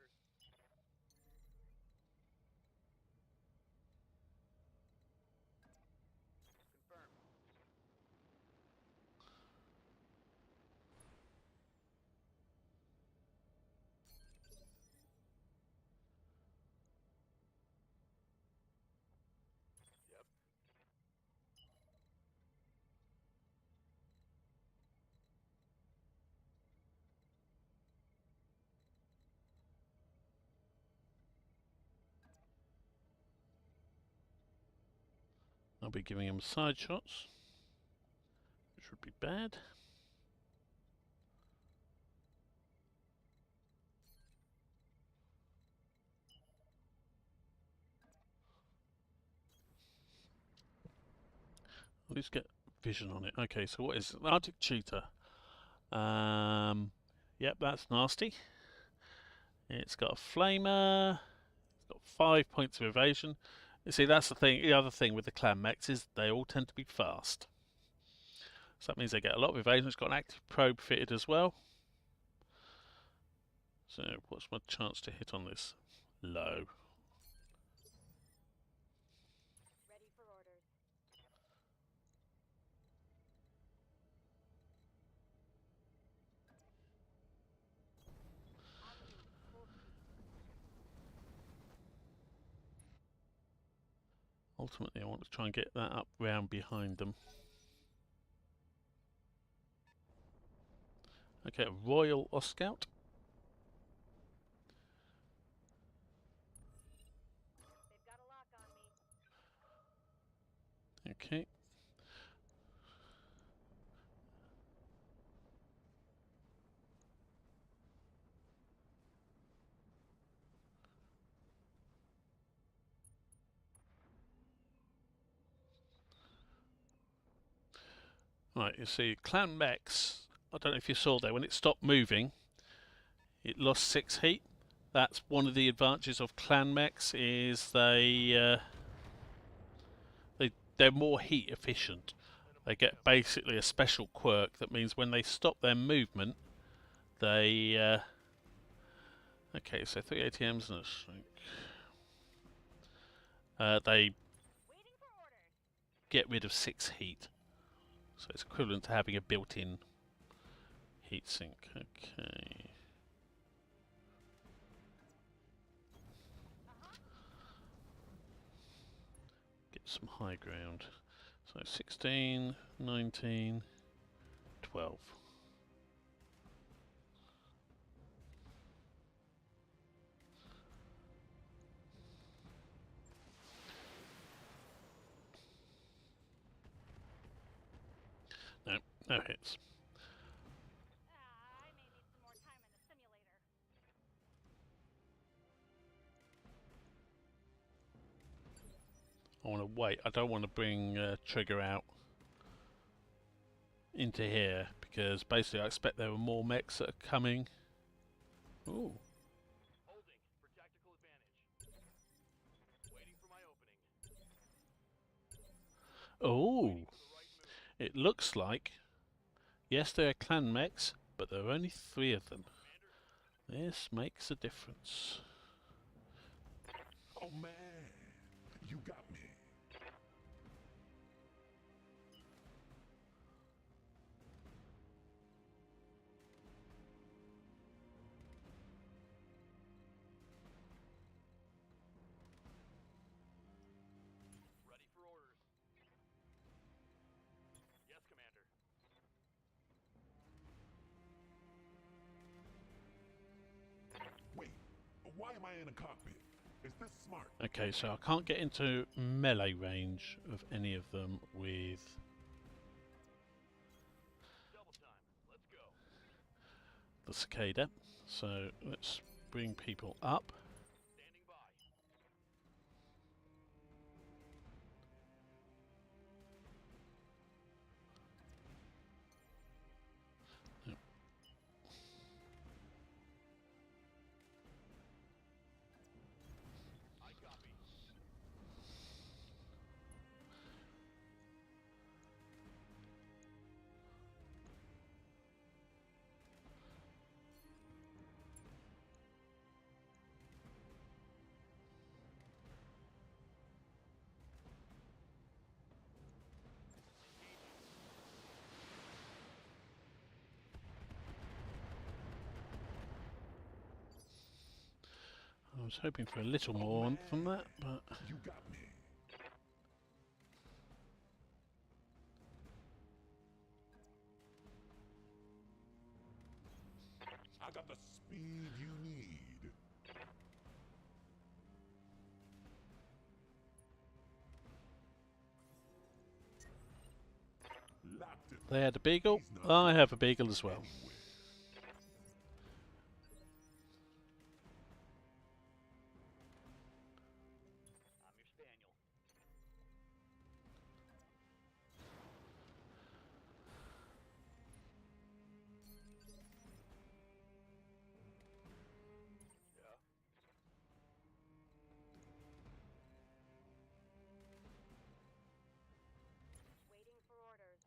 Confirmed. Yep. I'll be giving them side shots, which would be bad. At least get vision on it. Okay, so what is it? Arctic cheetah. Yep, that's nasty. It's got a flamer. It's got 5 points of evasion. You see, that's the thing. The other thing with the clan mechs is they all tend to be fast. So that means they get a lot of evasion. It's got an active probe fitted as well. So what's my chance to hit on this? Low. Ready for orders. On the move. Full speed. Ultimately, I want to try and get that up round behind them. Okay, a Royal Oscout. They've got a lock on me. Okay. Right, you see, clan mechs, I don't know if you saw there, when it stopped moving, it lost 6 heat. That's one of the advantages of clan mechs, is they're more heat efficient. They get basically a special quirk that means when they stop their movement, they okay, so 3 ATMs and a shrink. They Waiting for orders. get rid of 6 heat. So it's equivalent to having a built-in heatsink. Okay. Get some high ground. So 16, 19, 12. No, no hits. I may need some more time in the simulator. I want to wait. I don't want to bring Trigger out into here because basically I expect there are more mechs that are coming. Ooh. Holding for tactical advantage. Waiting for my opening. Oh. Waiting for the right move. It looks like, yes, they are clan mechs, but there are only 3 of them. This makes a difference. Oh man, you got me. Ready for orders. Yes, Commander. Wait, why am I in a cockpit? Is this smart? Okay, so I can't get into melee range of any of them with Double time. Let's go. the cicada. So let's bring people up. Standing by. I copy. I was hoping for a little more from that, but You got me. I got the speed you need. Locked it. they had a beagle. He's not I have a beagle as well. anywhere. I'm your spaniel. Yeah. Waiting for orders.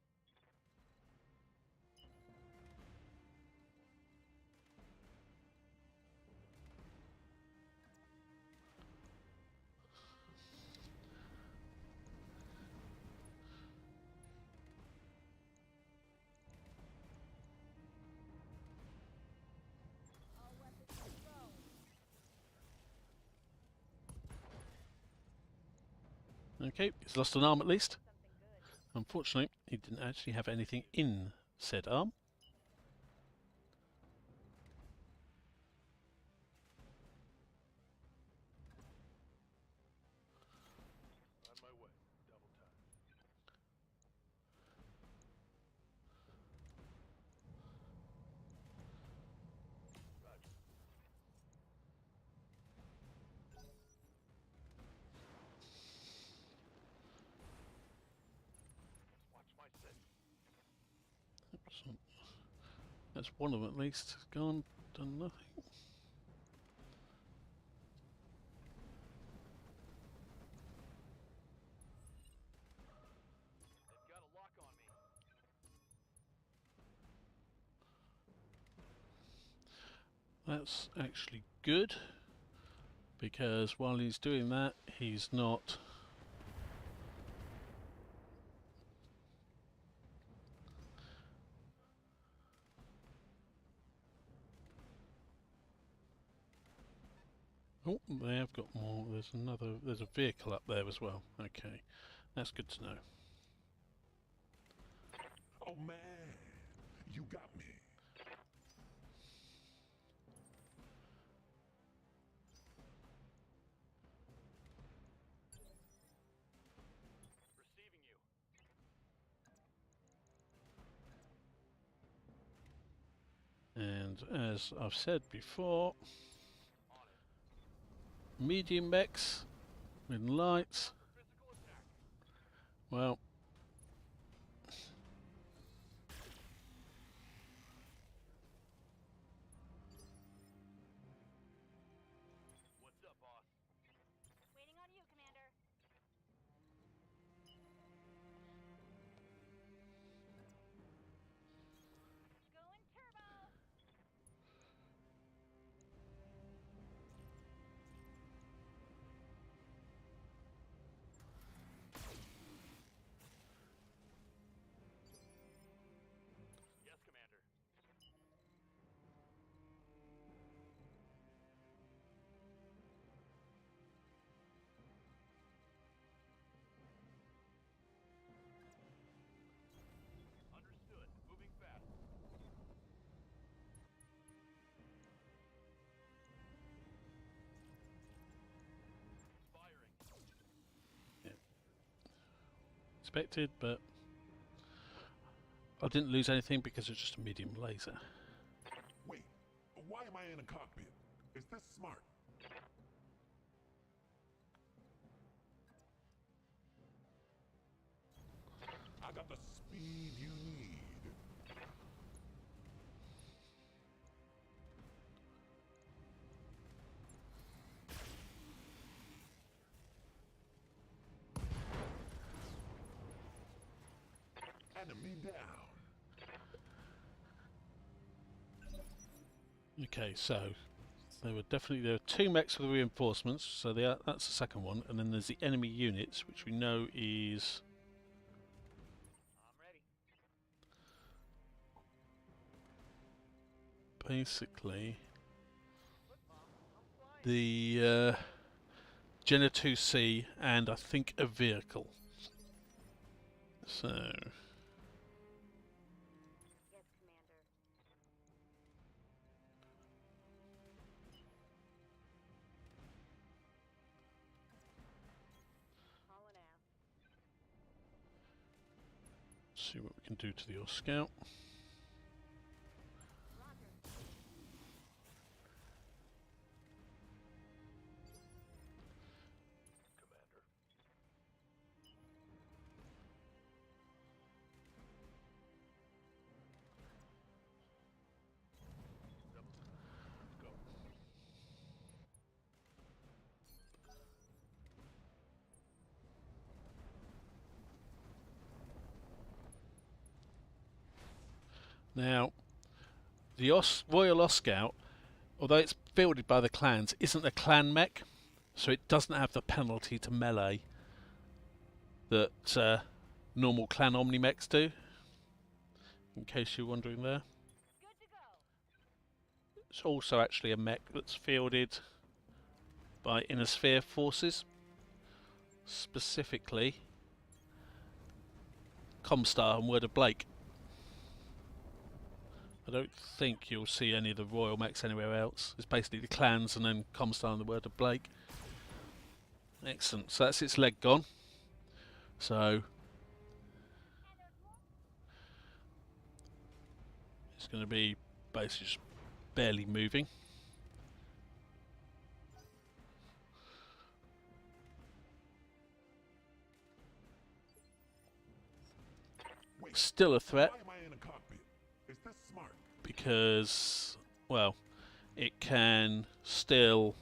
All weapons control. Okay, he's lost an arm at least. Something good. Unfortunately, he didn't actually have anything in said arm. On my way. Double time. Roger. Watch my six. So that's one of them at least. Gone, done nothing. They've got a lock on me. That's actually good, because while he's doing that, he's not oh, they have got more. There's a vehicle up there as well. Okay, that's good to know. Oh man, you got me. Receiving you. And as I've said before, On it. medium mechs with lights, Physical attack. well, What's up, boss? Waiting on you, Commander. Going turbo. expected, but I didn't lose anything because it's just a medium laser. Wait, why am I in a cockpit? Is this smart? I got the speed you need. Enemy down. Okay, so there were two mechs with reinforcements, so that's the second one, and then there's the enemy units, which we know is I'm ready. basically Look, Mom, I'm flying. the Jenna 2C and I think a vehicle. So Yes, Commander. Calling out. see what we can do to the Off Scout. Roger. Commander. Go. Now, the Royal Off Scout, although it's fielded by the clans, isn't a clan mech, so it doesn't have the penalty to melee that normal clan Omni mechs do. In case you're wondering there. Good to go. It's also actually a mech that's fielded by Inner Sphere forces, specifically Comstar and Word of Blake. I don't think you'll see any of the Royal mechs anywhere else. It's basically the clans and then Comstar and the Word of Blake. Excellent. So that's its leg gone. So it's going to be basically just barely moving. Wait, Still a threat why am I in a cockpit? Is this smart? because, well, it's still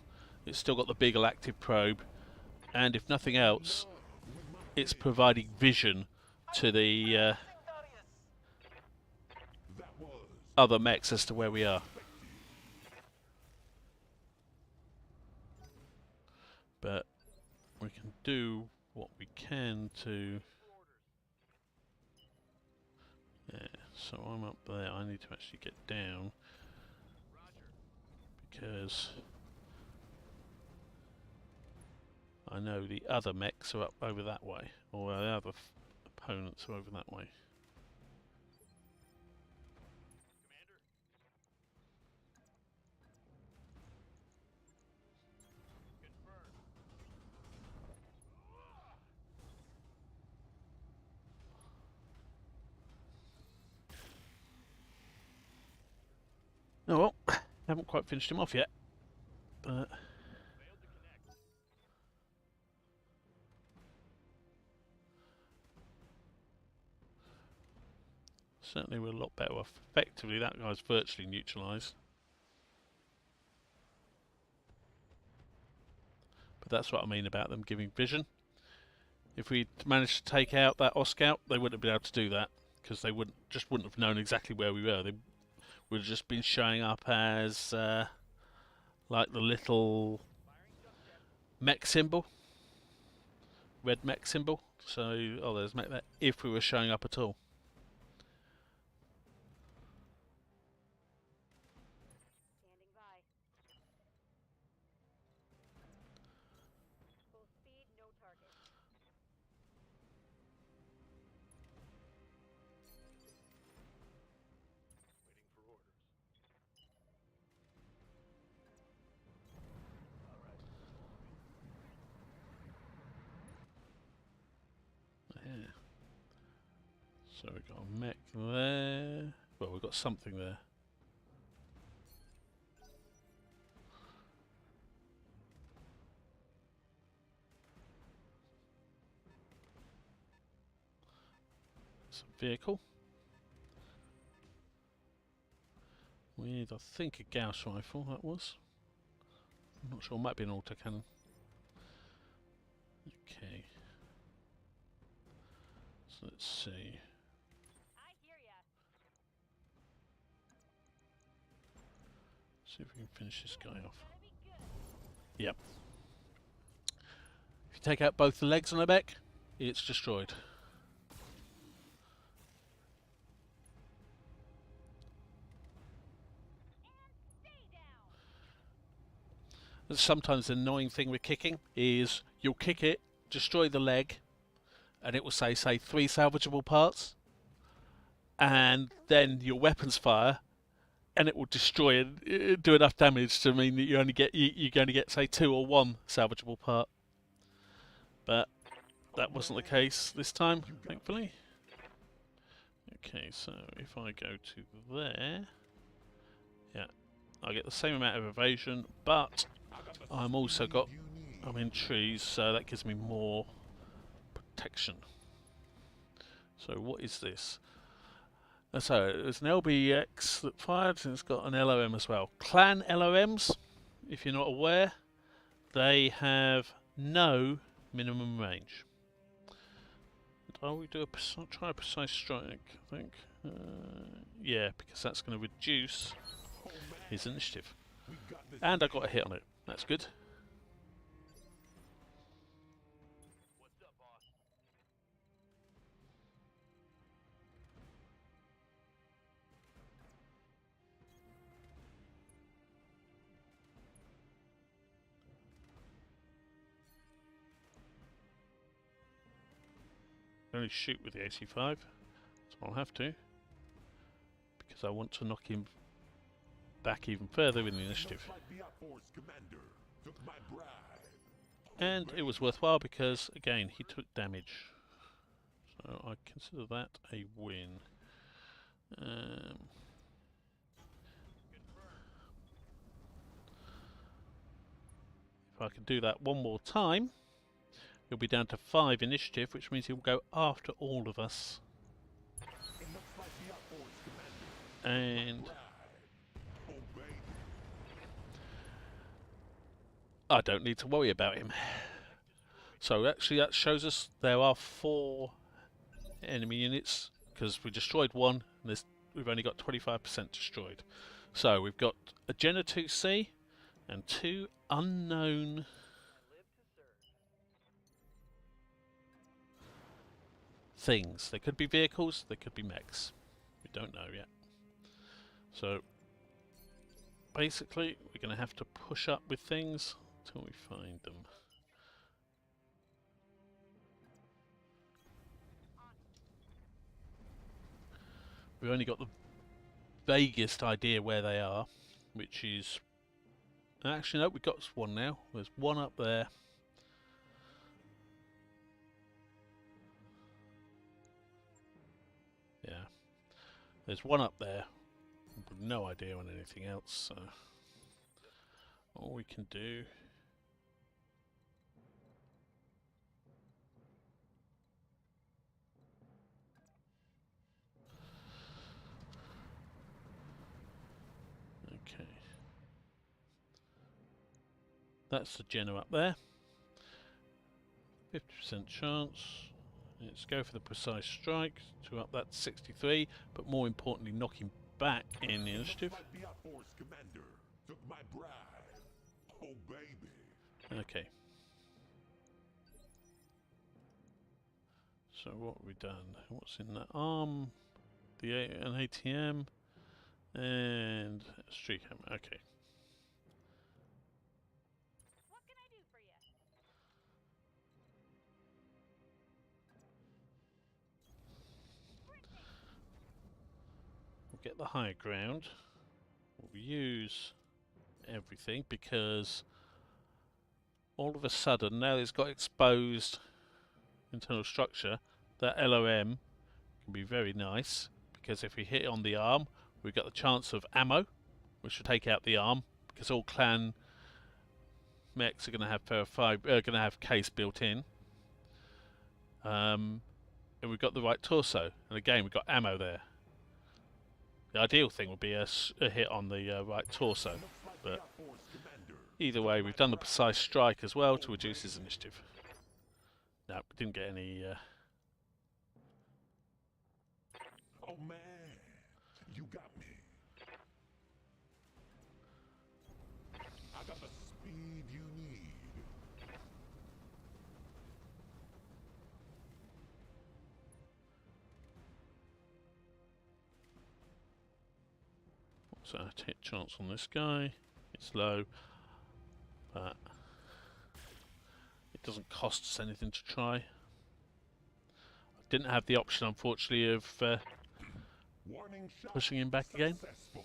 got the Beagle active probe, and if nothing else, it's providing vision to the That was other mechs as to where we are. But we can do what we can to... Yeah, so I'm up there. I need to actually get down because I know the other mechs are up over that way, or the other opponents are over that way. Commander. Confirmed. Oh well, haven't quite finished him off yet, but Failed to connect. certainly we're a lot better off. Effectively, that guy's virtually neutralised. But that's what I mean about them giving vision. If we managed to take out that Oscout, they wouldn't have been able to do that because they wouldn't have known exactly where we were. They would have just been showing up as like the little mech symbol, red mech symbol. So, oh, there's mech there. If we were showing up at all. Standing by. Full speed, no target. Waiting for orders. All right. Yeah. So we've got a mech there. Well, we've got something there. It's a vehicle. With, I think, a Gauss rifle, that was. I'm not sure, it might be an autocannon. Okay. So let's see. I hear ya. See if we can finish this guy off. Gonna be good. Yep. If you take out both the legs on the back, it's destroyed. Stay down. Sometimes the annoying thing with kicking is you'll kick it, destroy the leg, and it will say 3 salvageable parts, and then your weapons fire, and it will destroy and do enough damage to mean that you only get you're going to get say 2 or 1 salvageable part. But that wasn't the case this time, thankfully. Okay, so if I go to there, yeah, I get the same amount of evasion, but I'm also I'm in trees, so that gives me more protection. So what is this? So it's an LBX that fired, and it's got an LOM as well. Clan LOMs, if you're not aware, they have no minimum range. Oh, we do try a precise strike, I think. Yeah, because that's going to reduce his initiative. And I got a hit on it. That's good. What's up, boss? Only shoot with the AC-5, so I'll have to, because I want to knock him back even further in the initiative. And it was worthwhile because, again, he took damage. So I consider that a win. If I can do that one more time, he'll be down to 5 initiative, which means he'll go after all of us. And I don't need to worry about him. So actually that shows us there are 4 enemy units, because we destroyed 1 and we've only got 25% destroyed. So we've got a Jenna 2C and 2 unknown things. They could be vehicles, they could be mechs. We don't know yet. So basically we're going to have to push up with things until we find them. We've only got the vaguest idea where they are, which is... Actually no, we've got one now. There's one up there. Yeah. There's one up there. With no idea on anything else, so... All we can do... Okay. That's the Jenna up there. 50% chance. Let's go for the precise strike to up that 63, but more importantly knock him back in the initiative. Okay. So what have we done? What's in that arm? An ATM and a streak hammer. Okay. What can I do for you? We'll get the high ground. We'll use everything because all of a sudden, now it's got exposed internal structure, that LOM can can be very nice, because if we hit on the arm, we've got the chance of ammo, which will take out the arm, because all clan mechs are going to have going to have case built in. And we've got the right torso, and again we've got ammo there. The ideal thing would be a hit on the right torso, but either way, we've done the precise strike as well to reduce his initiative. No, we didn't get any. Oh man, you got me. I got the speed you need. So hit chance on this guy. It's low, but it doesn't cost us anything to try. I didn't have the option, unfortunately, of Warning shot pushing him back again. successful.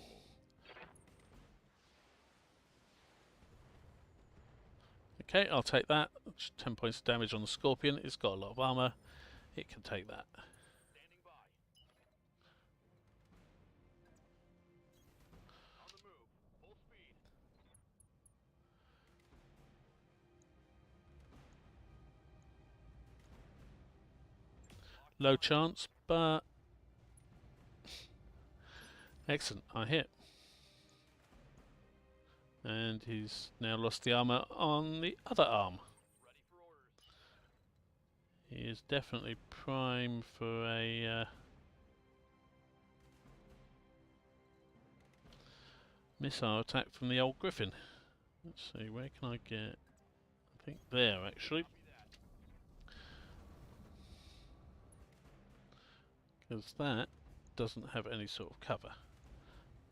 Okay, I'll take that. It's 10 points of damage on the Scorpion. It's got a lot of armor. It can take that. Standing by. On the move. Full speed. Low chance, but excellent. I hit. And he's now lost the armor on the other arm. Ready for orders. He is definitely prime for a missile attack from the old Griffin. Let's see, where can I get? I think there, actually. Because that doesn't have any sort of cover.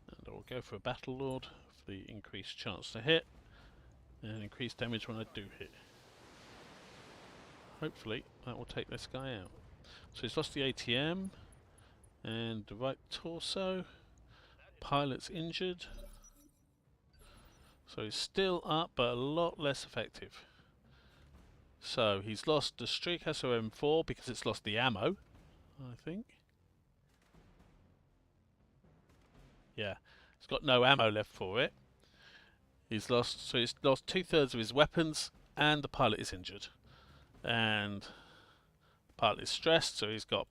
And I will go for a Battle Lord for the increased chance to hit and increased damage when I do hit. Hopefully that will take this guy out. So he's lost the ATM and the right torso. Pilot's injured. So he's still up, but a lot less effective. So he's lost the Streak SOM4 because it's lost the ammo, I think. Yeah, it's got no ammo left for it. He's lost 2/3 of his weapons, and the pilot is injured. And the pilot is stressed, so he's got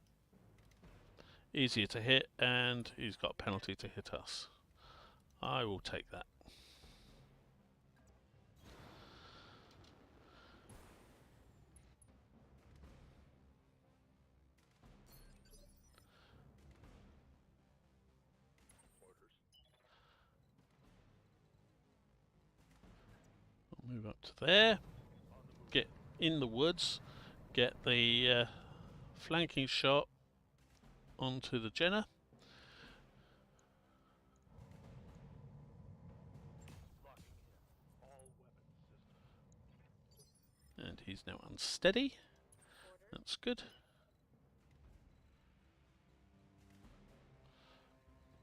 easier to hit, and he's got penalty to hit us. I will take that. I'll move up to there. Get in the woods. Get the flanking shot onto the Jenner. And he's now unsteady. That's good.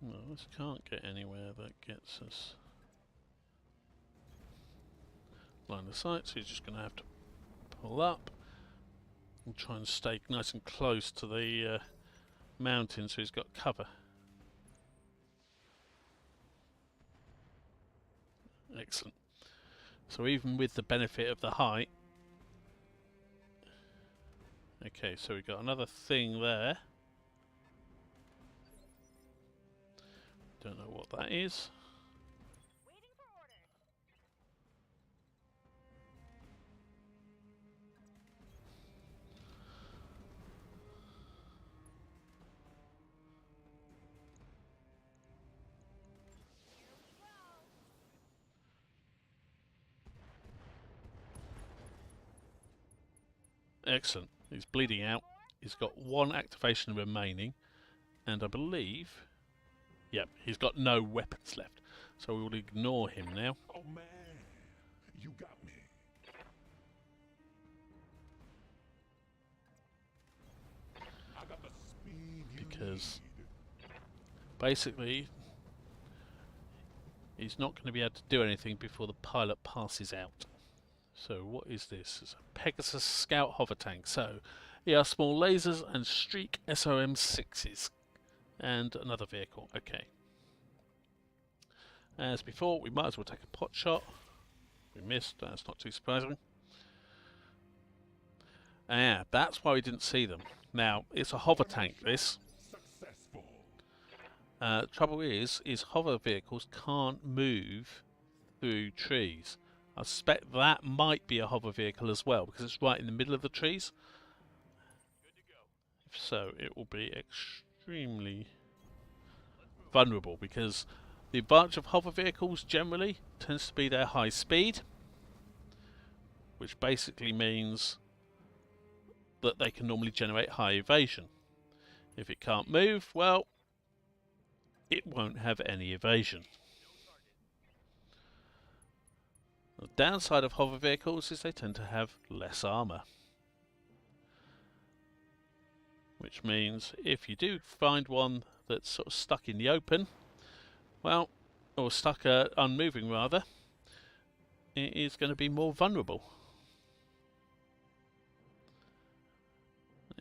Well, this can't get anywhere that gets us line of sight, so he's just going to have to pull up and try and stay nice and close to the mountain so he's got cover. Excellent. So even with the benefit of the height, okay, so we've got another thing there. Don't know what that is. Waiting for orders. Here we go. Excellent. He's bleeding out. He's got one activation remaining, and I believe, yep, he's got no weapons left. So we will ignore him now. Oh man, you got me. I got the speed you Because need. basically he's not going to be able to do anything before the pilot passes out. So what is this? It's a Pegasus Scout hover tank. So ER small lasers and streak SOM6s. And another vehicle. Okay. As before, we might as well take a pot shot. We missed, that's not too surprising. Yeah, that's why we didn't see them. Now, it's a hover tank, this. Successful. Trouble is hover vehicles can't move through trees. I suspect that might be a hover vehicle as well, because it's right in the middle of the trees. Good to go. If so, it will be extremely vulnerable, because the advantage of hover vehicles generally tends to be their high speed, which basically means that they can normally generate high evasion. If it can't move, well, it won't have any evasion. The downside of hover vehicles is they tend to have less armour. Which means if you do find one that's sort of stuck in the open, well, or stuck unmoving rather, it is going to be more vulnerable.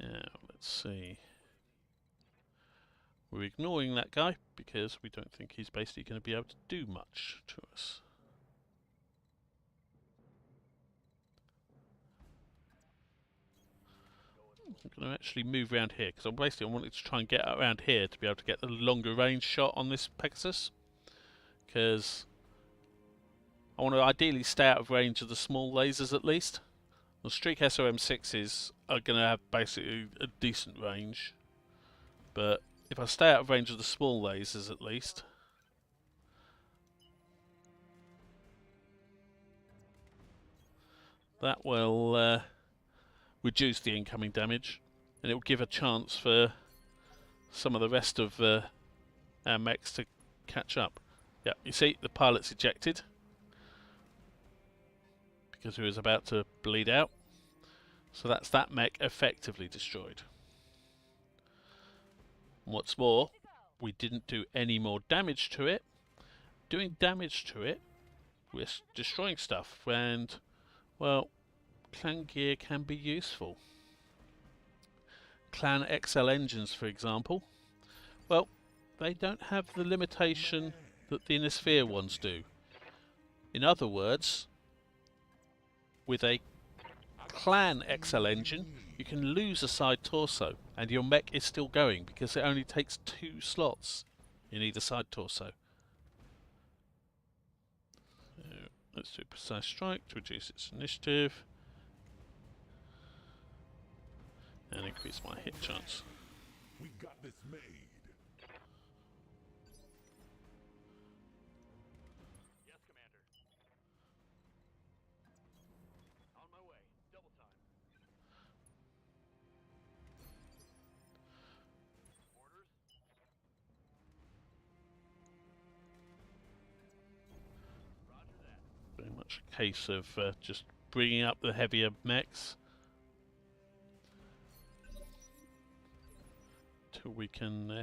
Now, let's see. We're ignoring that guy because we don't think he's basically going to be able to do much to us. I'm going to actually move around here because I wanted to try and get around here to be able to get the longer range shot on this Pegasus, because I want to ideally stay out of range of the small lasers at least. The Streak SOM6s are going to have basically a decent range, but if I stay out of range of the small lasers at least, that will reduce the incoming damage, and it will give a chance for some of the rest of our mechs to catch up. Yeah, you see, the pilot's ejected because he was about to bleed out. So that's that mech effectively destroyed. What's more, we didn't do any more damage to it. Doing damage to it, we're destroying stuff, and, well, clan gear can be useful. Clan XL engines, for example, well, they don't have the limitation that the Inner Sphere ones do. In other words, with a Clan XL engine, you can lose a side torso and your mech is still going because it only takes 2 slots in either side torso. So let's do Precise Strike to reduce its initiative and increase my hit chance. We got this made. Yes, Commander. On my way. Double time. Orders? Roger that. Very much a case of just bringing up the heavier mechs till we can Thy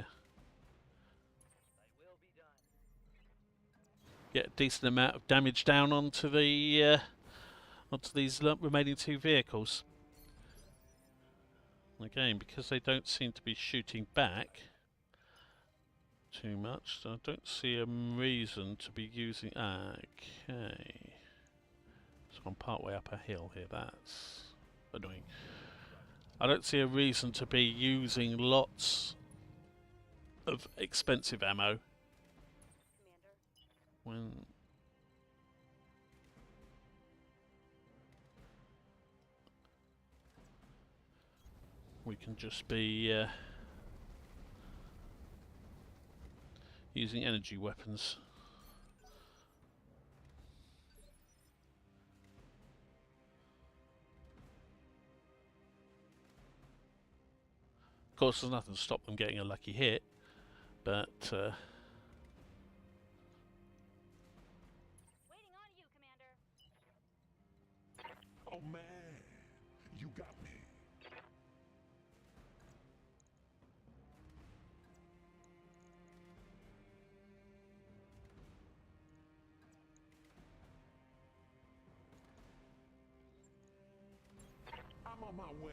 will be done. get a decent amount of damage down onto the onto these remaining 2 vehicles. Again, because they don't seem to be shooting back too much, so I don't see a reason to be using. Okay, so I'm part way up a hill here. That's annoying. I don't see a reason to be using lots of expensive ammo Commander. when we can just be using energy weapons. Of course, there's nothing to stop them getting a lucky hit, but Waiting on you, Commander. Oh man, you got me. I'm on my way.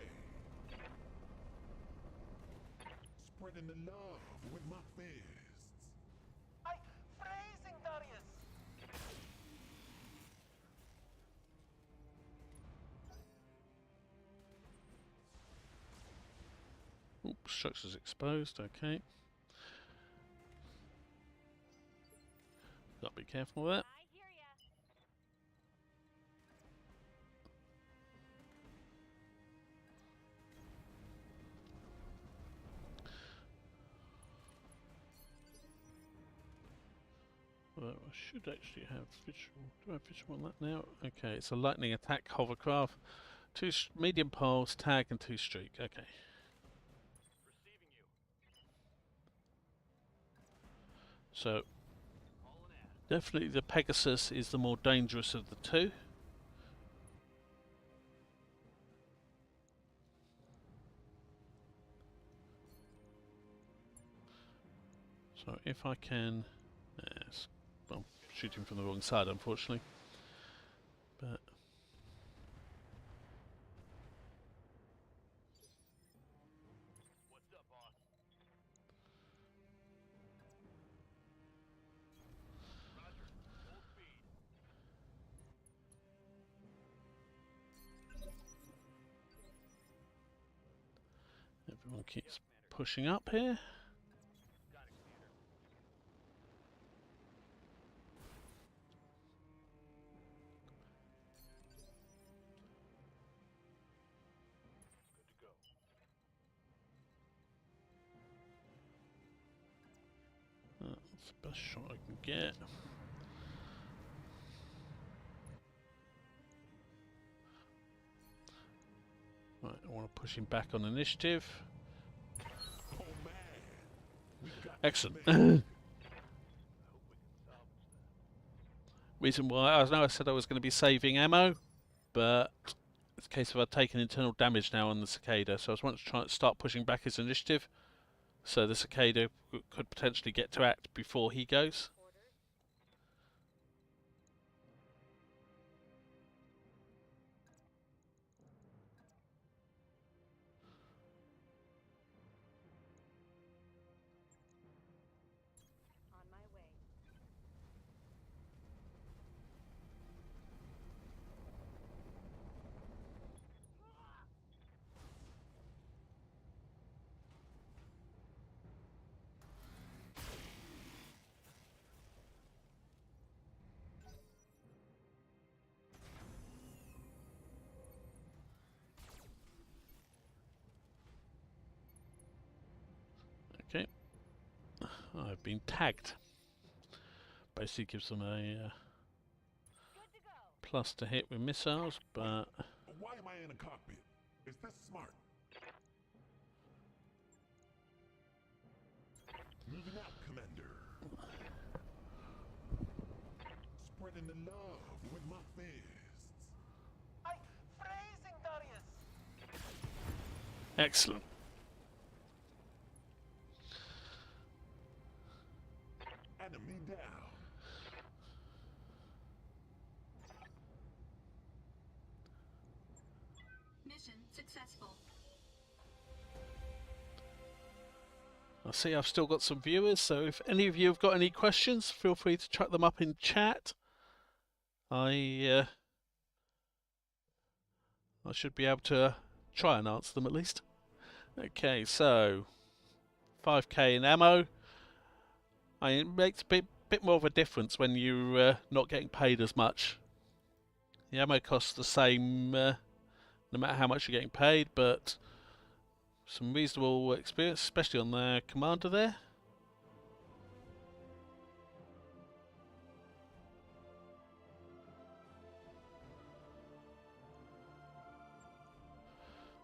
Spreading the love with my fists. I freezing, Darius. Oops, structures exposed, okay. Gotta be careful with that. I hear ya. Well, I should actually have visual. Do I have visual on that now? Okay, it's a lightning attack hovercraft. Two medium poles, tag, and 2 streak. Okay. Receiving you. So, All in ad. definitely the Pegasus is the more dangerous of the two. So if I can... Yes, well, I'm shooting from the wrong side, unfortunately. But... What's up, boss? Roger. Full speed. everyone keeps pushing up here. Got it, Commander. Good to go. That's the best shot I can get. Right, I want to push him back on initiative. Oh man. We got Excellent. man. I hope we can salvage that. Reason why I know I said I was going to be saving ammo, but it's a case of I've taken internal damage now on the cicada, so I was wanting to try and start pushing back his initiative, so the cicada could potentially get to act before he goes. Orders. On my way. Okay, I've been tagged. Basically gives them a Good to go. plus to hit with missiles, but Why am I in a cockpit? Is this smart? Moving out, Commander. Spreading the love with my fists. I freezing, Darius. excellent. Enemy down. Mission successful. I see I've still got some viewers, so if any of you have got any questions, feel free to chuck them up in chat. I should be able to try and answer them at least. Okay, so 5k in ammo. It makes a bit more of a difference when you're not getting paid as much. The ammo costs the same no matter how much you're getting paid, but some reasonable experience, especially on the commander there.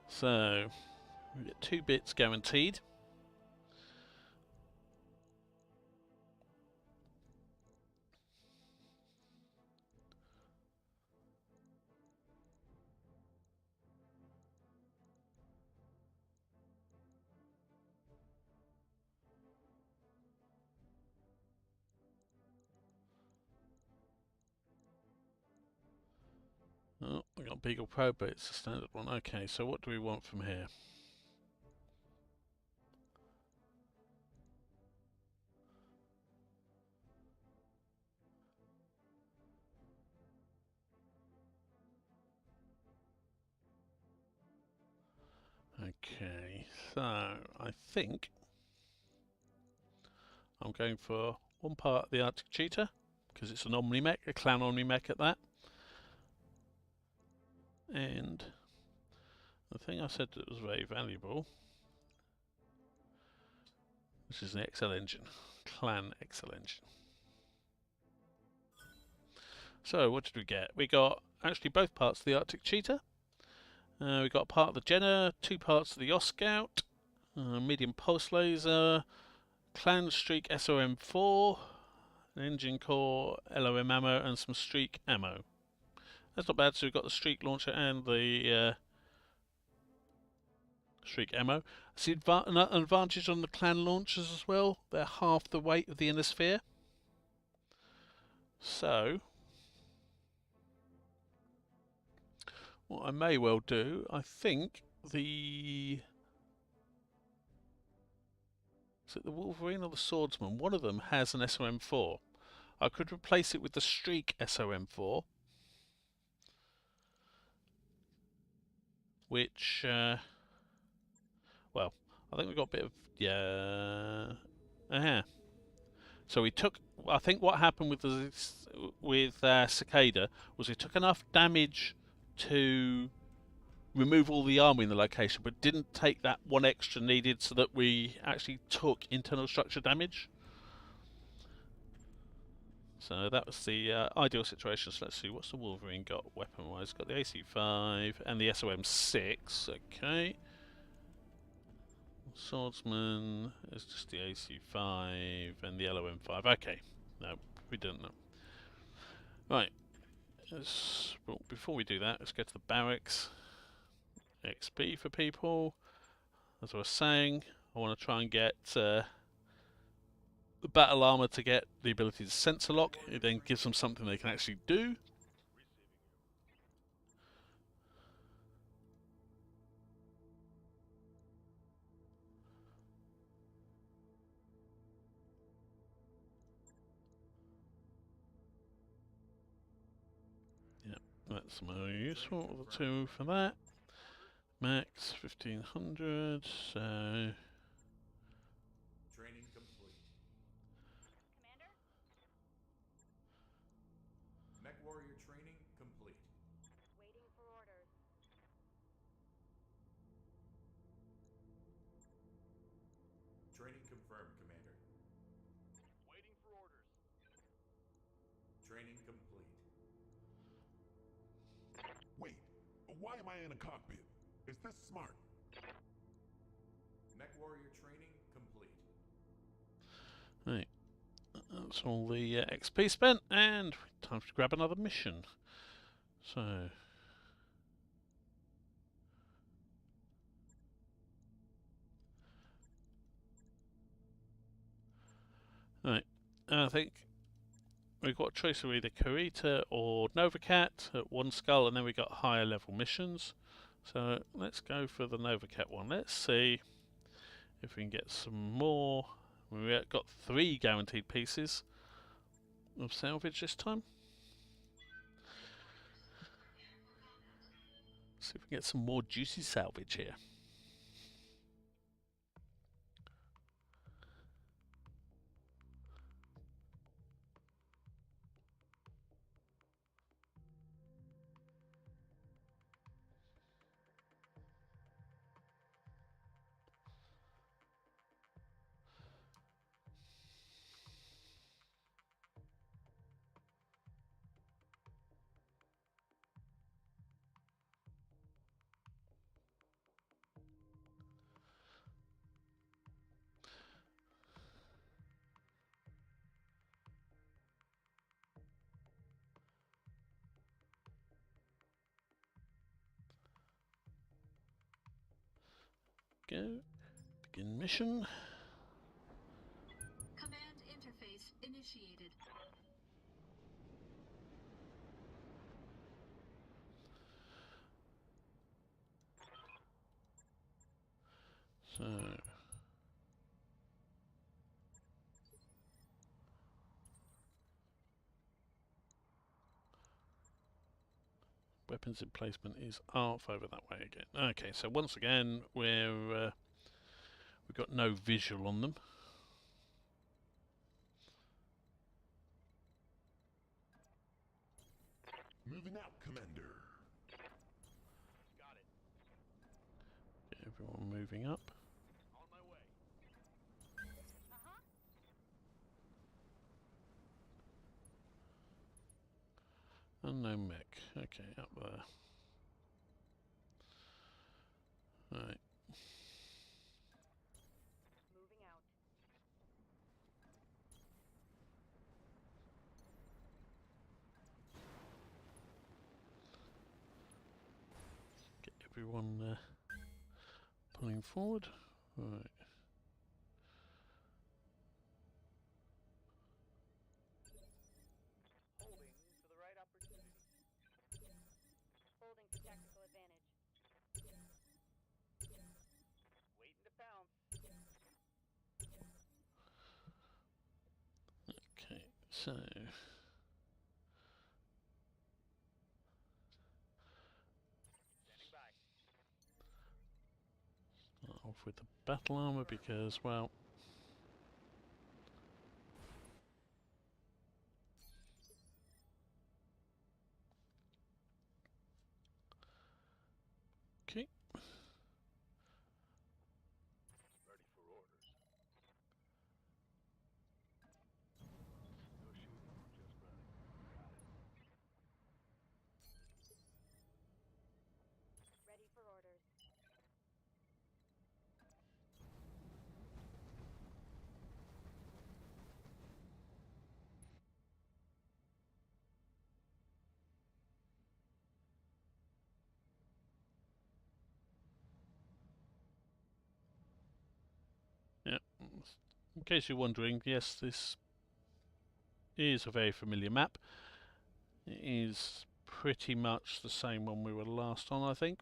So we get 2 bits guaranteed. Oh, we got Beagle Pro, but it's a standard one. Okay, so what do we want from here? So I think I'm going for one part of the Arctic Cheetah because it's an Omni-Mech, a clan Omni-Mech at that. And the thing I said that was very valuable, this is an XL engine, clan XL engine. So what did we get? We got actually both parts of the Arctic Cheetah. We got part of the Jenner, 2 parts of the Oscout, medium pulse laser, clan Streak SOM4, an engine core, LOM ammo, and some Streak ammo. That's not bad. So we've got the Streak launcher and the Streak ammo. See an advantage on the clan launchers as well. They're half the weight of the inner sphere. So what I may well do, I think the... Is it the Wolverine or the Swordsman? One of them has an SOM4. I could replace it with the Streak SOM4. Which, well, I think we've got a bit of... Yeah... So we took... I think what happened with Cicada was we took enough damage to remove all the armor in the location, but didn't take that one extra needed so that we actually took internal structure damage. So that was the ideal situation. So let's see, what's the Wolverine got weapon-wise? Got the AC5 and the SOM6, okay. Swordsman is just the AC5 and the LOM5, okay. No, we didn't know. Right, well, before we do that, let's go to the barracks. XP for people. As I was saying, I want to try and get the battle armor to get the ability to sensor lock. It then gives them something they can actually do. Yep, that's more useful. The 2 for that. Max 1500. So Training complete. Commander? Mech warrior training complete. Waiting for orders. Training confirmed, Commander. Waiting for orders. Training complete. Wait, why am I in a cockpit? Is this smart? Mech warrior training complete. right, that's all the XP spent, and time to grab another mission. So right, I think we've got a choice of either Kurita or Novacat at 1 skull, and then we got higher level missions. So let's go for the Novacat one. Let's see if we can get some more. We've got 3 guaranteed pieces of salvage this time. See if we can get some more juicy salvage here. Go. Begin mission. Command interface initiated. So weapons emplacement is off over that way again. Okay, so once again we're We've got no visual on them. Moving out, Commander. Got it. Get everyone moving up. On my way. And no mech. Okay, up there. Right. Moving out. Get everyone pulling forward. Right. Holding for the right opportunity. Holding for tactical advantage. Waiting to pounce. Okay, so Standing by. start off with the battle armor because, well, okay. Ready for orders. No shooting, just running. Got it. Ready for orders. Yeah. In case you're wondering, yes, this is a very familiar map. It is pretty much the same one we were last on, I think.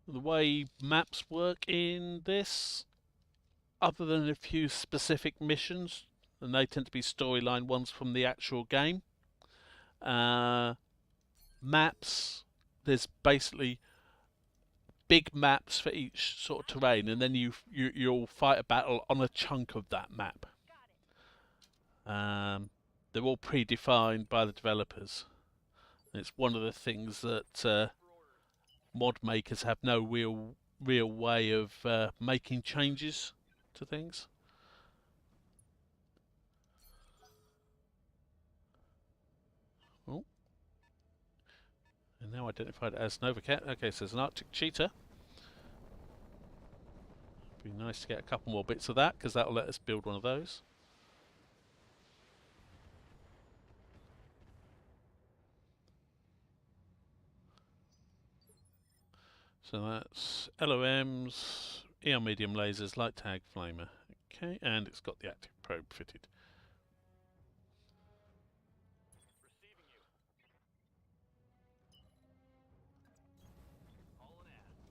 The way maps work in this, other than a few specific missions, and they tend to be storyline ones from the actual game, maps, there's basically big maps for each sort of terrain, and then you'll fight a battle on a chunk of that map. They're all predefined by the developers. And it's one of the things that mod makers have no real way of making changes to things. Oh, and now identified as Novacat. Okay, so there's an Arctic cheetah. Be nice to get a couple more bits of that because that'll let us build one of those. So that's LOMs, ER medium lasers, light tag flamer. Okay, and it's got the active probe fitted. Receiving you. Hauling ass.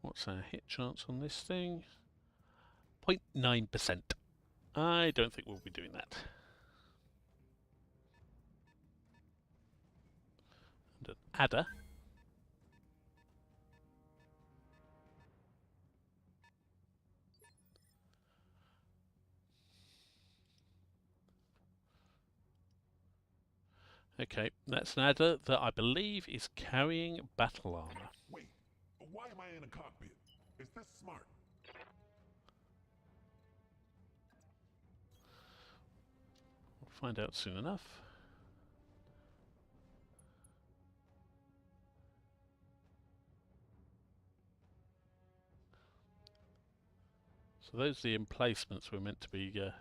What's our hit chance on this thing? 0.9%. I don't think we'll be doing that. And an adder. Okay, that's an adder that I believe is carrying battle armor. Wait, why am I in a cockpit? Is this smart? We'll find out soon enough. So those are the emplacements we're meant to be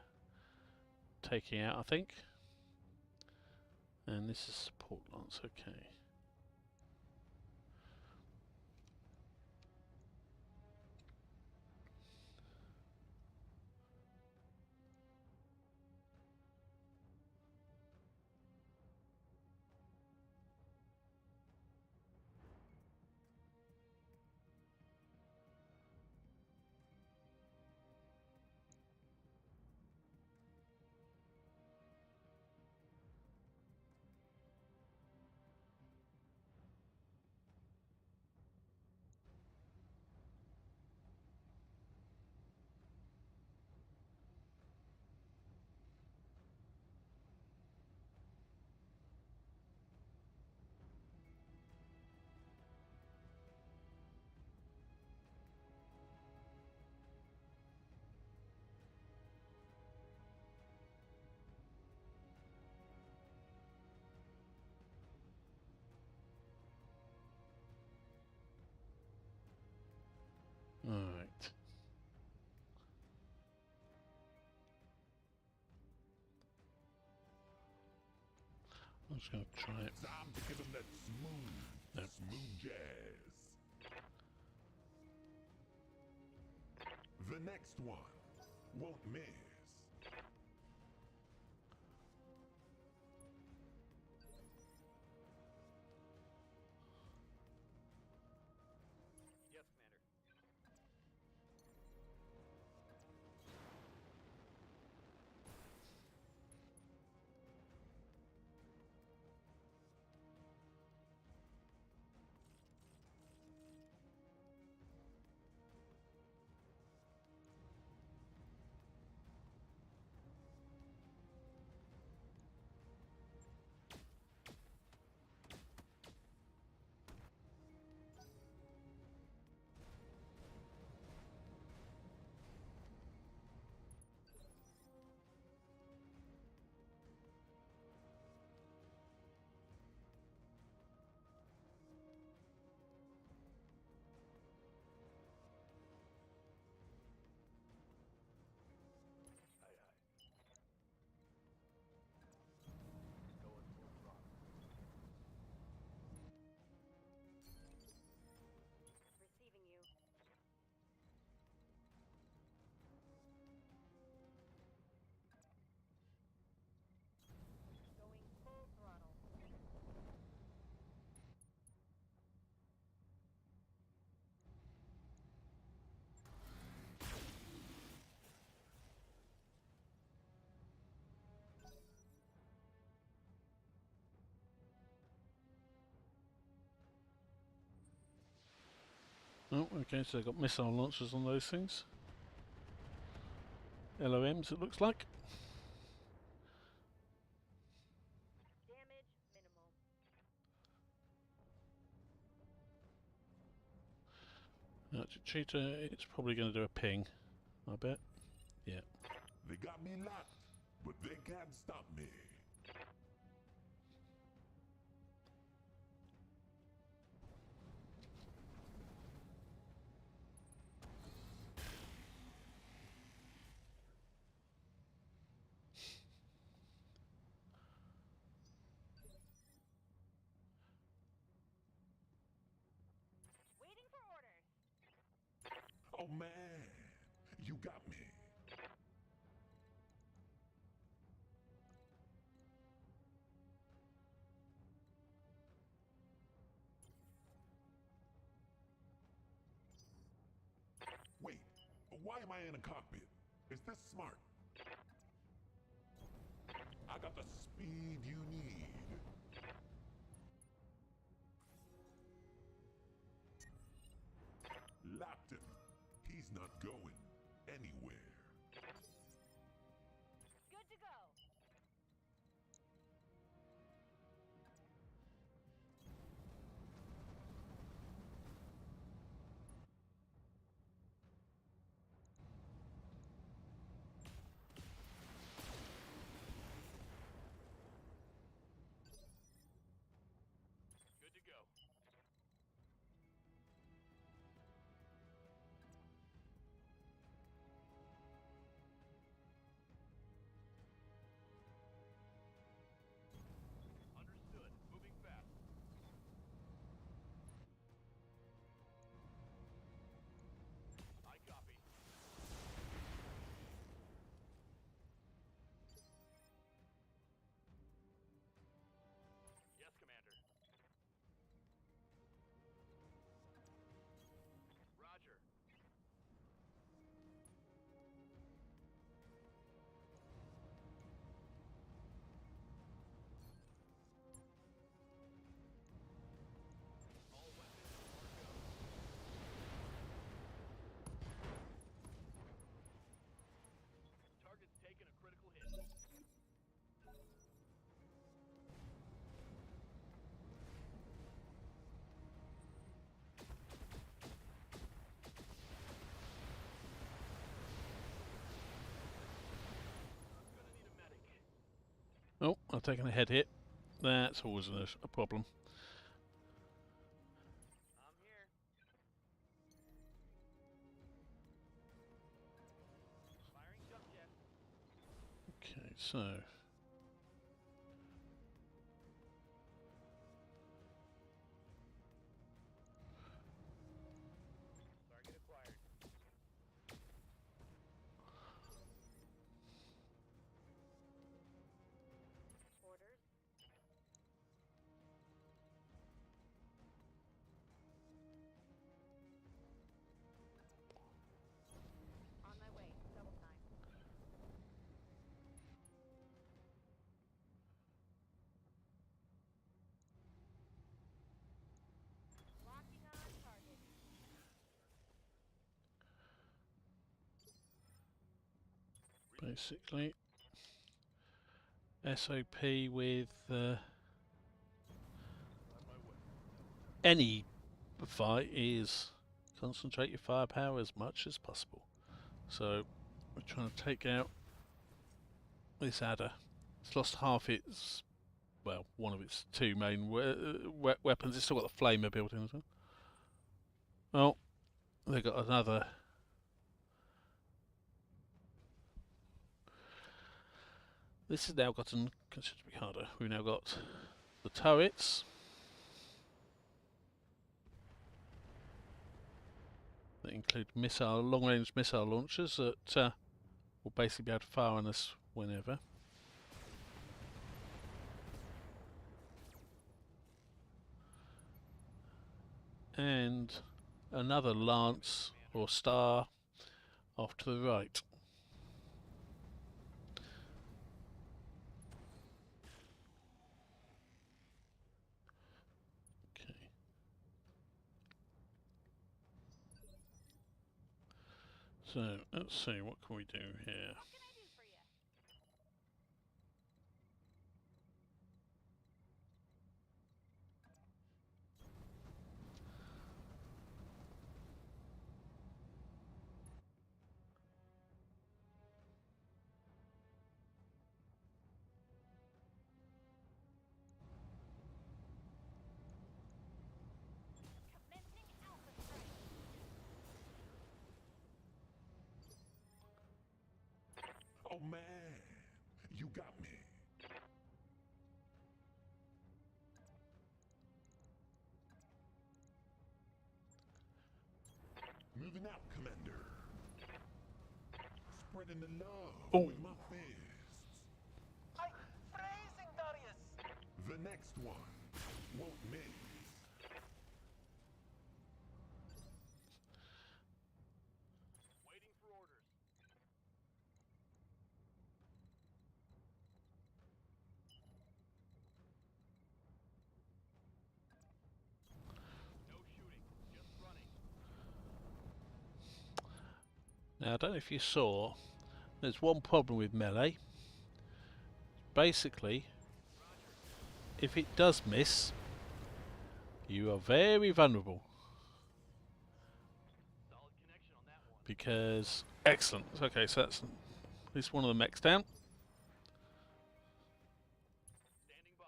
taking out, I think. And this is support lance, okay. I'm just going to try it. Time to give him that smooth, Nope. smooth jazz. The next one won't miss. Yes, Commander. Aye, aye. Going full throttle. Receiving you. Going full throttle. Oh, okay, so they've got missile launchers on those things. LOMs, it looks like. Damage minimal. Cheetah, it's probably going to do a ping, I bet. Yeah. They got me locked, but they can't stop me. Waiting for orders. Oh man, you got me. Wait, why am I in a cockpit? Is this smart? I got the speed you need. Locked him. He's not going anywhere. Good to go. Good to go. Understood. Moving fast. I copy. Yes, Commander. Roger. All weapons are go. Target's taken a critical hit. Gonna need a medic. Oh, I've taken a head hit. That's always a problem. I'm here. Firing jump jet. Okay, so basically. SOP with any fight is concentrate your firepower as much as possible. So we're trying to take out this adder. It's lost half its, well, one of its two main weapons. It's still got the flamer built in as well. Well, they've got another. This has now gotten considerably harder. We've now got the turrets. That include long-range missile launchers that will basically be able to fire on us whenever. And another lance or star off to the right. Okay. So let's see, what can we do here? What can I do for you? Commencing alpha strike. Oh man, you got me. Moving out, Commander. Spreading the love with my fists. I'm freezing, Darius! The next one won't miss. Waiting for orders. No shooting, just running. Now I don't know if you saw, there's one problem with melee. Basically, if it does miss, you are very vulnerable. Solid connection on that one. Because, excellent, okay, so that's at least one of the mechs down. Standing by.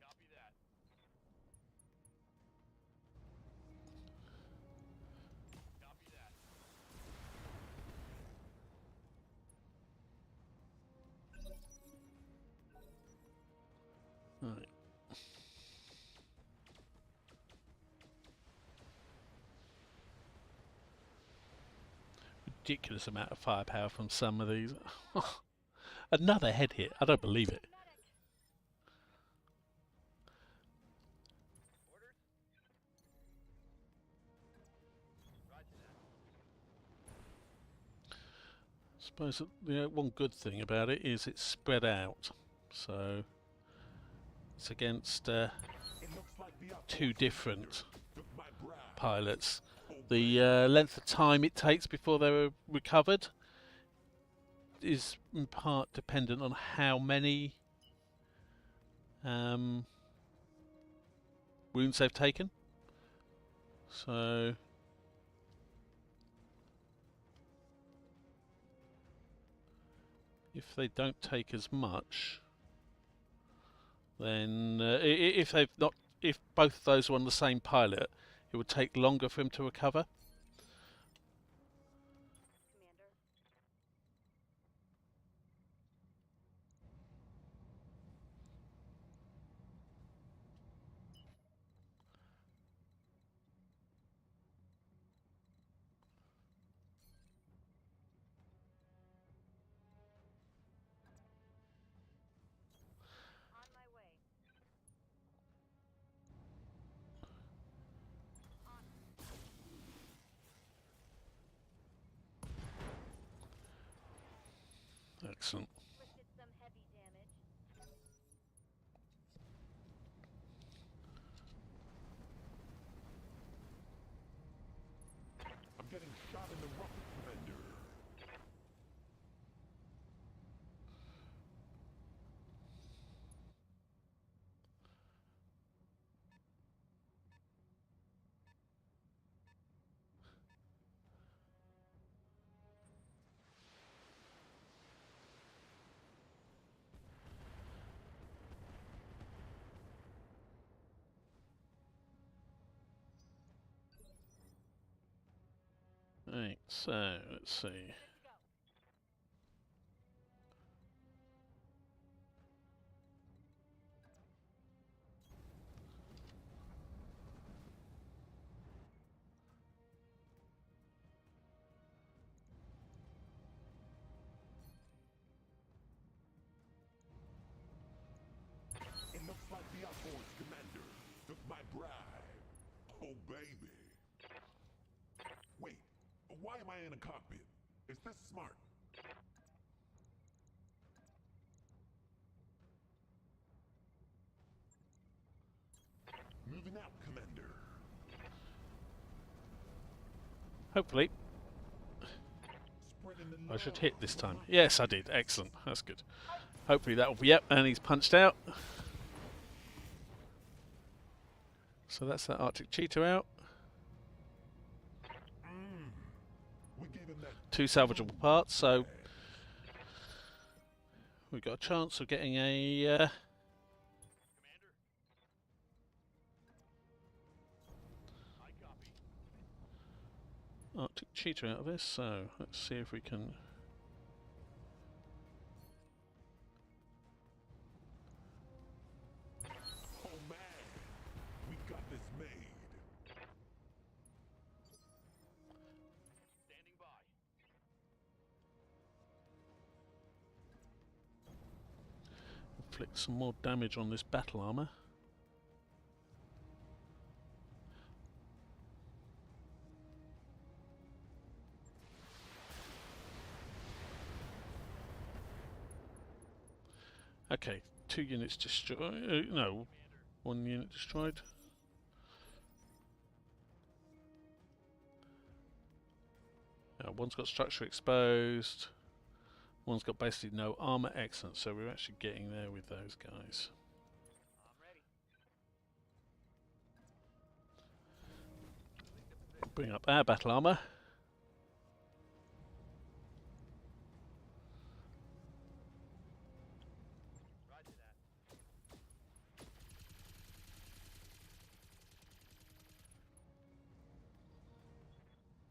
Copy that. Copy that. Right. Ridiculous amount of firepower from some of these. Another head hit, I don't believe it. Medic. Orders? Roger that. Suppose that the one good thing about it is it's spread out. So it's against It looks like the two different took my bribe. pilots. The length of time it takes before they're recovered is in part dependent on how many wounds they've taken. So if they don't take as much, then if they've not, if both of those were on the same pilot, it would take longer for him to recover. Commander. On my way. On. Excellent. Inflicted some heavy damage. I'm getting shot in the rocket, Commander. Right, so let's see. Good to go. It looks like the outboards commander took my bribe. Oh, baby. Wait, why am I in a cockpit? Is this smart? Moving out, Commander. Hopefully, Spreading the I should love hit this from time. my- Yes, I did. Excellent. That's good. Hopefully that'll be yep. And he's punched out. So that's that Arctic cheetah out. We gave him that 2 salvageable parts. So we've got a chance of getting a. Commander? I copy. Arctic cheetah out of this, so let's see if we can. Oh man, we got this made. Standing by. Inflict some more damage on this battle armor. Okay, 2 units destroyed. No, 1 unit destroyed. One's got structure exposed. One's got basically no armor. Excellent. So we're actually getting there with those guys. I'm ready. Bring up our battle armor. Roger that.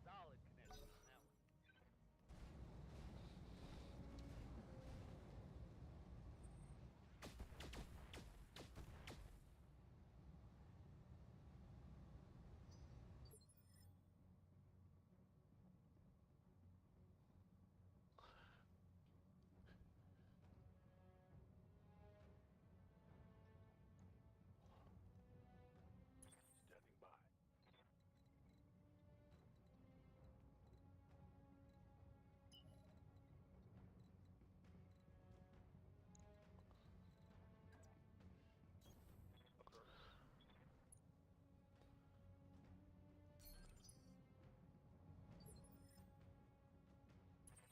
Solid connection on that one. Standing by.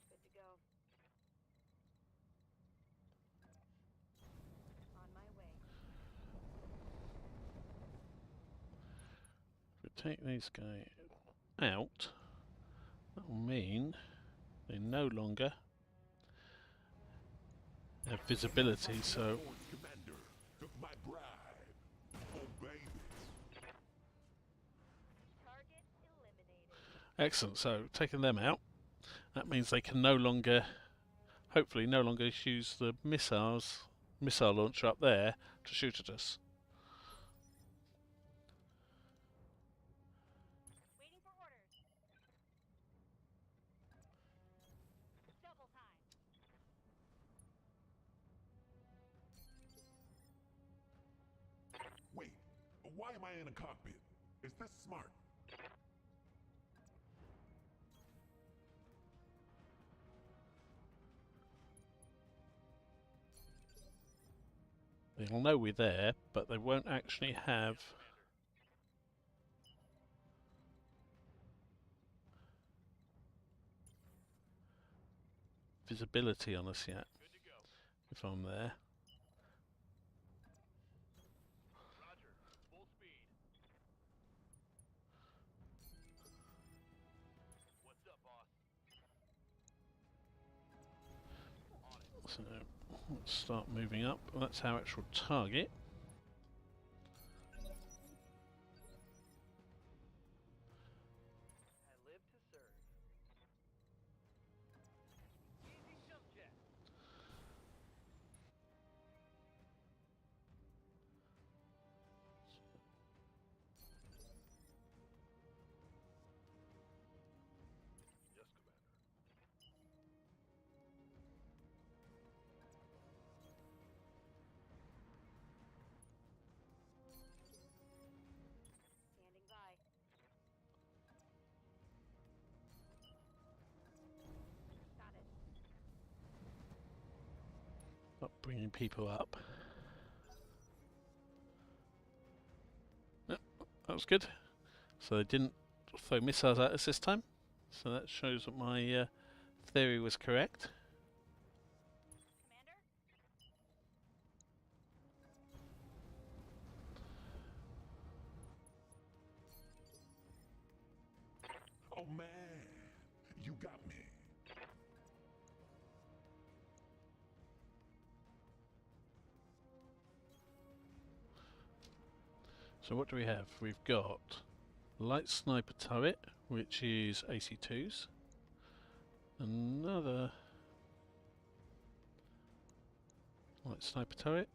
Good to go. On my way. If we take these guys out, that will mean they no longer have visibility. So Outboards commander took my bribe. Oh, baby. Target eliminated. excellent. So taking them out, that means they can no longer, hopefully, no longer use the missile launcher up there to shoot at us. Waiting for orders. Double time. Wait, why am I in a cockpit? Is this smart? They'll know we're there, but they won't actually have. visibility on us yet. Good to go. If I'm there. Roger. Full speed. What's up, boss? On it. So let's start moving up. That's our actual target. I live to serve. Easy jump jet. Yes, Commander. Standing by. Got it. Not bringing people up. Yep, that was good. So they didn't throw missiles at us this time. So that shows that my theory was correct. Commander? Oh man, you got me. So what do we have? We've got light sniper turret, which is AC2s. Another light sniper turret,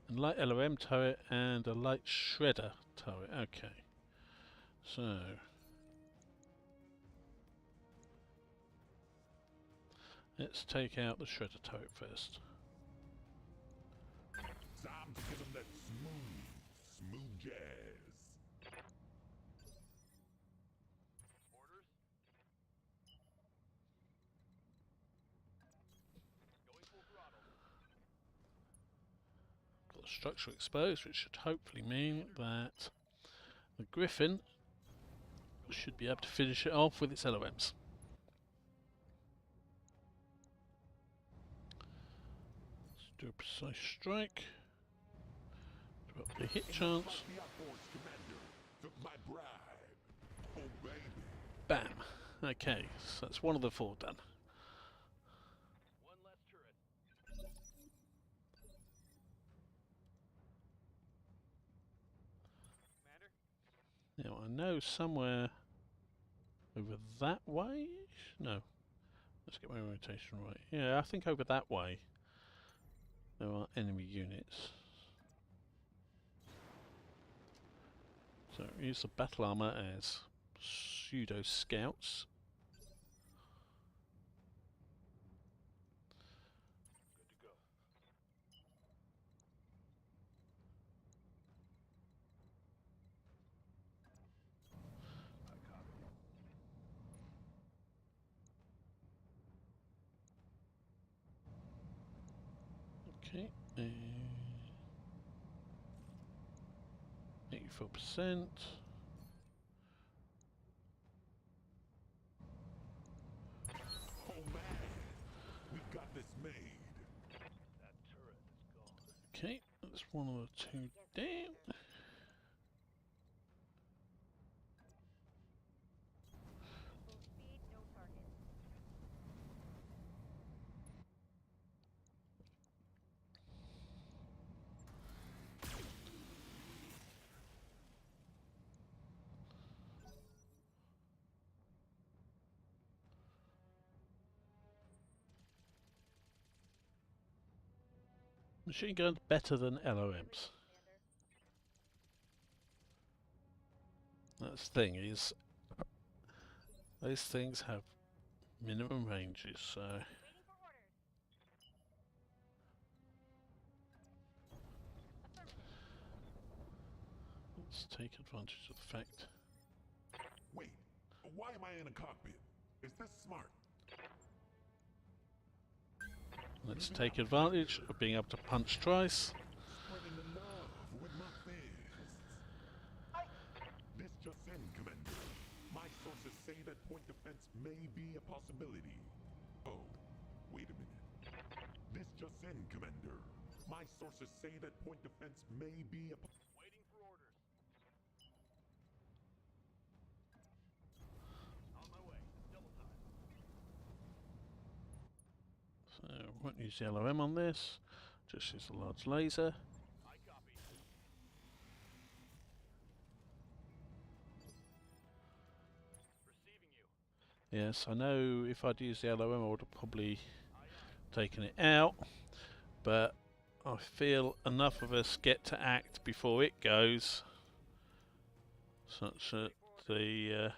and light LOM turret, and a light shredder turret. Okay. So let's take out the shredder turret first. Time to give him that smooth jazz. Orders? Going full throttle. Got the structure exposed, which should hopefully mean that the Griffin should be able to finish it off with its LOMs. Let's do a precise strike. Drop the hit chance. Like the outboards commander took my bribe. Oh baby. Bam. Okay, so that's one of the 4 done. One less turret. Commander? Now I know somewhere over that way. No, let's get my rotation right. Yeah, I think over that way there are enemy units. So use the battle armor as pseudo scouts. Good to go. I copy. Okay. 84%. Oh man. We got this made. That turret is gone. Okay, that's one of the 2 down. Full speed, no target. Machine guns better than LOMs. Commander. That's the thing is, those things have minimum ranges, so Waiting for orders. Affirmative. let's take advantage of the fact. Wait, why am I in a cockpit? Is this smart? Let's take advantage of being able to punch twice. Spreading the love with my fists. This just in, Commander. My sources say that point defense may be a possibility. Oh, Wait a minute. This just in, Commander. My sources say that point defense may be a... Waiting for orders. On my way. Double time. So, won't use the LOM on this. Just use the large laser. I copy. Receiving you. Yes, I know if I'd used the LOM I would have probably taken it out, but I feel enough of us get to act before it goes, such that the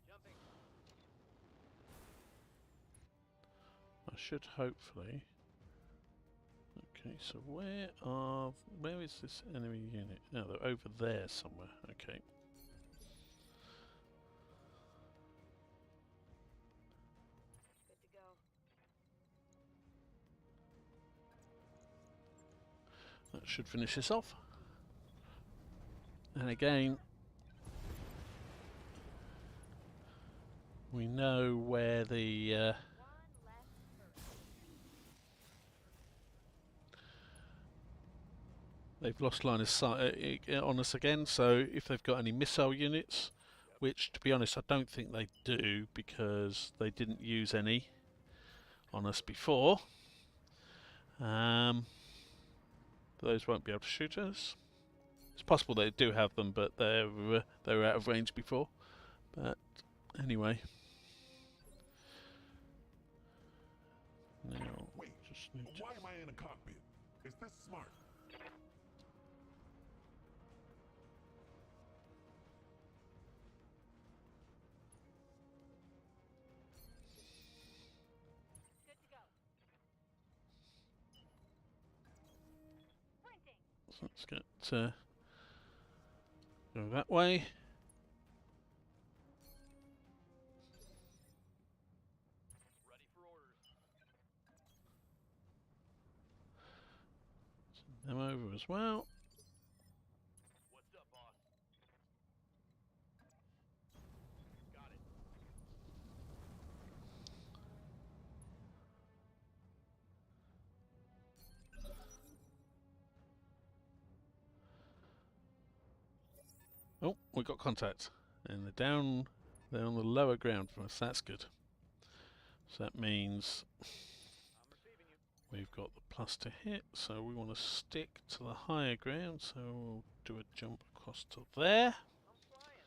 Jumping. I should hopefully. Okay, so where is this enemy unit? No, they're over there somewhere. Okay. Good to go. That should finish this off. And again, we know where the One less first. they've lost line of sight on us again. So if they've got any missile units, which to be honest I don't think they do because they didn't use any on us before, those won't be able to shoot us. It's possible they do have them, but they were out of range before. But anyway, now Wait, just need to... why am I in a cockpit? Is this smart? Good to go. Sprinting. So let's get go that way. Ready for orders. Send them over as well. What's up, boss? Got it. Oh, we got contact, and they're down. They're on the lower ground from us. That's good. So that means I'm receiving you. we've got the plus to hit. So we want to stick to the higher ground. So we'll do a jump across to there. I'm flying.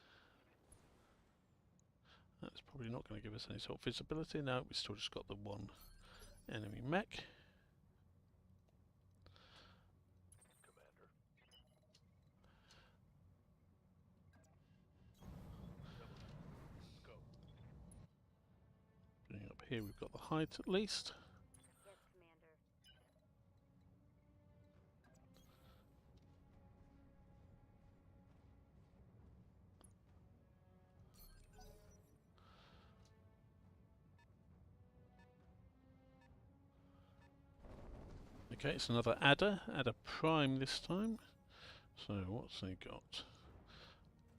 That's probably not going to give us any sort of visibility. No, we still just got the one enemy mech. Commander. Let's go. Bring up here, we've got the height at least. Yes, Commander. Okay, it's another adder prime this time. So what's he got?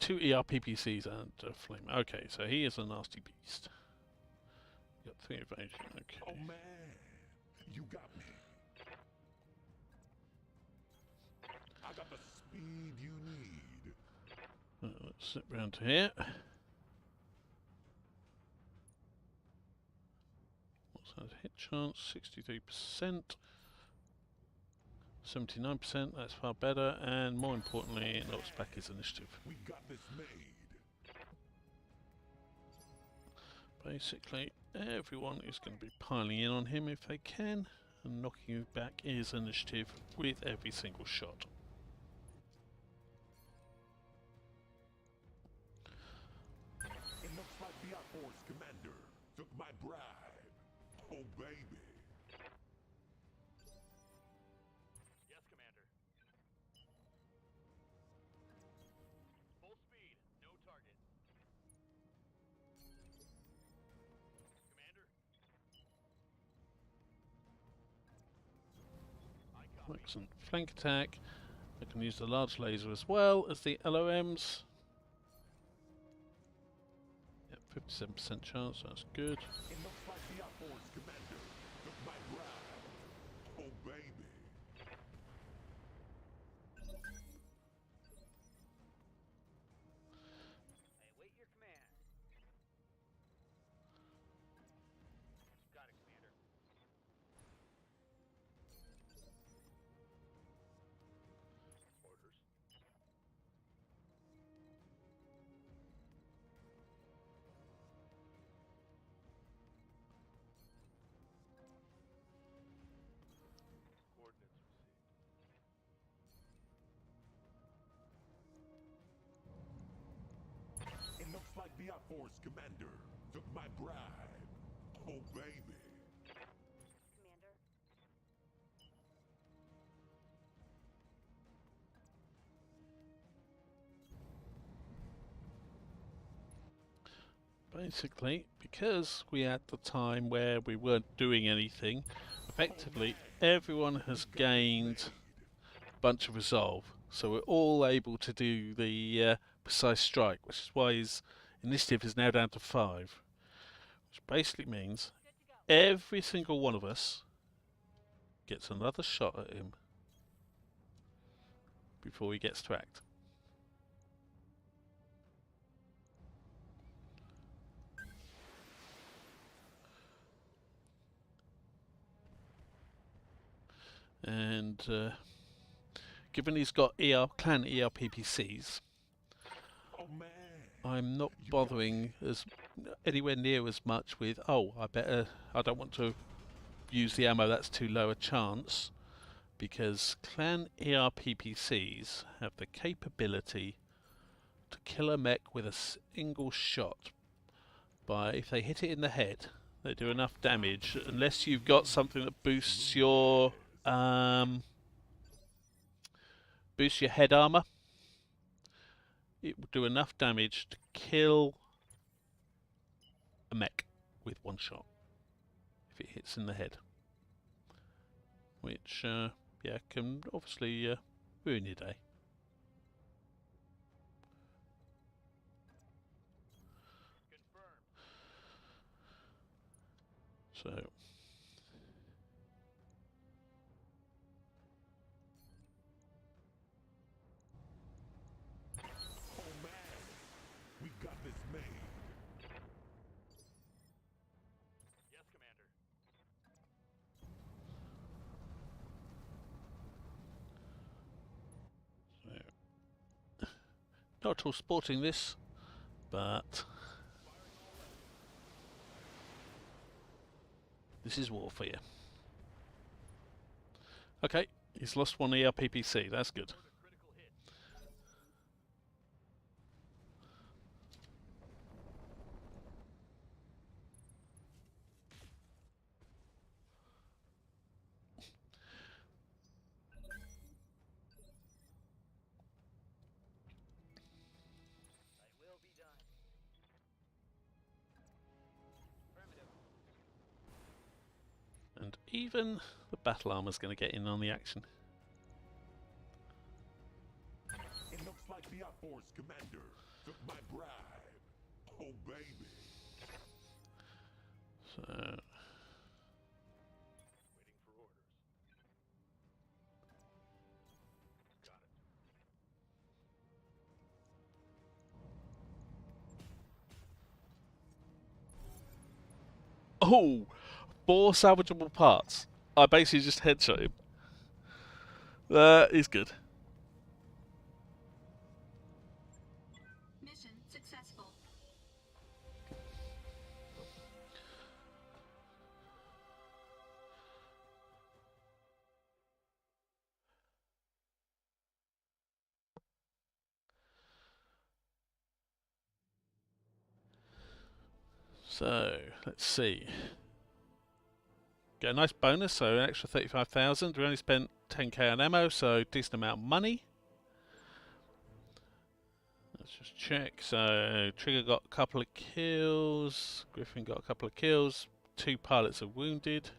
2 ERPPCs and a flame. Okay, so he is a nasty beast. Got 3 evasion. Okay. Oh man, you got me. I got the speed you need. Let's sit round to here. What's that hit chance? 63%. 79%, that's far better, and more importantly, it knocks back his initiative. We got this made. Basically, everyone is going to be piling in on him if they can, and knocking back his initiative with every single shot. It looks like the Outforce commander took my bribe. Oh baby. Yes, Commander. Full speed. No target. Commander. I copy. Excellent. Flank attack. I can use the large laser as well as the LOMs. 57% chance, that's good. It looks like the outboards commander took my bride. Oh, baby. I await your command. Got it, Commander. Orders. Coordinates received. It looks like the outboards commander took my bride. Oh, baby. Commander. Basically, because we had the time where we weren't doing anything, effectively everyone has gained a bunch of resolve. So we're all able to do the precise strike, which is why his initiative is now down to 5. Which basically means Good to go. every single one of us gets another shot at him before he gets to act. And given he's got clan ERPPCs, Oh, man. I'm not bothering as anywhere near as much with, oh, I don't want to use the ammo, that's too low a chance, because clan ERPPCs have the capability to kill a mech with a single shot. If they hit it in the head, they do enough damage, unless you've got something that boosts your head armor. It will do enough damage to kill a mech with one shot if it hits in the head, which yeah, can obviously ruin your day. Confirmed. So Oh, man. We got this made. Yes, Commander. not at all sporting this, but this is war for you. Okay, he's lost one ERPPC, that's good. Load a critical hit. Thy will be done. Affirmative. And even the battle armor's going to get in on the action. It looks like the outboards commander took my bride. Oh, baby. So Waiting for orders. Got it. oh, 4 salvageable parts. I basically just headshot him. That is good. Mission successful. So let's see. Get a nice bonus, so an extra 35,000. We only spent 10k on ammo, so decent amount of money. Let's just check. So Trigger got a couple of kills, Griffin got a couple of kills, 2 pilots are wounded.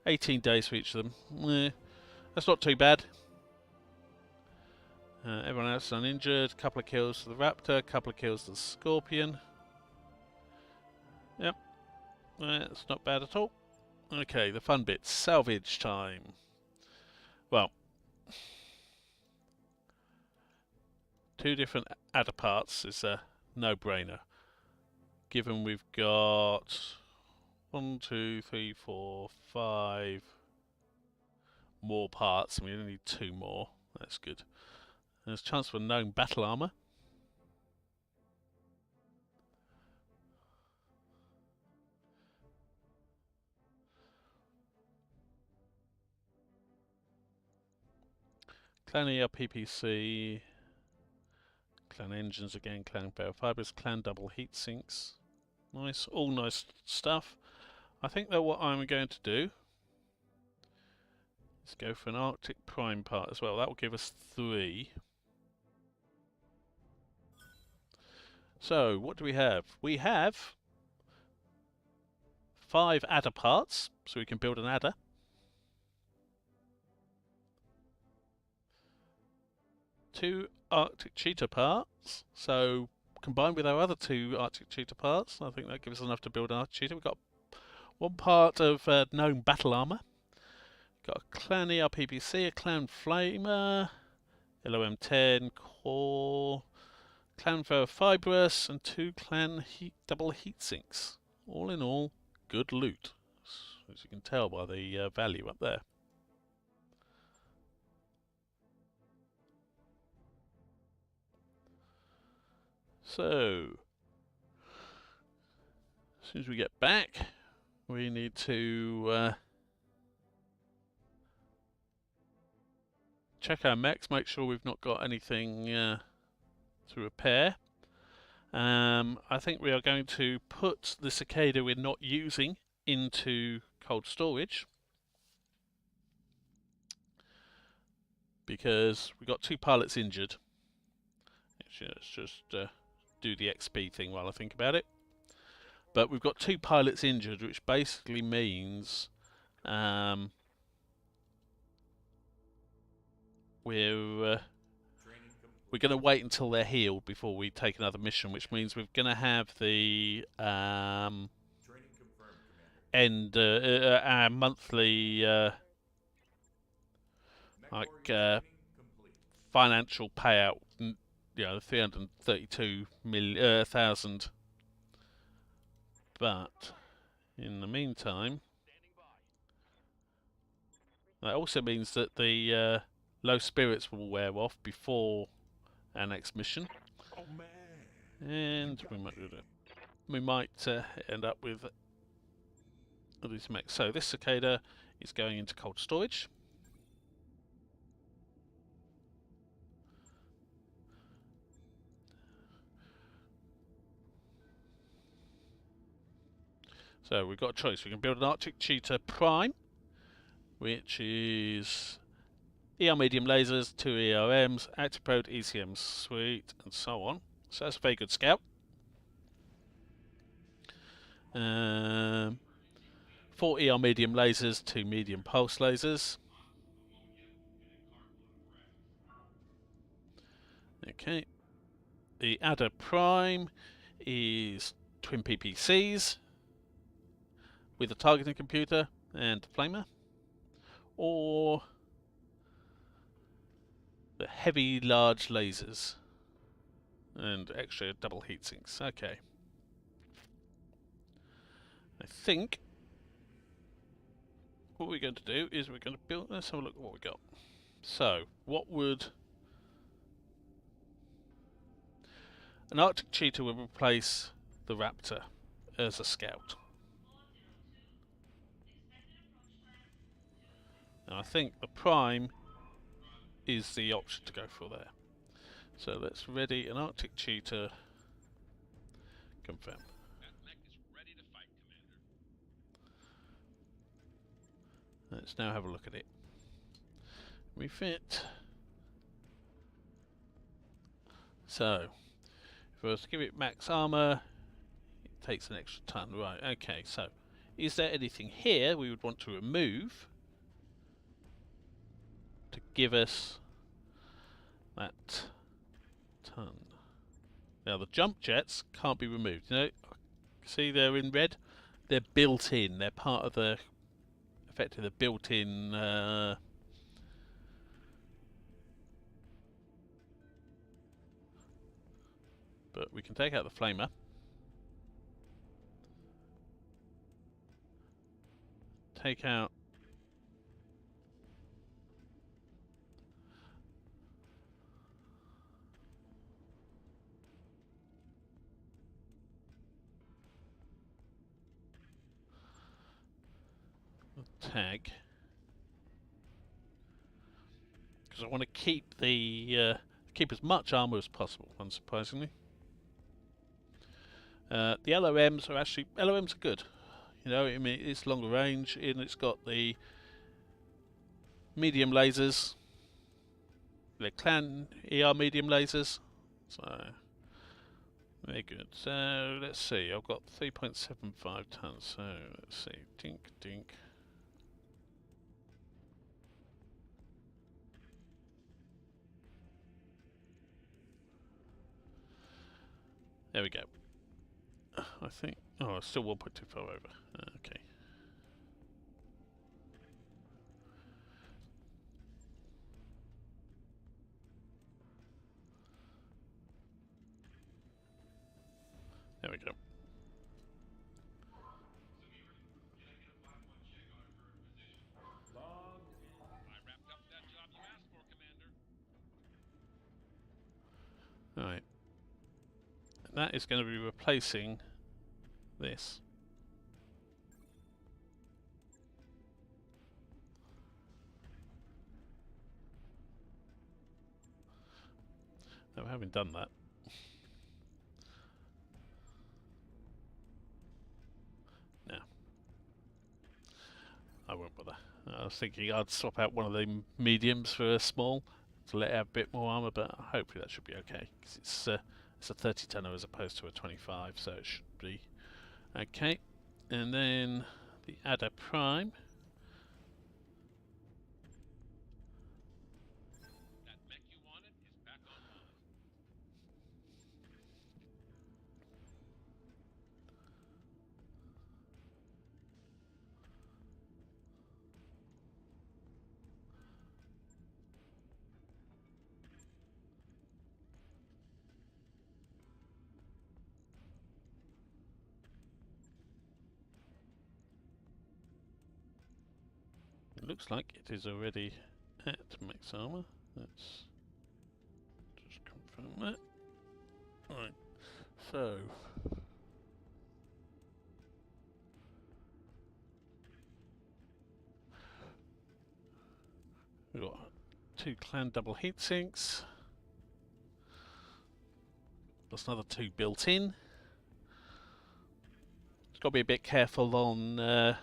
18 days for each of them. That's not too bad. Everyone else is uninjured. Couple of kills to the Raptor, couple of kills to the Scorpion. That's not bad at all. Okay, the fun bit, salvage time. Well, 2 different adder parts is a no-brainer. Given we've got 1, 2, 3, 4, 5 more parts, and we only need 2 more. That's good. There's a chance for known battle armor. Clan ERPPC, clan engines again, clan ferrofibers, clan double heat sinks. Nice, all nice stuff. I think that what I'm going to do is go for an Arctic Prime part as well. That will give us 3. So, what do we have? We have 5 adder parts, so we can build an adder. 2 Arctic cheetah parts, so combined with our other 2 Arctic cheetah parts, I think that gives us enough to build an Arctic cheetah. We've got 1 part of known battle armor. Got a clan ERPPC, a clan flamer, LOM10 core, clan ferrofibrous, and 2 clan double heat sinks. All in all, good loot, as you can tell by the value up there. So, as soon as we get back, we need to check our mechs, make sure we've not got anything to repair. I think we are going to put the cicada we're not using into cold storage, because we got 2 pilots injured. Let's just do the XP thing while I think about it. But we've got 2 pilots injured, which basically means we're going to wait until they're healed before we take another mission, which means we're going to have the end our monthly financial payout. You know, 332,000. But in the meantime, that also means that the low spirits will wear off before our next mission, and we might end up with these mechs. So this cicada is going into cold storage. So we've got a choice. We can build an Arctic Cheetah Prime, which is ER medium lasers, 2 ERMs, active probed ECM suite, and so on. So that's a very good scout. 4 ER medium lasers, 2 medium pulse lasers. Okay. The Adder Prime is twin PPCs with a targeting computer and a flamer, or the heavy large lasers and extra double heat sinks. Okay. I think what we're going to do is we're going to build, let's have a look at what we got. So, what would an Arctic Cheetah would replace the Raptor as a scout? And I think the Prime is the option to go for there. So let's ready an Arctic Cheetah. Confirm. That mech is ready to fight, Commander. Let's now have a look at it. Refit. So, if I was to give it max armor, it takes an extra ton. Right, okay, so is there anything here we would want to remove to give us that ton? Now the jump jets can't be removed. You know, see they're in red. they're built in. They're part of the effectively the built-in. But we can take out the flamer. Take out the tag because I want to keep the keep as much armor as possible. Unsurprisingly, the LOMs are good. You know, I mean, it's longer range and it's got the medium lasers, the clan ER medium lasers. So very good. So let's see. I've got 3.75 tons. So let's see. Dink, dink. There we go. I think. Oh, it's still 1.25 over. Okay. There we go. I wrapped up that job you asked for, Commander. Alright. That is going to be replacing this. Now, having done that, no, I won't bother. I was thinking I'd swap out one of the mediums for a small to let it have a bit more armor, but hopefully that should be okay because it's a 30 tonner as opposed to a 25, so it should be okay. And then the Adder Prime. That mech you wanted is back online. It looks like it is already at max armor. Let's just confirm that. Right, so we've got 2 clan double heat sinks. Plus another 2 built in. It's got to be a bit careful on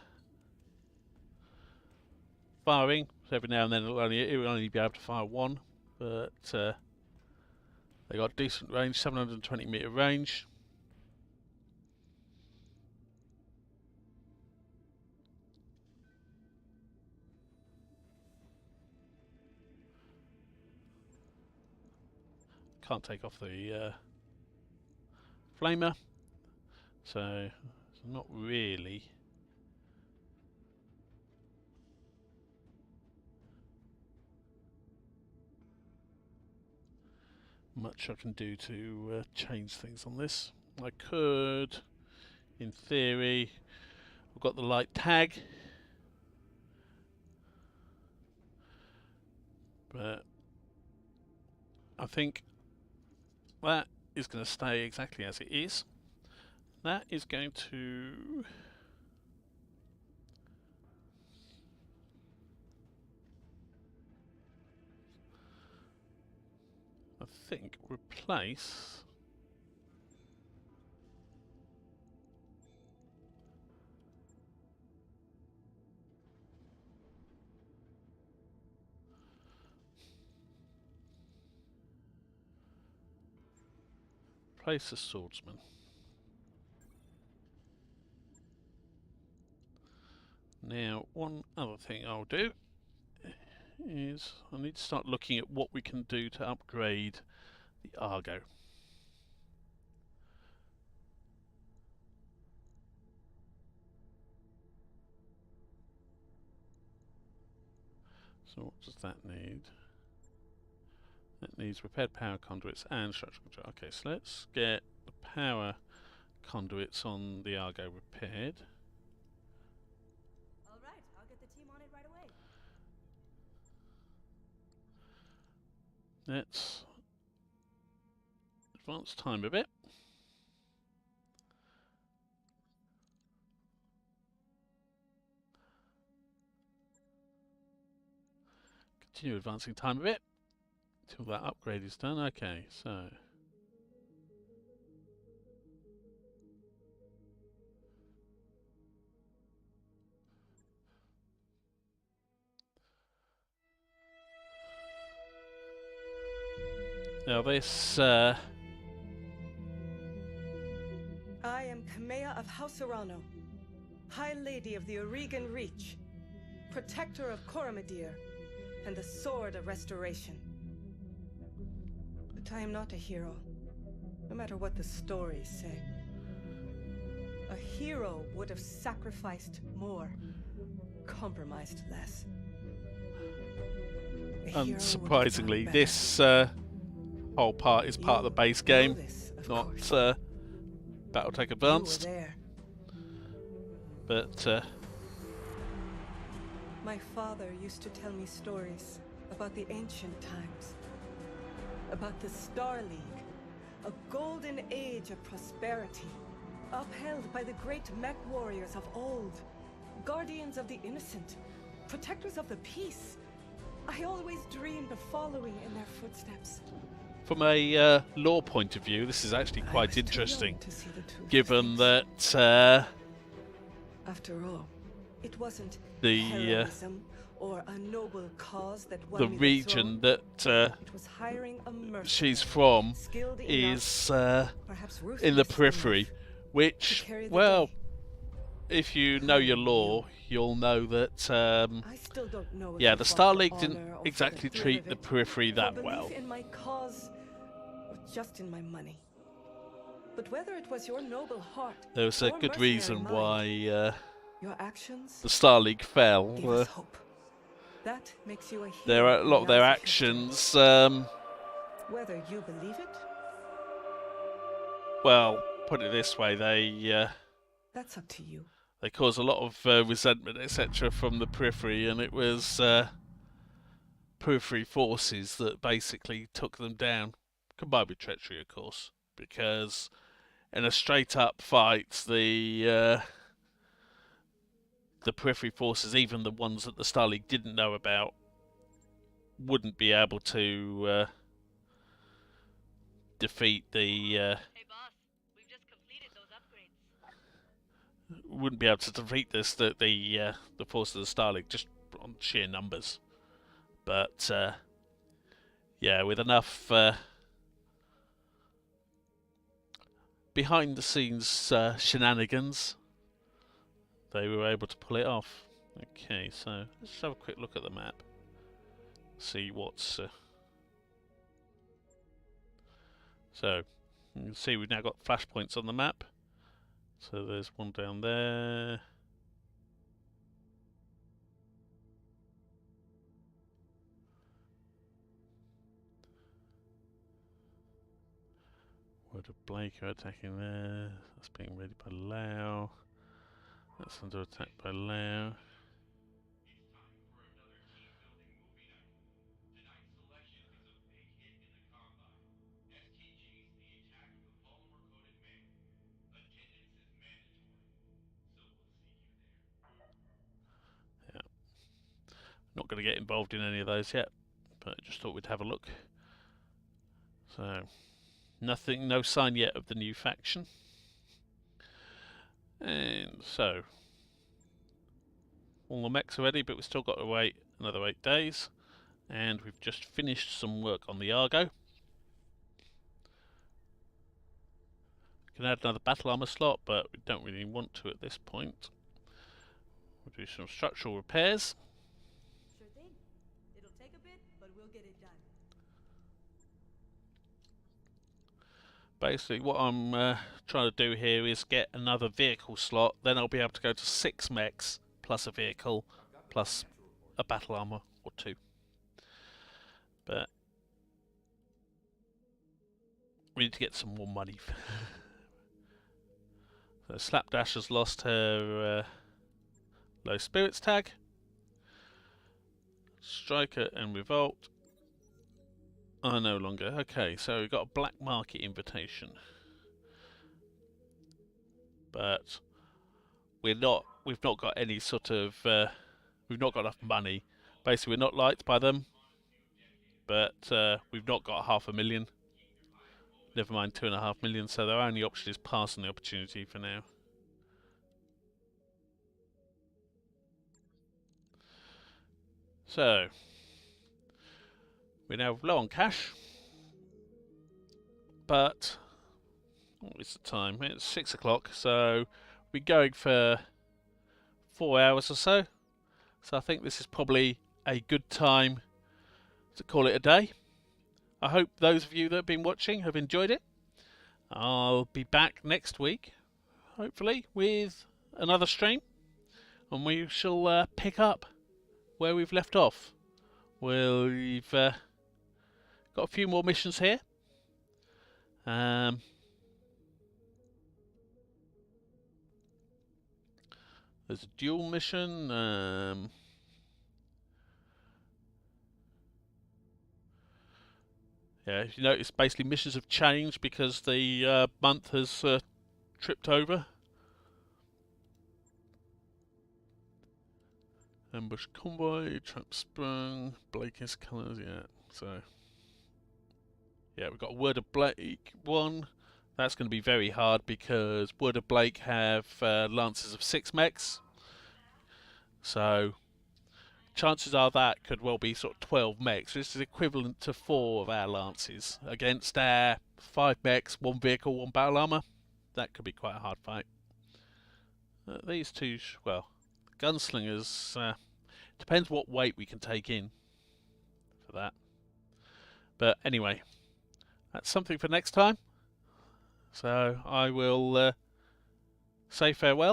firing. So every now and then it will only be able to fire 1, but they got decent range, 720 meter range. Can't take off the flamer, so it's not really much I can do to change things on this. I could, in theory, I've got the light tag, but I think that is going to stay exactly as it is. That is going to I think replace the swordsman. Now, one other thing I'll do is I need to start looking at what we can do to upgrade the Argo. 'Cause So what does that need? That needs repaired power conduits and structural control. Okay, so let's get the power conduits on the Argo repaired. All right, I'll get the team on it right away. Let's advance time a bit. Continue advancing time a bit until that upgrade is done. Okay, so now this I am Kamea of House Urano, High Lady of the Oregon Reach, Protector of Coromadir, and the Sword of Restoration. But I am not a hero, no matter what the stories say. A hero would have sacrificed more, compromised less. A hero would have unsurprisingly, done this whole part is part of the base better. You know game, this, of not course. Battletech You Advanced. were there. But My father used to tell me stories about the ancient times. About the Star League, a golden age of prosperity, upheld by the great mech warriors of old, guardians of the innocent, protectors of the peace. I always dreamed of following in their footsteps. from a lore point of view, this is actually I quite was too young interesting, to see the truth of given things. that After all, it wasn't the heroism or a noble cause that won the me region the that throne. It was hiring a mercenary, she's from skilled enough, is perhaps in the ruthless periphery, enough which, to carry the well, day. if you know your lore, you'll know that I still don't know if yeah, you the fought Star for League honor didn't or for exactly the thrill treat of the it, periphery for that belief well. in my cause, or just in my money. But whether it was your noble heart There was a or good mercenary reason mind, why your actions the Star League fell. gave us hope. That makes you a hero. There are a in lot of the their eyes history. actions. Whether you believe it, Well, put it this way, that's up to you. they caused a lot of resentment, etc., from the periphery, and it was periphery forces that basically took them down, combined with treachery, of course, because in a straight-up fight, the periphery forces, even the ones that the Star League didn't know about, wouldn't be able to defeat the Hey boss, we've just completed those upgrades. wouldn't be able to defeat the forces of the Star League just on sheer numbers. But yeah, with enough behind the scenes shenanigans, they were able to pull it off. Okay, so let's have a quick look at the map. See what's so you can see we've now got flashpoints on the map. So there's one down there. Word of Blake are attacking there. That's being ready by Lau. That's under attack by Lau. It's time for another team-building movie night. Tonight's selection is a big hit in the Combine. STG's The Attack of the Polymer-Coated Man. Attendance is mandatory, so we'll see you there. Yeah. Not going to get involved in any of those yet, but just thought we'd have a look. So, nothing, no sign yet of the new faction. And so, all the mechs are ready, but we've still got to wait another 8 days. And we've just finished some work on the Argo. We can add another battle armor slot, but we don't really want to at this point. We'll do some structural repairs. Sure thing. It'll take a bit, but we'll get it done. Basically, what I'm trying to do here is get another vehicle slot. Then I'll be able to go to 6 mechs plus a vehicle plus a battle armor or 2. But we need to get some more money. So Slapdash has lost her low spirits tag. Striker and Revolt are no longer. Okay, so we've got a black market invitation. But we've not got any sort of we've not got enough money. Basically, we're not liked by them, but we've not got 500,000. Never mind 2.5 million. So their only option is passing the opportunity for now. So we're now low on cash, but what is the time? It's 6 o'clock, so we're going for 4 hours or so. So I think this is probably a good time to call it a day. I hope those of you that have been watching have enjoyed it. I'll be back next week, hopefully, with another stream, and we shall pick up where we've left off. We've got a few more missions here. There's a dual mission. Yeah, if you notice, basically missions have changed because the month has tripped over. Ambush convoy, trap sprung, Blake's colours, yeah. So, yeah, we've got Word of Blake 1. That's going to be very hard because Word of Blake have lances of 6 mechs. So, chances are that could well be sort of 12 mechs. This is equivalent to 4 of our lances against our 5 mechs, 1 vehicle, 1 battle armour. That could be quite a hard fight. These two, well, gunslingers, depends what weight we can take in for that. But anyway, that's something for next time. So I will say farewell.